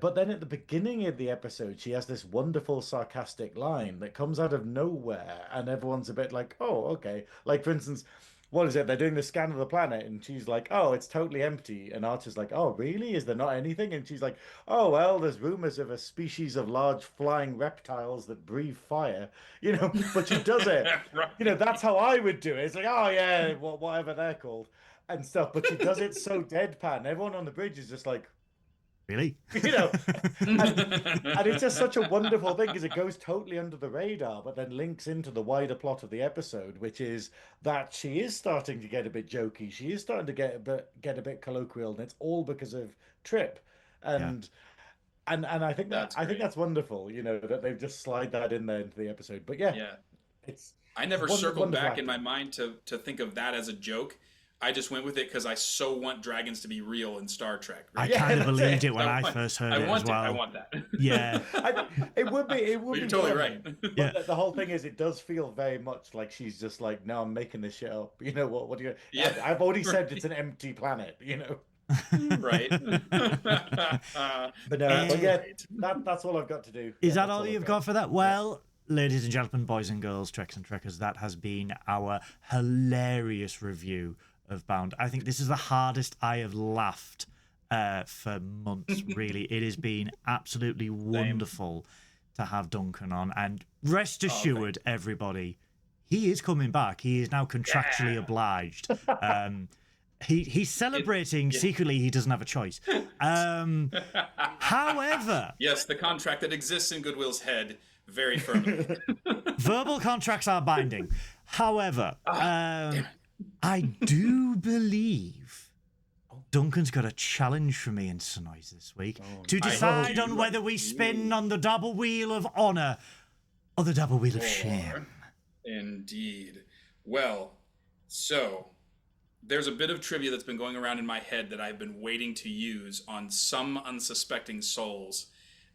but then at the beginning of the episode, she has this wonderful sarcastic line that comes out of nowhere, and everyone's a bit like, oh, okay. Like, for instance, what is it? They're doing the scan of the planet, and she's like, "Oh, it's totally empty." And Archer's like, "Oh, really? Is there not anything?" And she's like, "Oh, well, there's rumors of a species of large flying reptiles that breathe fire, But she does it, Right. That's how I would do it. It's like, oh yeah, whatever they're called and stuff. But she does it so deadpan. Everyone on the bridge is just like, Really? you know, and it's just such a wonderful thing because it goes totally under the radar, but then links into the wider plot of the episode, which is that she is starting to get a bit jokey. She is starting to get a bit colloquial, and it's all because of Trip. Yeah. And I think That's I think great. that's wonderful, that they've just slide that in there into the episode. But yeah, Yeah. it's I never wonderful, circled wonderful back in my acting. mind to think of that as a joke. I just went with it because I so want dragons to be real in Star Trek. I Right? Yeah, kind of that's believed it. it when I first heard it as I well. want that. Yeah. It would be it But would you're be totally charming. right. Yeah. But the whole thing is, it does feel very much like she's just like, no, I'm making this shit up. You know what? What do you? Yeah. I've already said it's an empty planet. Right. But no, Eh. but yeah, Right. that's all I've got to do. Is Yeah, that that's all I've you've got for that? Well, ladies and gentlemen, boys and girls, Treks and Trekkers, that has been our hilarious review of Bound. I think this is the hardest I have laughed for months, really. It has been absolutely wonderful to have Duncan on. And rest assured, everybody, he is coming back. He is now contractually obliged. He's celebrating secretly. He doesn't have a choice. However, Yes, the contract that exists in Goodwill's head very firmly. verbal contracts are binding. However, I do believe Duncan's got a challenge for me and Synoiz this week to decide on whether we spin on the double wheel of honor or the double wheel of shame. Indeed. Well, so there's a bit of trivia that's been going around in my head that I've been waiting to use on some unsuspecting souls.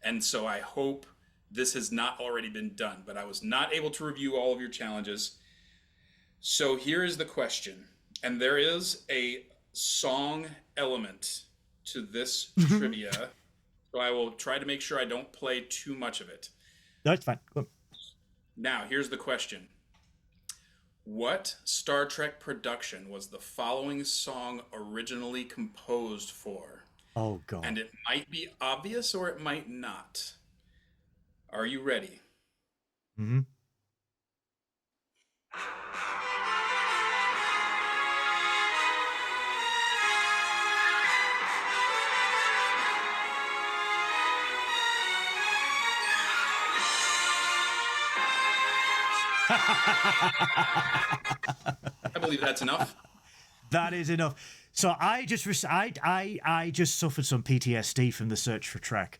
And so I hope this has not already been done, but I was not able to review all of your challenges. So here is the question. And there is a song element to this trivia. So I will try to make sure I don't play too much of it. No, it's fine. Go on. Now, here's the question. What Star Trek production was the following song originally composed for? Oh, God. And it might be obvious or it might not. Are you ready? Mm-hmm. I believe that's enough. That is enough. So I just I just suffered some PTSD from the search for Trek,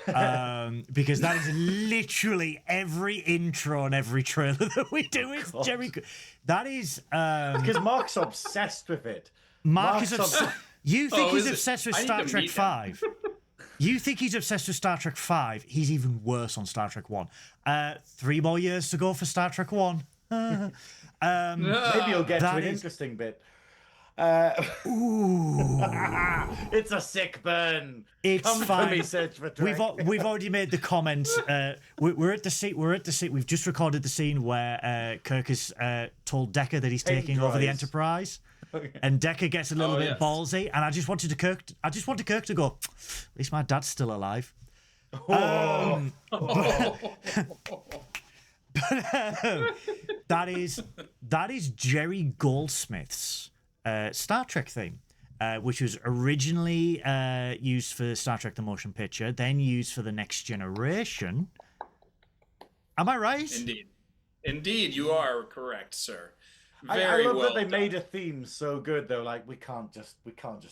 because that is literally every intro and every trailer that we do. It's Jerry. That is Because Mark's obsessed with it. Mark is Mark's obsessed. You think he's is it? obsessed with I need Star to Trek meet him. 5? You think he's obsessed with Star Trek 5? He's even worse on Star Trek 1. 3 more years to go for Star Trek 1. Maybe you'll get to That an is- interesting bit. Ooh. It's a sick burn. It's Come fine. for me, search for Trek. We've already made the comment. We're at the scene. We've just recorded the scene where Kirk has told Decker that he's taking over the Enterprise, and Decker gets a little bit yes. ballsy. And I just wanted Kirk to go. At least my dad's still alive. That is Jerry Goldsmith's Star Trek theme, which was originally used for Star Trek: The Motion Picture, then used for The Next Generation. Am I right? Indeed, you are correct, sir. I Very love well that they done. made a theme so good. They're like, we can't just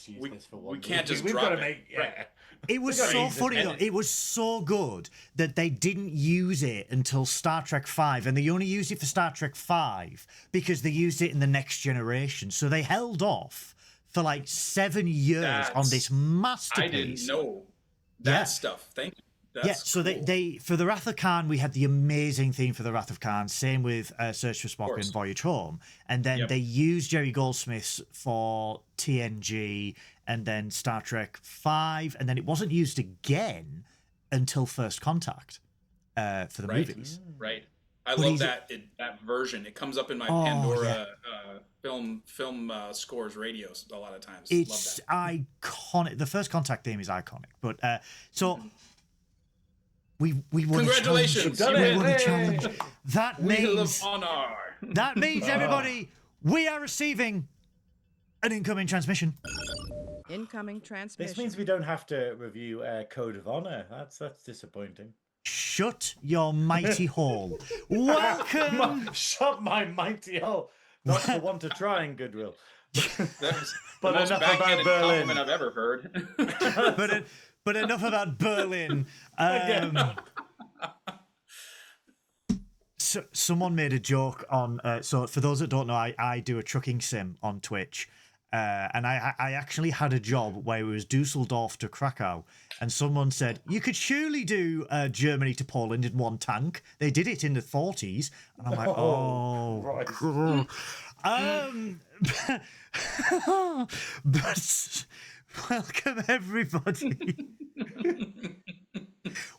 use this for one. we can't just We've drop got to it. make Right. It was gotta so use this funny though. edit. It was so good that they didn't use it until Star Trek 5, and they only used it for Star Trek 5 because they used it in The Next Generation. So they held off for like 7 years on this I masterpiece. didn't know that Yeah. stuff. Thank you. That's Yeah, so cool. they for the Wrath of Khan, we had the amazing theme for the Wrath of Khan. Same with Search for Spock course. and Voyage Home, and then Yep. they used Jerry Goldsmith's for TNG, and then Star Trek 5, and then it wasn't used again until First Contact for the Right. movies. Right. I love that version. It comes up in my Pandora film scores radios a lot of times. It's love that. iconic. The First Contact theme is iconic. But so we won Congratulations! a challenge. You We won a win. challenge. That Wheel means of Honor. that means everybody, we are receiving an incoming transmission. Incoming transmission. This means we don't have to review Code of Honor. That's disappointing. Shut your mighty hole. Welcome. Shut my mighty hole. Not for want of trying, Goodwill. That's But the most enough about backhanded Berlin. compliment I've ever heard. but enough about Berlin. So someone made a joke on. So for those that don't know, I do a trucking sim on Twitch. And I actually had a job where it was Dusseldorf to Krakow, and someone said, you could surely do Germany to Poland in one tank. They did it in the 40s. And I'm like, Christ. But welcome everybody.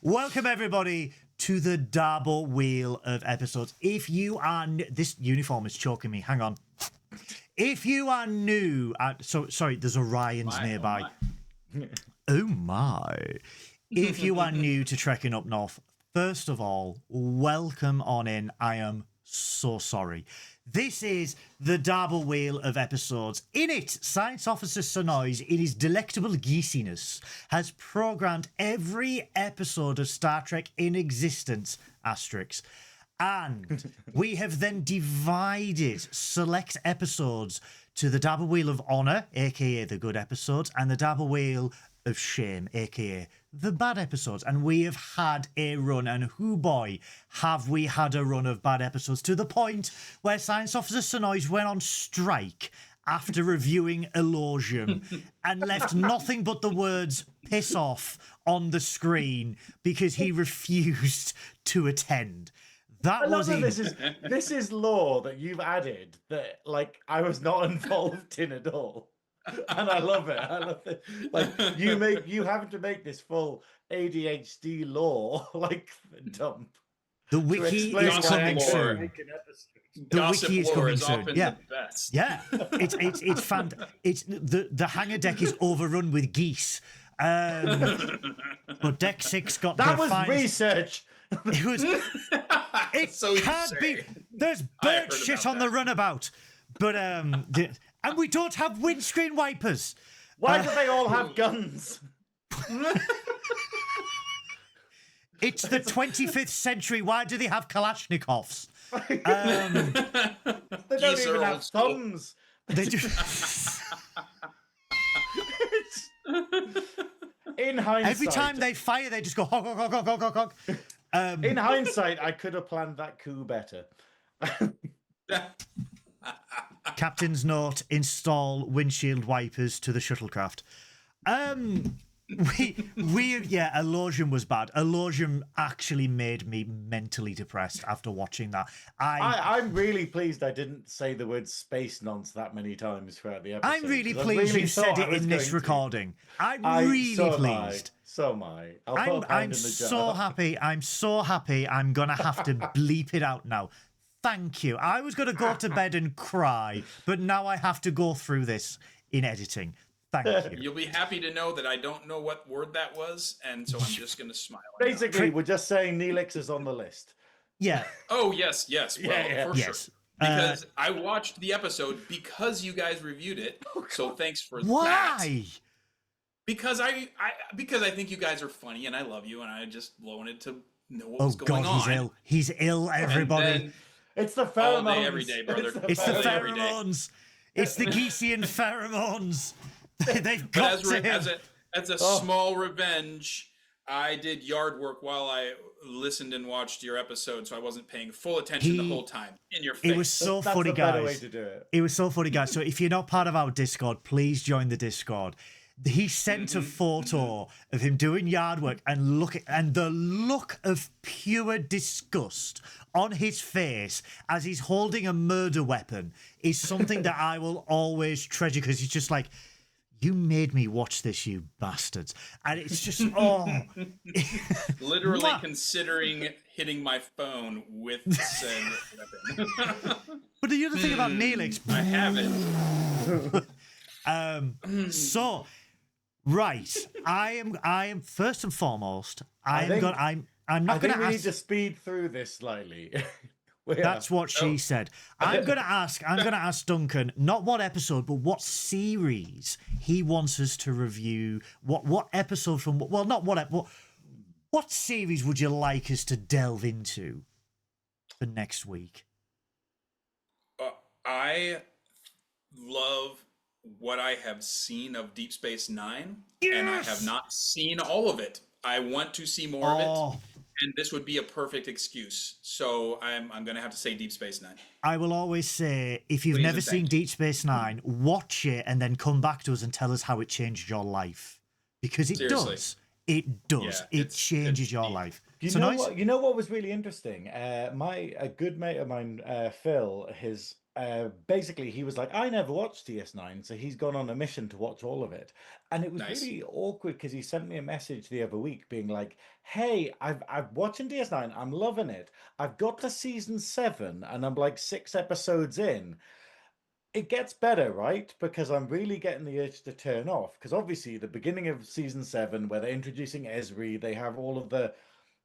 Welcome everybody to the double wheel of episodes. If you are... This uniform is choking me. Hang on. If you are new, sorry, there's Orions nearby. Oh my. If you are new to Trekking Up North, first of all, welcome on in. I am so sorry. This is the double wheel of episodes. In it, Science Officer Synoiz, in his delectable geesiness, has programmed every episode of Star Trek in existence, asterisks. And we have then divided select episodes to the double wheel of honor, aka the good episodes, and the double wheel of shame, aka the bad episodes. And we have had a run, and whoo boy, have we had a run of bad episodes, to the point where Science Officer Synoiz went on strike after reviewing Elogium and left nothing but the words piss off on the screen because he refused to attend. I love that this is lore that you've added that like I was not involved in at all, and I love it. I love it. Like you having to make this full ADHD lore like dump. The wiki is coming soon. The wiki is coming soon. Yeah, the best. Yeah. It's fun. It's the hangar deck is overrun with geese. But deck 6 got that the was finest... research. It was. It So can't be. There's bird shit on the runabout, but and we don't have windscreen wipers. Why do they all have guns? It's the 25th century. Why do they have Kalashnikovs? They don't even have thumbs. They do. In hindsight, Every time they fire, they just go honk, honk, honk, honk, honk, honk. in hindsight, I could have planned that coup better. Captain's note: install windshield wipers to the shuttlecraft. Elogium was bad. Elogium actually made me mentally depressed after watching that. I'm really pleased I didn't say the word space nonce that many times throughout the episode. I'm really pleased you said it in this recording. I'm really pleased. So am I. I'm so happy. I'm so happy. I'm gonna have to bleep it out now. Thank you. I was gonna go to bed and cry, but now I have to go through this in editing. Thank you. You'll be happy to know that I don't know what word that was, and so I'm just going to smile. Basically, we're just saying Neelix is on the list. Yeah. Oh, yes. Well, for sure. Because I watched the episode because you guys reviewed it, so thanks for that. Why? Because I think you guys are funny, and I love you, and I just wanted to know what was going on. He's ill. He's ill, everybody. It's the pheromones. All day, every day, brother. It's the pheromones. It's the Geesian pheromones. They've got to him. As a small revenge, I did yard work while I listened and watched your episode, so I wasn't paying full attention the whole time. In your face. It was so funny, guys. That's a better way to do it. It was so funny, guys. So if you're not part of our Discord, please join the Discord. He sent a photo of him doing yard work and the look of pure disgust on his face as he's holding a murder weapon is something that I will always treasure, because he's just like, You made me watch this, you bastards. And it's just, oh. Literally Mwah. considering hitting my phone with said weapon. But the other thing about Neelix, I haven't. so, right, I am first and foremost, I'm not I going think to we ask. need to speed through this slightly. That's what she said. I'm going to ask Duncan not what episode, but what series he wants us to review. What episode from? Well, not what series would you like us to delve into for next week? I love what I have seen of Deep Space Nine, and I have not seen all of it. I want to see more of it. And this would be a perfect excuse. So I'm going to have to say Deep Space Nine. I will always say, if you've Please never and seen thank you. Deep Space Nine, watch it and then come back to us and tell us how it changed your life. Because it Seriously. does. It does. Yeah, it changes your deep. life. You So know nice. what? You know what was really interesting? A good mate of mine, Phil, basically he was like, I never watched DS9, so he's gone on a mission to watch all of it, and it was Nice. really awkward because he sent me a message the other week being like, "Hey, I've watching DS9, I'm loving it. I've got to season 7, and I'm like 6 episodes in. It gets better, right? Because I'm really getting the urge to turn off. Because obviously, the beginning of season 7, where they're introducing Esri, they have all of the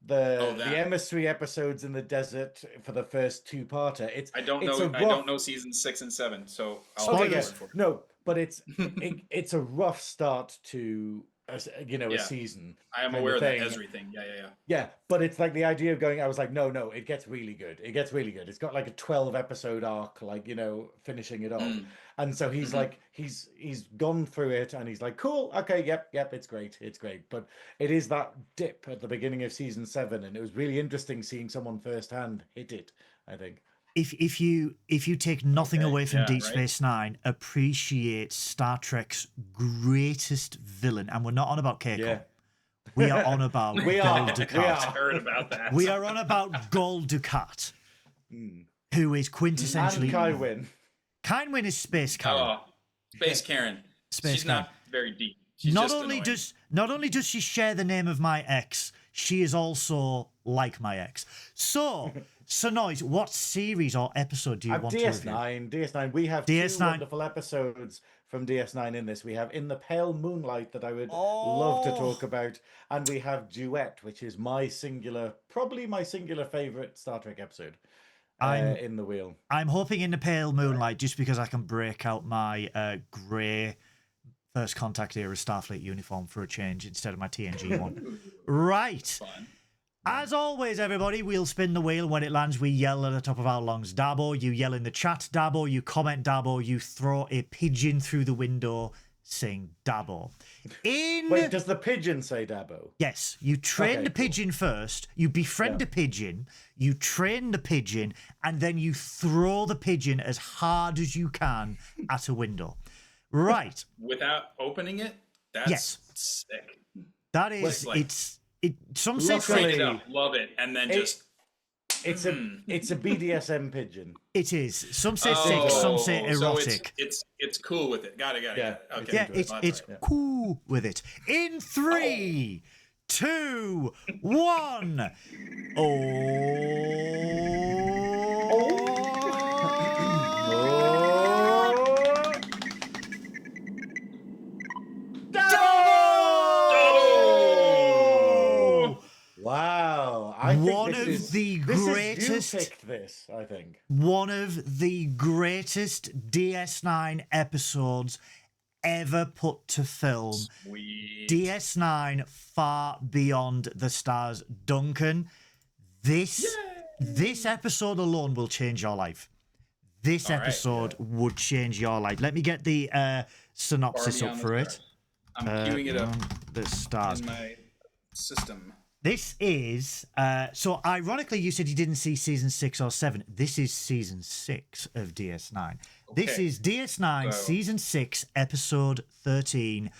that. emissary episodes in the desert for the first two-parter. I don't know. I don't know season 6 and 7, so I'll Okay, take your yes, word for it. no, but it's a rough start to a Yeah. season. I am kind aware of the thing. Esri thing. Yeah. Yeah, but it's like the idea of going. I was like, no, it gets really good. It gets really good. It's got like a 12 episode arc, like finishing it off. And so he's like, he's gone through it, and he's like, cool, okay, yep, it's great. But it is that dip at the beginning of season 7, and it was really interesting seeing someone firsthand hit it, I think. If you take nothing away from yeah, Deep right. Space Nine, appreciate Star Trek's greatest villain, and we're not on about Keiko. Yeah. We are on about We Gul are. Dukat. We I are. heard about that. We are on about Gul Dukat, who is And quintessentially Kai Wynn. Kynwyn is Space Karen. Oh, Space Karen. Space She's Karen. not very deep. She's Not just only annoying. does she share the name of my ex, she is also like my ex. So, Synoiz, what series or episode do you want to review? DS9. We have two DS9. wonderful episodes from DS9 in this. We have In the Pale Moonlight that I would love to talk about, and we have Duet, which is probably my singular favorite Star Trek episode. In the Wheel. I'm hoping In the Pale Moonlight, just because I can break out my grey First Contact era Starfleet uniform for a change instead of my TNG one. Right. Fun. As always, everybody, we'll spin the wheel. When it lands, we yell at the top of our lungs, Dabo. You yell in the chat, Dabo. You comment, Dabo. You throw a pigeon through the window saying Dabo. Wait, does the pigeon say Dabo? Yes, you train Okay, the cool. pigeon first, you befriend a pigeon, you train the pigeon, and then you throw the pigeon as hard as you can at a window. Right. Without opening it? That's Yes. sick. That is, Like- some say Luckily- Crank it up. Love it. And then just... It's a BDSM pigeon. it is. Some say sick, some say so erotic. it's cool with it. Got it. Yeah, Okay. Yeah, into it. it's cool with it. In 3, 2, 1. Wow. I think One this of is, the this is- greatest- you picked this, I think. One of the greatest DS9 episodes ever put to film. Sweet. DS9 Far Beyond the Stars. Duncan, this episode alone will change your life. This episode would change your life. Let me get the synopsis Far up Beyond for the it. Stars. I'm queuing it up Beyond the Stars. in my system. This is so ironically you said you didn't see season 6 or 7. This is season 6 of DS9. This Okay. is DS9 So- season 6 episode 13,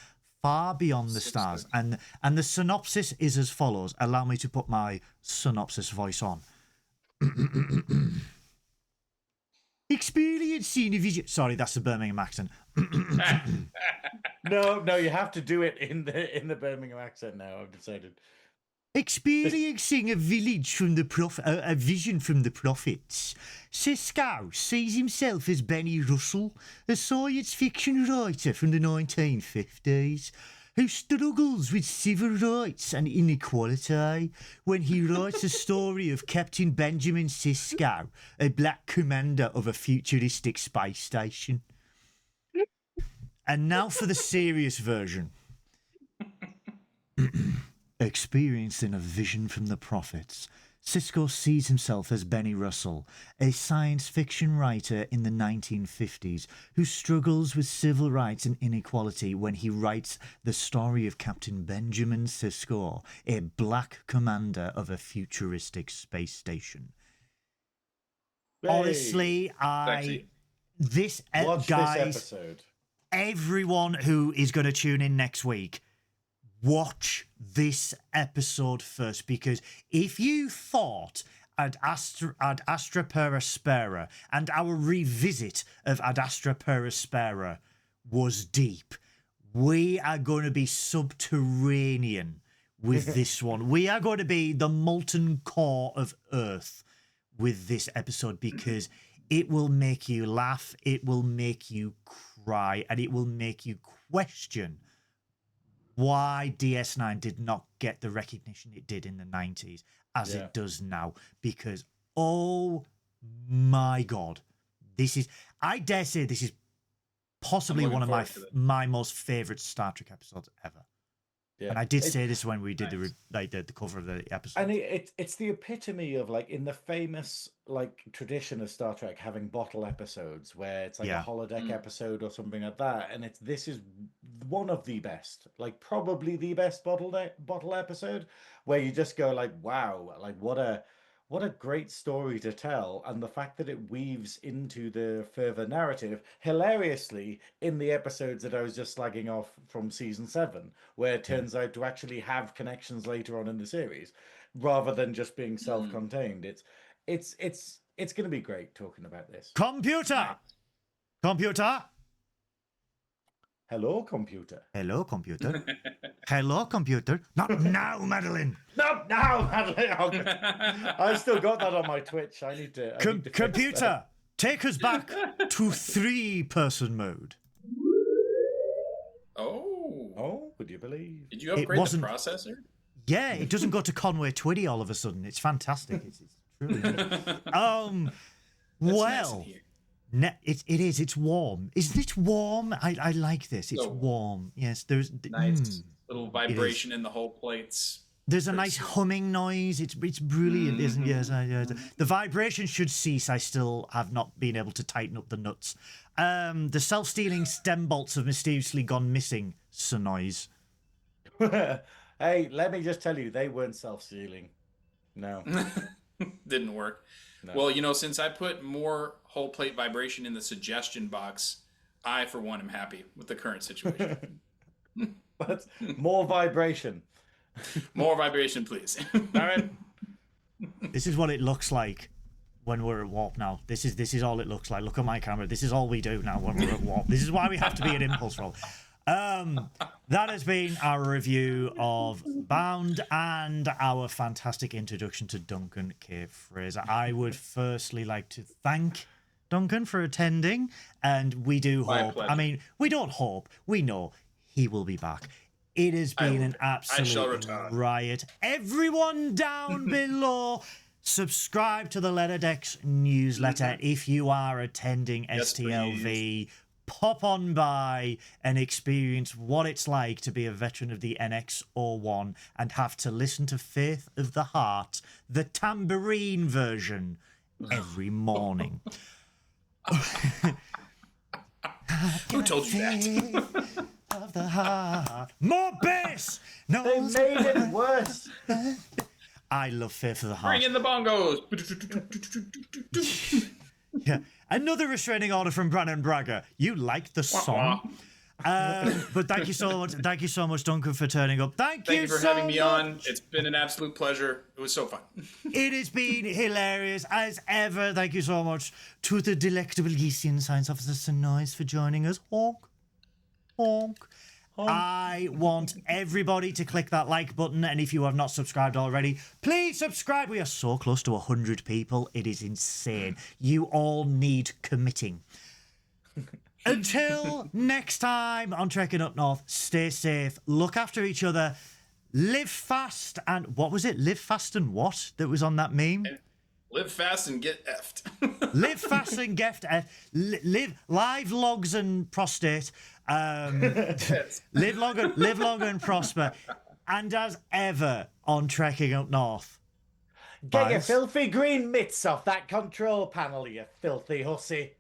Far Beyond the Stars. And the synopsis is as follows. Allow me to put my synopsis voice on. Experiencing a vision. Sorry, that's the Birmingham accent. No, you have to do it in the Birmingham accent now. I've decided. Experiencing a village from a vision from the prophets, Siskow sees himself as Benny Russell, a science fiction writer from the 1950s, who struggles with civil rights and inequality when he writes a story of Captain Benjamin Siskow, a black commander of a futuristic space station. And now for the serious version. Experiencing a vision from the prophets, Siskow sees himself as Benny Russell, a science fiction writer in the 1950s who struggles with civil rights and inequality when he writes the story of Captain Benjamin Siskow, a black commander of a futuristic space station. Hey, Honestly, Sexy. watch guys, this episode. everyone who is going to tune in next week, watch this episode first, because if you thought Ad Astra per Aspera and our revisit of Ad Astra per Aspera was deep, we are going to be subterranean with this one. We are going to be the molten core of Earth with this episode, because it will make you laugh, it will make you cry, and it will make you question why DS9 did not get the recognition it did in the 90s as it does now. Because, oh my God, I dare say this is possibly one of my most favourite Star Trek episodes ever. Yeah. And I did say this when we did the cover of the episode. And it's the epitome of, like, in the famous, like, tradition of Star Trek having bottle episodes where it's like a holodeck episode or something like that, and this is one of the best, like probably the best bottle episode, where you just go like, wow, like what a great story to tell, and the fact that it weaves into the further narrative hilariously in the episodes that I was just slagging off from season 7, where it turns out to actually have connections later on in the series rather than just being self-contained. It's going to be great talking about this. Computer. Hello, computer. Hello, computer. Hello, computer. Not now, Madeline. Not now, Madeline. Okay. I've still got that on my Twitch. I need to. Computer, take us back to 3-person mode. Oh, would you believe? Did you upgrade the processor? Yeah, it doesn't go to Conway Twitty all of a sudden. It's fantastic. It's truly neat. Well, it is. It's warm. Isn't it warm? I like this. It's warm. Yes, there's nice little vibration in the whole plates. There's a nice humming noise. It's brilliant, isn't it? Yes, the vibration should cease. I still have not been able to tighten up the nuts. The self-stealing stem bolts have mysteriously gone missing. Synoiz. Hey, let me just tell you, they weren't self-stealing. No. Didn't work. No. Well, since I put more whole plate vibration in the suggestion box, I, for one, am happy with the current situation. But more vibration. More vibration, please. All right. This is what it looks like when we're at warp now. This is all it looks like. Look at my camera. This is all we do now when we're at warp. This is why we have to be an impulse roll. That has been our review of Bound and our fantastic introduction to Duncan K. Fraser. I would firstly like to thank Duncan for attending, and we do hope, pleasure. I mean, we don't hope, we know he will be back. It has been an absolute riot. Everyone down below, subscribe to the Letterdex newsletter if you are attending STLV. Please. Pop on by and experience what it's like to be a veteran of the NX-01 and have to listen to Faith of the Heart, the tambourine version, every morning. Who told you that? Of the heart. More bass! No, they made it worse. I love Faith of the Heart. Bring in the bongos. Yeah. Another restraining order from Brannon Braga. You like the song? But thank you so much. Thank you so much, Duncan, for turning up. Thank you you for so having me on. much. It's been an absolute pleasure. It was so fun. It has been hilarious as ever. Thank you so much to the delectable Geesian Science Officer Synoiz for joining us. Honk. Honk. I want everybody to click that like button, and if you have not subscribed already, please subscribe. We are so close to 100 people. It is insane. You all need committing. Until next time on Trekking Up North, stay safe, look after each other, live fast, and what was it? Live fast and what that was on that meme? Live fast and get effed. Live fast and get live live logs and prostate. Yes. Live longer and prosper. And as ever on Trekking Up North, Get your filthy green mitts off that control panel, you filthy hussy.